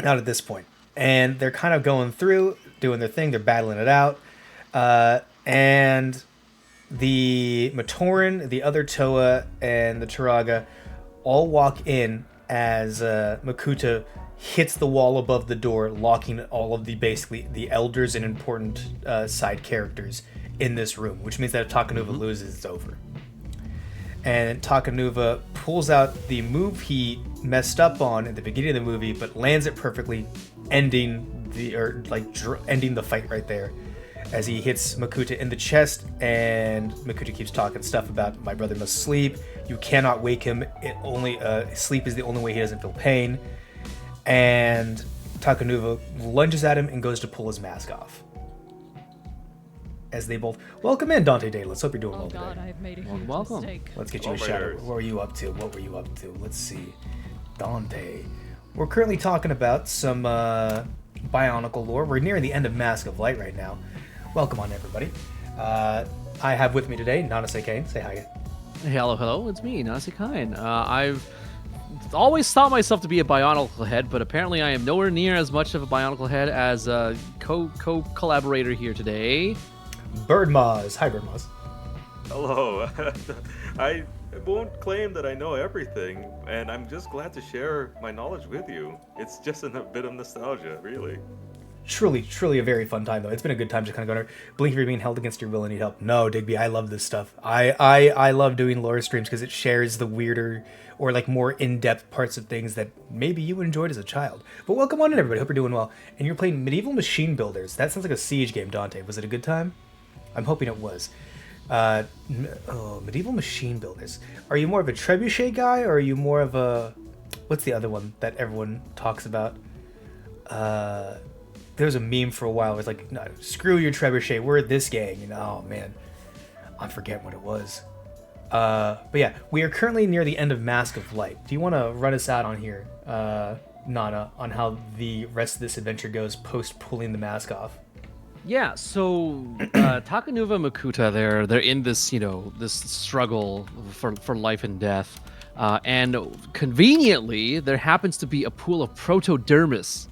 Not at this point. And they're kind of going through, doing their thing. They're battling it out. And the Matoran, the other Toa, and the Turaga all walk in as Makuta hits the wall above the door, locking all of the elders and important side characters in this room, which means that if Takanuva loses, it's over. And Takanuva pulls out the move he messed up on at the beginning of the movie, but lands it perfectly, ending the fight right there, as he hits Makuta in the chest. And Makuta keeps talking stuff about, my brother must sleep. You cannot wake him. Sleep is the only way he doesn't feel pain. And Takanuva lunges at him and goes to pull his mask off. As they both welcome in Dante Day. Let's hope you're doing well today. God, I have made a huge Welcome. mistake. Let's get you a shout out. What were you up to? Let's see. Dante. We're currently talking about some Bionicle lore. We're nearing the end of Mask of Light right now. Welcome on, everybody. I have with me today Nanase Kane. Say hi. Hello, it's me, Nasikine. I've always thought myself to be a Bionicle head, but apparently I am nowhere near as much of a Bionicle head as a co-collaborator here today. Birdmoz. Hi, Birdmoz. Hello. I won't claim that I know everything, and I'm just glad to share my knowledge with you. It's just a bit of nostalgia, really. Truly a very fun time, though. It's been a good time to kind of go over. Blink if you're being held against your will and need help. No, Digby, I love this stuff. I love doing lore streams because it shares the weirder or like more in-depth parts of things that maybe you enjoyed as a child. But welcome on in, everybody. Hope you're doing well. And you're playing Medieval Machine Builders. That sounds like a Siege game, Dante. Was it a good time? I'm hoping it was. Medieval Machine Builders. Are you more of a trebuchet guy, or are you more of a... What's the other one that everyone talks about? There was a meme for a while where it's like, no, screw your trebuchet, we're this gang. And oh man, I'm forgetting what it was. But yeah, we are currently near the end of Mask of Light. Do you want to run us out on here, Nana, on how the rest of this adventure goes post pulling the mask off? Yeah, so Takanuva and Makuta, they're in this, this struggle for life and death. And conveniently, there happens to be a pool of protodermis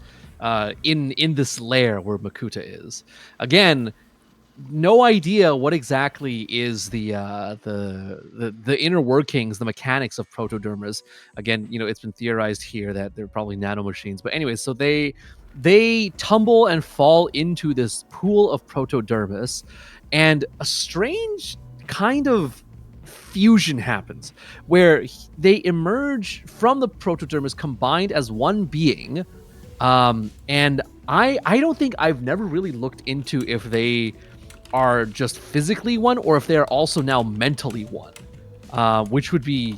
in this lair where Makuta is. Again, no idea what exactly is the inner workings, the mechanics of protodermis. Again, it's been theorized here that they're probably nanomachines. But anyway, so they tumble and fall into this pool of protodermis, and a strange kind of fusion happens where they emerge from the protodermis combined as one being. And I don't think I've never really looked into if they are just physically one or if they're also now mentally one, which would be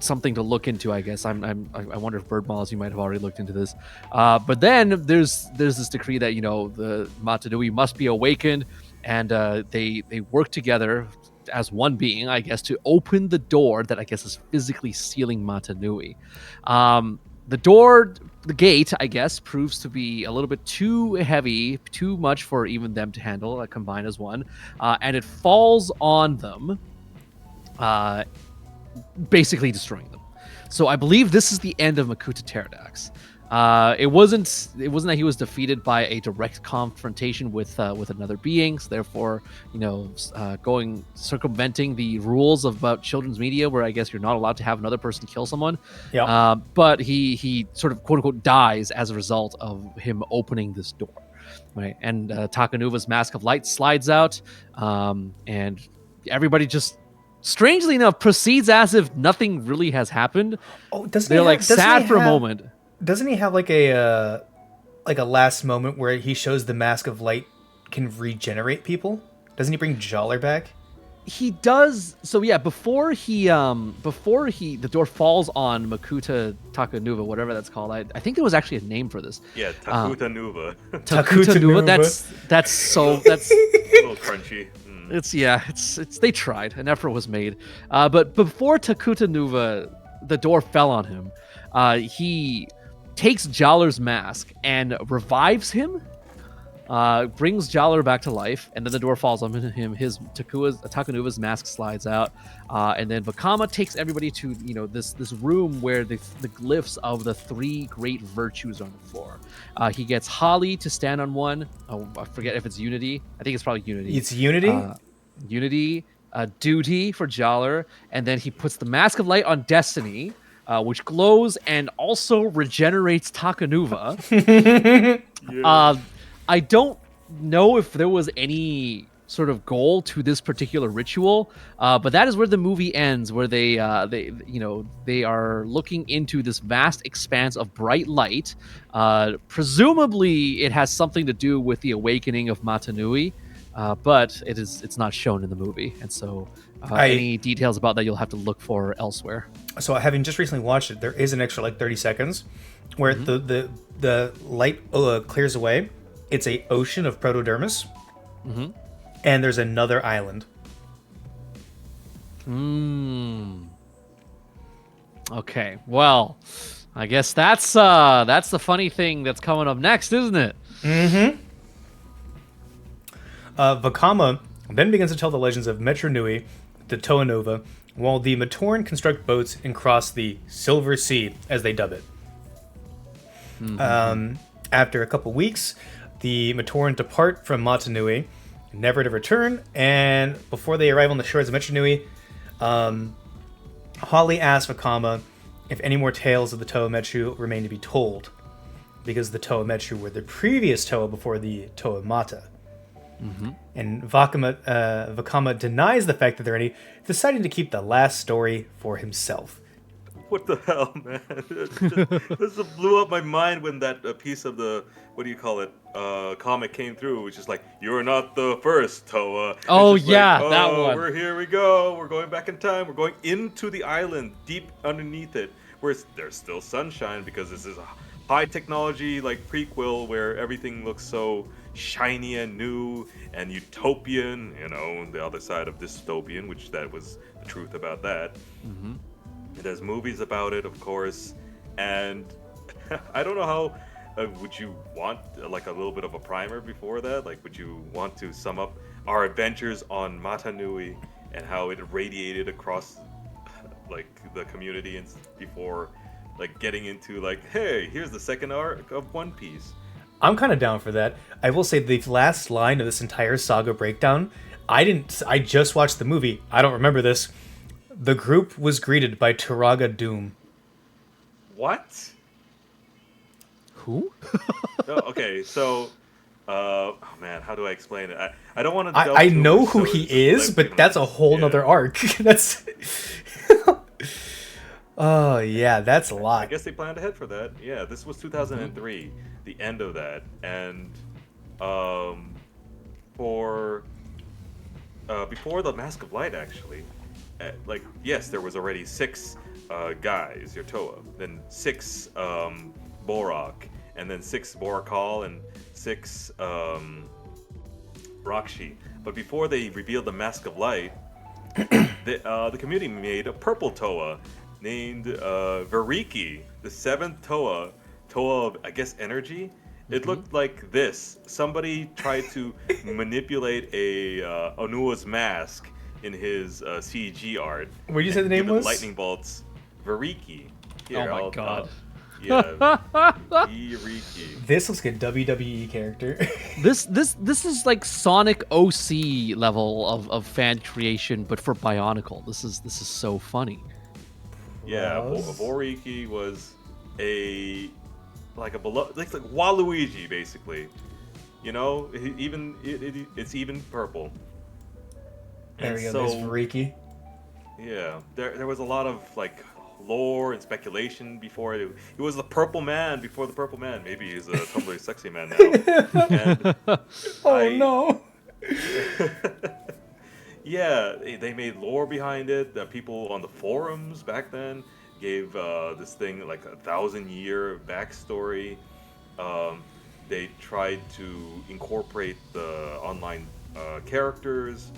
something to look into, I guess. I wonder if Bird Malls, you might have already looked into this. But then there's this decree that the Matanui must be awakened, and they work together as one being, I guess, to open the door that I guess is physically sealing Matanui. The door, the gate, I guess, proves to be a little bit too heavy, too much for even them to handle, combined as one, and it falls on them, uh, basically destroying them. So I believe this is the end of Makuta Pterodax. It wasn't that he was defeated by a direct confrontation with another being. So therefore, going circumventing the rules about children's media, where I guess you're not allowed to have another person kill someone. Yeah. But he sort of quote unquote dies as a result of him opening this door, right? And Takanuva's mask of light slides out, and everybody just, strangely enough, proceeds as if nothing really has happened. Oh, doesn't They're he like have, doesn't sad he for a have- moment. Doesn't he have like a last moment where he shows the mask of light can regenerate people? Doesn't he bring Jollar back? He does. So yeah, before the door falls on Makuta Takanuva, whatever that's called. I think there was actually a name for this. Yeah, Takuta Nuva. Takuta Nuva. That's a little crunchy. it's they tried. An effort was made. But before Takuta Nuva, the door fell on him. He takes Jollar's mask and revives him, brings Jollar back to life, and then the door falls on him. His Takanuva's mask slides out, and then Vakama takes everybody to this room where the glyphs of the three great virtues are on the floor. He gets Holly to stand on one. Oh, I forget if it's Unity. I think it's probably Unity. It's Unity? Unity, Duty for Jollar, and then he puts the Mask of Light on Destiny, which glows and also regenerates Takanuva. Yeah. I don't know if there was any sort of goal to this particular ritual, but that is where the movie ends, where they are looking into this vast expanse of bright light. Presumably, it has something to do with the awakening of Matanui, but it's not shown in the movie, and so any details about that you'll have to look for elsewhere. So having just recently watched it, there is an extra like 30 seconds where the light clears away. It's a ocean of protodermis, and there's another island. Okay, well, I guess that's the funny thing that's coming up next, isn't it? Vakama then begins to tell the legends of Metro Nui, the Toa Nova, while the Matoran construct boats and cross the Silver Sea, as they dub it. After a couple weeks, the Matoran depart from Matanui, never to return, and before they arrive on the shores of Metro Nui, Holly asks Vakama if any more tales of the Toa Metru remain to be told, because the Toa Metru were the previous Toa before the Toa Mata. And Vakama denies the fact that there are any, deciding to keep the last story for himself. What the hell, man? This just blew up my mind when that piece of the, what do you call it, comic came through, which is like, you're not the first Toa. Oh, It's just yeah, like, that one. Here we go. We're going back in time. We're going into the island, deep underneath it, where there's still sunshine, because this is a high technology like prequel where everything looks so shiny and new and utopian, the other side of dystopian, which that was the truth about that. There's movies about it, of course, and I don't know how. Would you want like a little bit of a primer before that? Like, would you want to sum up our adventures on Matanui and how it radiated across like the community and before like getting into like, hey, here's the second arc of One Piece? I'm kind of down for that. I will say the last line of this entire saga breakdown, I didn't. I just watched the movie. I don't remember this. The group was greeted by Turaga Doom. What? Who? Oh, okay, so, oh man, how do I explain it? I don't want to delve I too know much, who so he just is, let but people that's know. a whole Yeah. nother arc. That's. Oh yeah, that's a I lot. guess they planned ahead for that. Yeah, this was 2003, the end of that, and um, for before the Mask of Light, actually, like yes, there was already six guys, your Toa, then six Borok, and then six Borakal, and six Rakshi. But before they revealed the Mask of Light, the community made a purple Toa named Variki, the seventh Toa, Toa of, I guess, energy. It looked like this. Somebody tried to manipulate a Onua's mask in his CG art What did you say the and name give it was? lightning bolts. Variki. Here, Oh my God. yeah, Variki. This looks like a WWE character. This is like Sonic OC level of fan creation, but for Bionicle. This is so funny. Yeah, Rouse? Voriki was a like a like Waluigi basically. You know, it's even purple. There And we go. so There's Variki. yeah, there was a lot of like lore and speculation before it was the Purple Man before the Purple Man. Maybe he's a Tumblr sexy man now. And Oh I no. yeah, they made lore behind it. The people on the forums back then gave this thing like 1,000-year backstory. Um, they tried to incorporate the online characters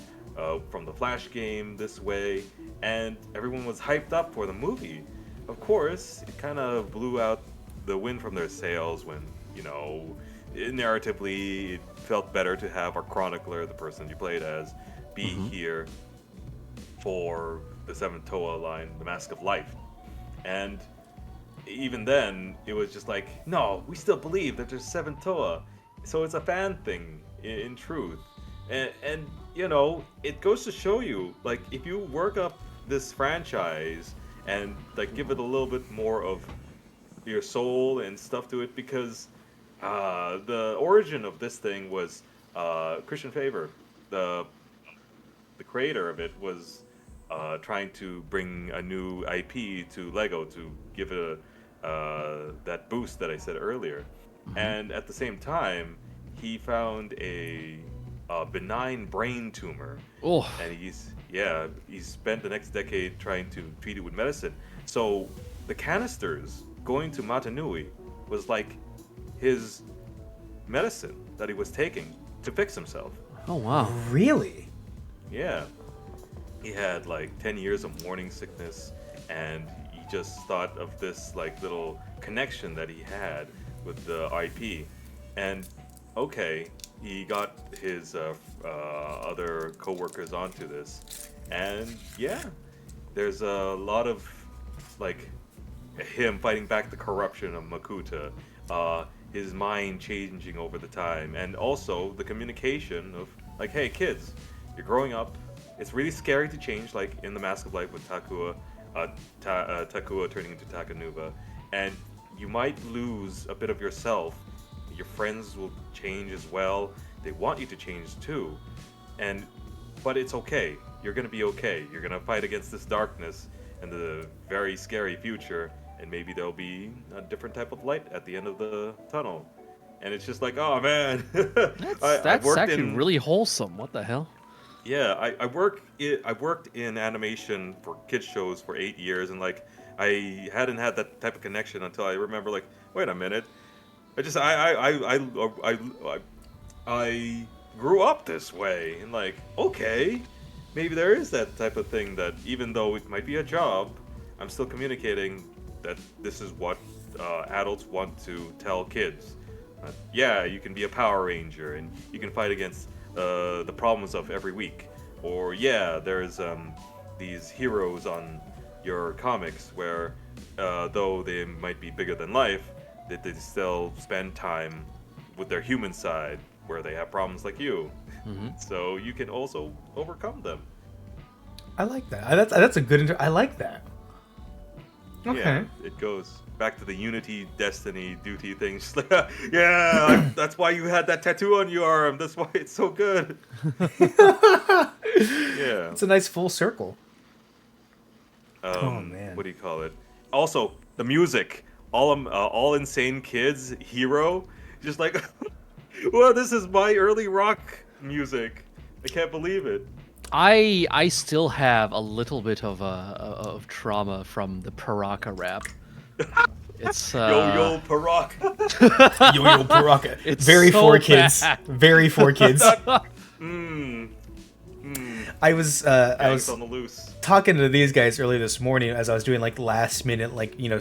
from the Flash game this way, and everyone was hyped up for the movie. Of course, it kind of blew out the wind from their sails when, you know, narratively it felt better to have our chronicler, the person you played as, be here for the Seventh Toa line, the Mask of Life. And even then, it was just like, no, we still believe that there's seven Toa. So it's a fan thing, in truth. And, you know, it goes to show you, like, if you work up this franchise and, like, give it a little bit more of your soul and stuff to it, because the origin of this thing was Christian Favor, the creator of it was trying to bring a new IP to Lego to give it that boost that I said earlier. And at the same time, he found a benign brain tumor, Oh, and he spent the next decade trying to treat it with medicine. So the canisters going to Matanui was like his medicine that he was taking to fix himself. oh wow. Really? Yeah. He had like 10 years of morning sickness, and he just thought of this like little connection that he had with the IP. And okay, he got his other coworkers onto this. And yeah, there's a lot of like him fighting back the corruption of Makuta, his mind changing over the time, and also the communication of like, hey kids, you're growing up. It's really scary to change, like in the Mask of Life with Takua, Takua turning into Takanuva, and you might lose a bit of yourself. Your friends will change as well. They want you to change too, but it's okay. You're gonna be okay. You're gonna fight against this darkness and the very scary future, and maybe there'll be a different type of light at the end of the tunnel. And it's just like, oh man, I've That's worked actually in really wholesome. What the hell? yeah, I worked in animation for kids shows for 8 years, and like I hadn't had that type of connection until I remember like, wait a minute, I just I grew up this way, and like, okay, maybe there is that type of thing that even though it might be a job, I'm still communicating that this is what adults want to tell kids. Yeah, you can be a Power Ranger and you can fight against the problems of every week. Or yeah, there's these heroes on your comics where though they might be bigger than life, that they still spend time with their human side, where they have problems like you. Mm-hmm. So you can also overcome them. I like that. That's a good. I like that. Okay. Yeah, it goes back to the unity, destiny, duty thing. Just like, yeah, that's why you had that tattoo on your arm. That's why it's so good. Yeah. It's a nice full circle. What do you call it? Also, the music. All insane kids. Hero. Just like, well, this is my early rock music. I can't believe it. I still have a little bit of trauma from the Paraka rap. It's Yo Paraka. Yo Paraka. It's Very so for kids. bad. Very for kids. Mmm. I was Gangs on the loose. talking to these guys earlier this morning as I was doing like last minute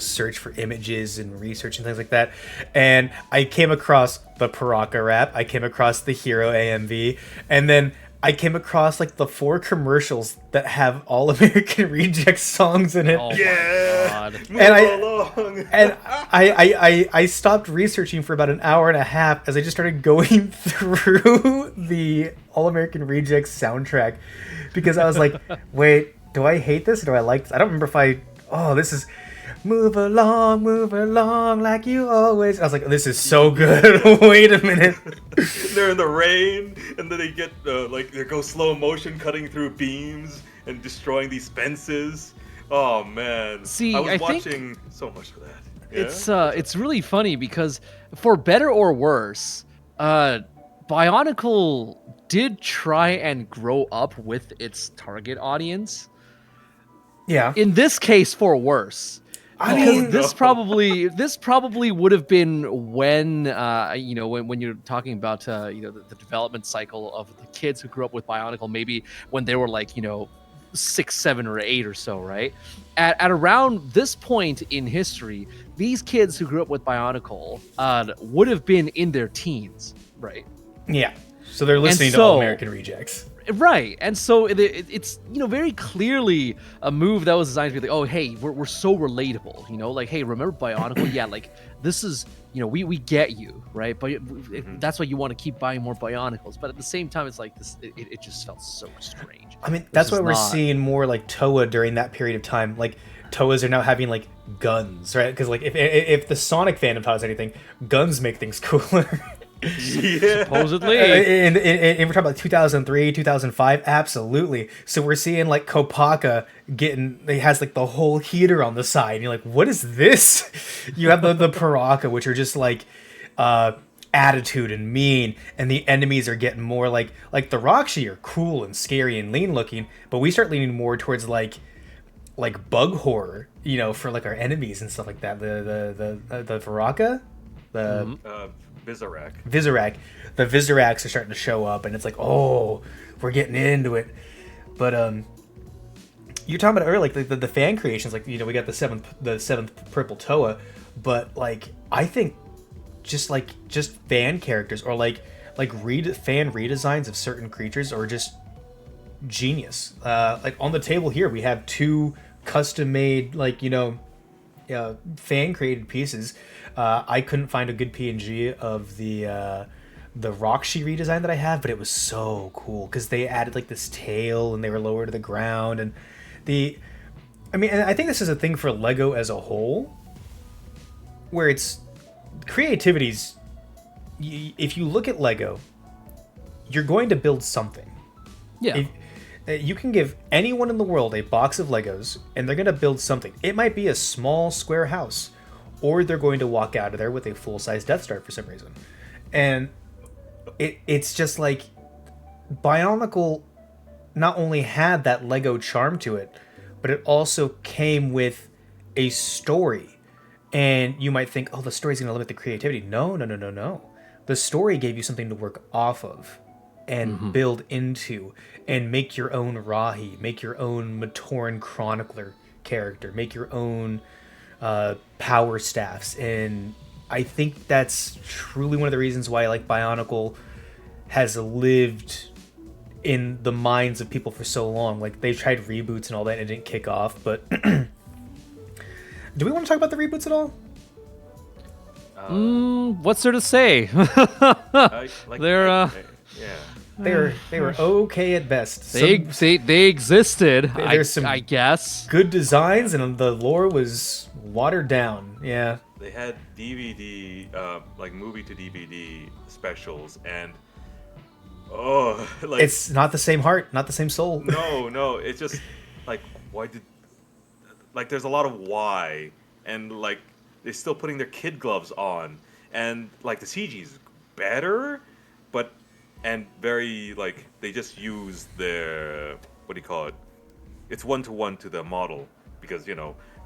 search for images and research and things like that, and I came across the Paraka rap. I came across the Hero AMV, and then I came across like the 4 commercials that have All American Reject songs in it. Oh Yeah. my god. Move And along. And I stopped researching for about an hour and a half as I just started going through the All American Rejects soundtrack, because I was like, wait, do I hate this or do I like this? I don't remember if this is move along like you always. I was like, this is so good. Wait a minute. They're in the rain, and then they get they go slow motion cutting through beams and destroying these fences. Oh man! See, I was I think watching so much of that. Yeah? It's really funny because, for better or worse, Bionicle did try and grow up with its target audience. Yeah. In this case, for worse. I Because mean, this probably would have been when when you're talking about the development cycle of the kids who grew up with Bionicle, maybe when they were 6, 7, or 8 or so, right? At around this point in history, these kids who grew up with Bionicle would have been in their teens, right? yeah. So they're listening to so- All American Rejects. Right, and so it's very clearly a move that was designed to be like, oh hey, we're so relatable, like, hey, remember Bionicle? Yeah, like this is we get you, right? But that's why you want to keep buying more Bionicles. But at the same time, it's like this, it just felt so strange. I mean, that's This why is we're not- seeing more like Toa during that period of time. Like Toas are now having like guns, right? Because like if the Sonic fandom taught us anything, guns make things cooler. Yeah. Supposedly. And we're talking about 2003, 2005, absolutely. So we're seeing like Kopaka he has like the whole heater on the side. And you're like, what is this? You have the Paraka, which are just like attitude and mean, and the enemies are getting more like the Roxy are cool and scary and lean looking, but we start leaning more towards like bug horror, for like our enemies and stuff like that. The Paraka, the Visorak. The Vizoraks are starting to show up, and it's like, oh, we're getting into it. But you're talking about earlier, like the fan creations, like we got the seventh purple Toa, but like I think just fan characters or like fan redesigns of certain creatures are just genius. Like on the table here, we have 2 custom made fan created pieces. I couldn't find a good PNG of the Roxy redesign that I have, but it was so cool because they added like this tail and they were lower to the ground, and and I think this is a thing for Lego as a whole, where it's creativity's. If you look at Lego, you're going to build something. Yeah. You can give anyone in the world a box of Legos, and they're going to build something. It might be a small square house, or they're going to walk out of there with a full-size Death Star for some reason. And it's just like Bionicle not only had that Lego charm to it, but it also came with a story. And you might think, oh, the story's going to limit the creativity. No. The story gave you something to work off of and build into and make your own Rahi, make your own Matoran Chronicler character, make your own power staffs. And I think that's truly one of the reasons why Bionicle has lived in the minds of people for so long. Like, they've tried reboots and all that and it didn't kick off, but do we want to talk about the reboots at all? What's there to say? They're yeah. They were okay at best. they existed. There's some I guess. good designs, and the lore was watered down. Yeah. They had DVD, like movie to DVD specials, and like It's not the same heart, not the same soul. no, it's just like why did like there's a lot of why, and like they're still putting their kid gloves on, and like the CG's better, but and very like they just use their what do you call it? It's 1-to-1 to the model because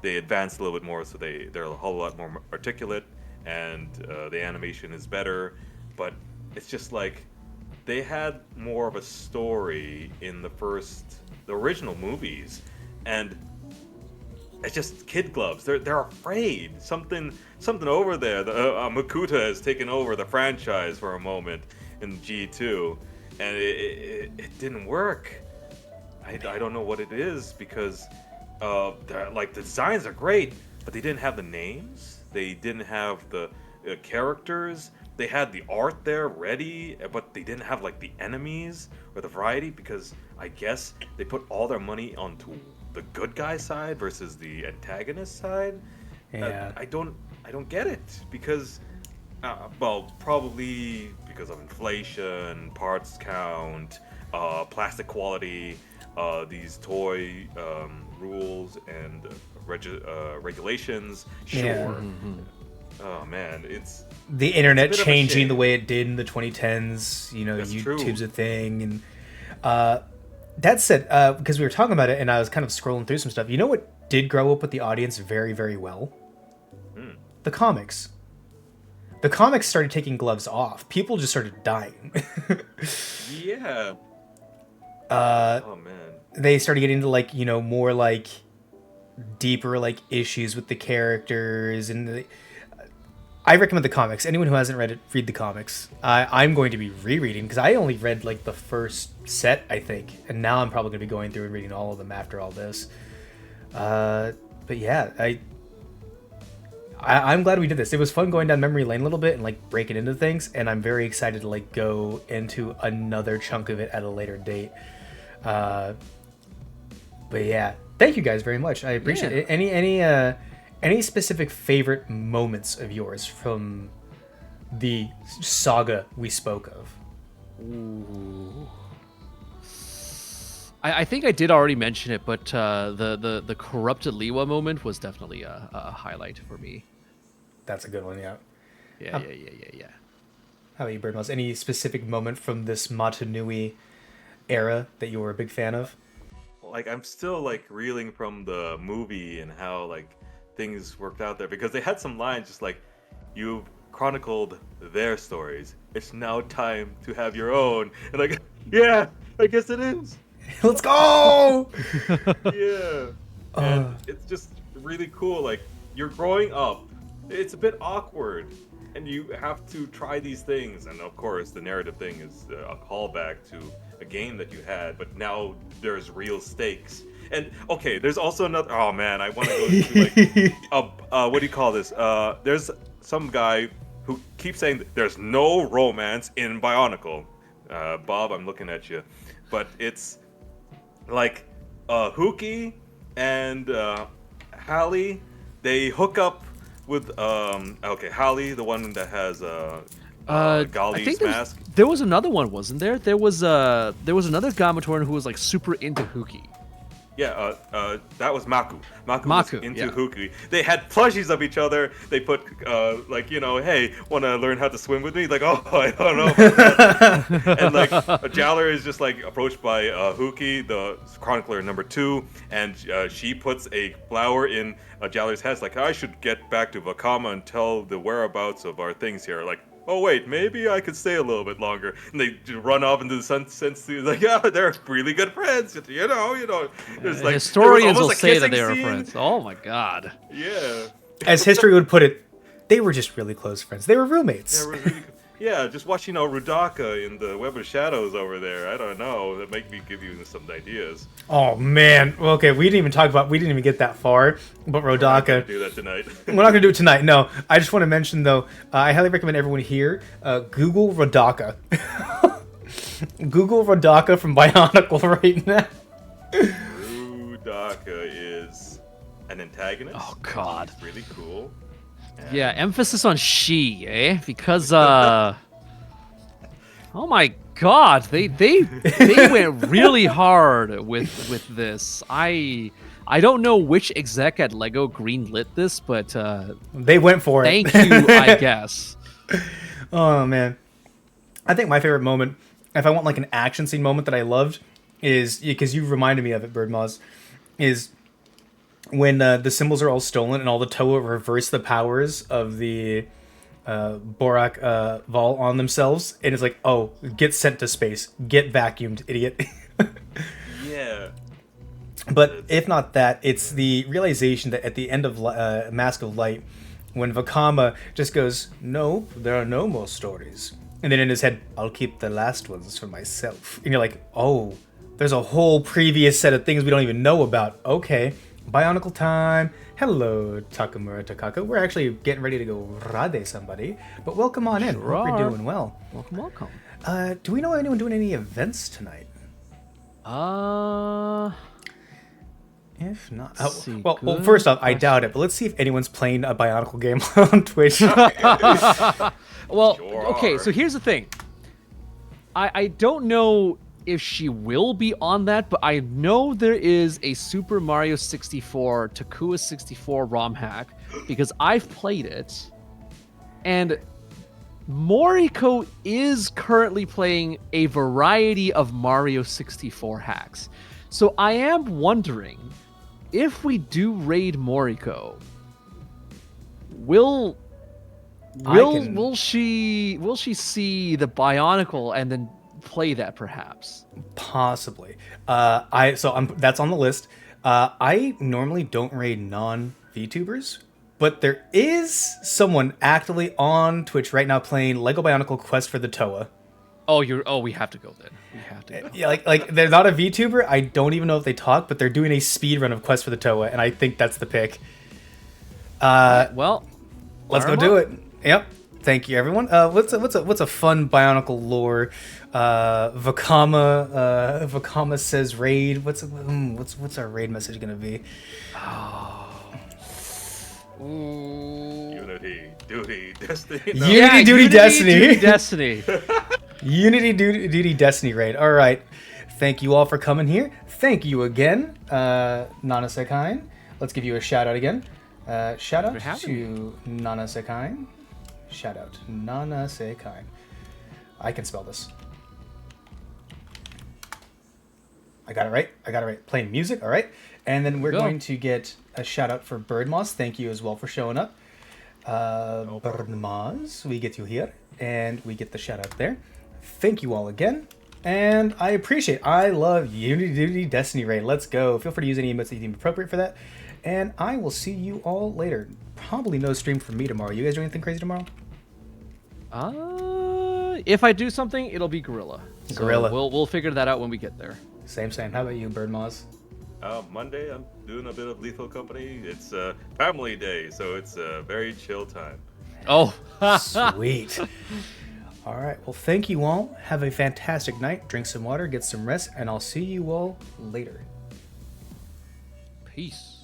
they advanced a little bit more, so they're a whole lot more articulate, and the animation is better, but it's just like they had more of a story in the original movies, and it's just kid gloves. They're afraid something over there. Makuta has taken over the franchise for a moment in G2, and it didn't work. I don't know what it is because like the designs are great, but they didn't have the names. They didn't have the characters. They had the art there ready, but they didn't have like the enemies or the variety because I guess they put all their money onto the good guy side versus the antagonist side. Yeah. I don't get it because well, probably because of inflation, parts count, plastic quality, these toy rules and regulations. Sure. Yeah. Oh man, it's the internet it's a bit of a changing shame. the way it did in the 2010s. That's YouTube's true. a thing, and that said, because we were talking about it, and I was kind of scrolling through some stuff. You know what did grow up with the audience very, very well? The comics. The comics started taking gloves off. People just started dying. Yeah. uh, Oh man. they started getting into like more like deeper like issues with the characters, and I recommend the comics. Anyone who hasn't read it, read the comics. I'm going to be rereading because I only read like the first set, I think, and now I'm probably going to be going through and reading all of them after all this. But yeah, I'm glad we did this. It was fun going down memory lane a little bit and like breaking into things, and I'm very excited to like go into another chunk of it at a later date. But yeah, thank you guys very much. I appreciate it. Any specific favorite moments of yours from the saga we spoke of? Ooh. I think I did already mention it, but the corrupted Liwa moment was definitely a highlight for me. That's a good one, yeah. Yeah. How about you, Birdmouse? Any specific moment from this Matanui era that you were a big fan of? Like I'm still like reeling from the movie and how like things worked out there because they had some lines just like, you've chronicled their stories, it's now time to have your own, and like yeah, I guess it is. Let's go! Yeah. And it's just really cool, like you're growing up, it's a bit awkward and you have to try these things, and of course the narrative thing is a callback to a game that you had, but now there's real stakes. And okay, there's also another. Oh man, I want to go to like, what do you call this? There's some guy who keeps saying that there's no romance in Bionicle. Bob, I'm looking at you, but it's like Huki and Hallie. They hook up with okay, Hallie, the one that has I Gali's think mask. there was another one, wasn't there? There was another Gamatoran who was like super into Huki. Yeah, that was Maku. Maku Maku, was into yeah. Huki. They had plushies of each other. They put, like, hey, want to learn how to swim with me? Like, oh, I don't know about that. And, like, Jaller is just, like, approached by Huki, the chronicler number 2, and she puts a flower in Jaller's head. It's like, I should get back to Vakama and tell the whereabouts of our things here. Like, oh wait, maybe I could stay a little bit longer. And they run off into the sunset. Like, yeah, they're really good friends. You know. There's like Historians there was will almost a say that kissing they were scene. friends. Oh my god. Yeah. As history would put it, they were just really close friends. They were roommates. Yeah, it was really good. Yeah, just watching Rudaka in the Web of Shadows over there. I don't know. That might be give you some ideas. Oh man. Well, okay, we didn't even get that far. But We're not gonna Rodaka. do that tonight. We're not gonna do it tonight. No, I just want to mention though. I highly recommend everyone here Google Rodaka. Google Rodaka from Bionicle right now. Rudaka is an antagonist. Oh God. He's really cool. And Yeah, emphasis on she, eh? Because oh my God, they went really hard with this. I don't know which exec at Lego greenlit this, but They went for it. thank you, I guess. Oh man, I think my favorite moment, if I want like an action scene moment that I loved, is because you reminded me of it, Birdmoz, is when the symbols are all stolen and all the Toa reverse the powers of the Borak Vol on themselves, and it's like, oh, get sent to space, get vacuumed, idiot. yeah. But if not that, it's the realization that at the end of Mask of Light, when Vakama just goes, no, there are no more stories. And then in his head, I'll keep the last ones for myself. And you're like, oh, there's a whole previous set of things we don't even know about. Okay, Bionicle time. Hello, Takamura Takaka. We're actually getting ready to go rade somebody. But welcome on in. Sure Hope are. you're doing well. Welcome. Do we know anyone doing any events tonight? If not, Let's see. well, Good first off, I question. doubt it. But let's see if anyone's playing a Bionicle game on Twitch. Well, Sure okay, are. so here's the thing. I don't know if she will be on that, but I know there is a Super Mario 64 Takua 64 ROM hack because I've played it, and Moriko is currently playing a variety of Mario 64 hacks. So I am wondering if we do raid Moriko, will she see the Bionicle and then play that perhaps? Possibly. That's on the list. I normally don't raid non-VTubers, but there is someone actively on Twitch right now playing Lego Bionicle Quest for the Toa. We have to go then. We have to go. Yeah, like they're not a VTuber. I don't even know if they talk, but they're doing a speed run of Quest for the Toa, and I think that's the pick. Well, Let's go do it. Yep. Thank you, everyone. What's a fun Bionicle lore? Vakama says raid. What's our raid message gonna be? Unity, duty, destiny. Unity, duty, destiny. Duty, destiny. Unity, duty, destiny raid. All right. Thank you all for coming here. Thank you again, Nana Sekain. Let's give you a shout out again. Shout out for having to Nana Sekain. Shout out Nana Sekain. I can spell this. I got it right. Playing music. All right. And then we're Go. going to get a shout out for Birdmoz. Thank you as well for showing up. Birdmoz, we get you here, and we get the shout out there. Thank you all again. And I love Unity Duty Destiny Raid. Let's go. Feel free to use any emotes that you deem appropriate for that. And I will see you all later. Probably no stream for me tomorrow. You guys do anything crazy tomorrow? If I do something, it'll be Gorilla. So Gorilla. We'll figure that out when we get there. Same. How about you, Birdmoz? Monday, I'm doing a bit of Lethal Company. It's family day, so it's a very chill time. Oh, Sweet. All right. Well, thank you all. Have a fantastic night. Drink some water, get some rest, and I'll see you all later. peace.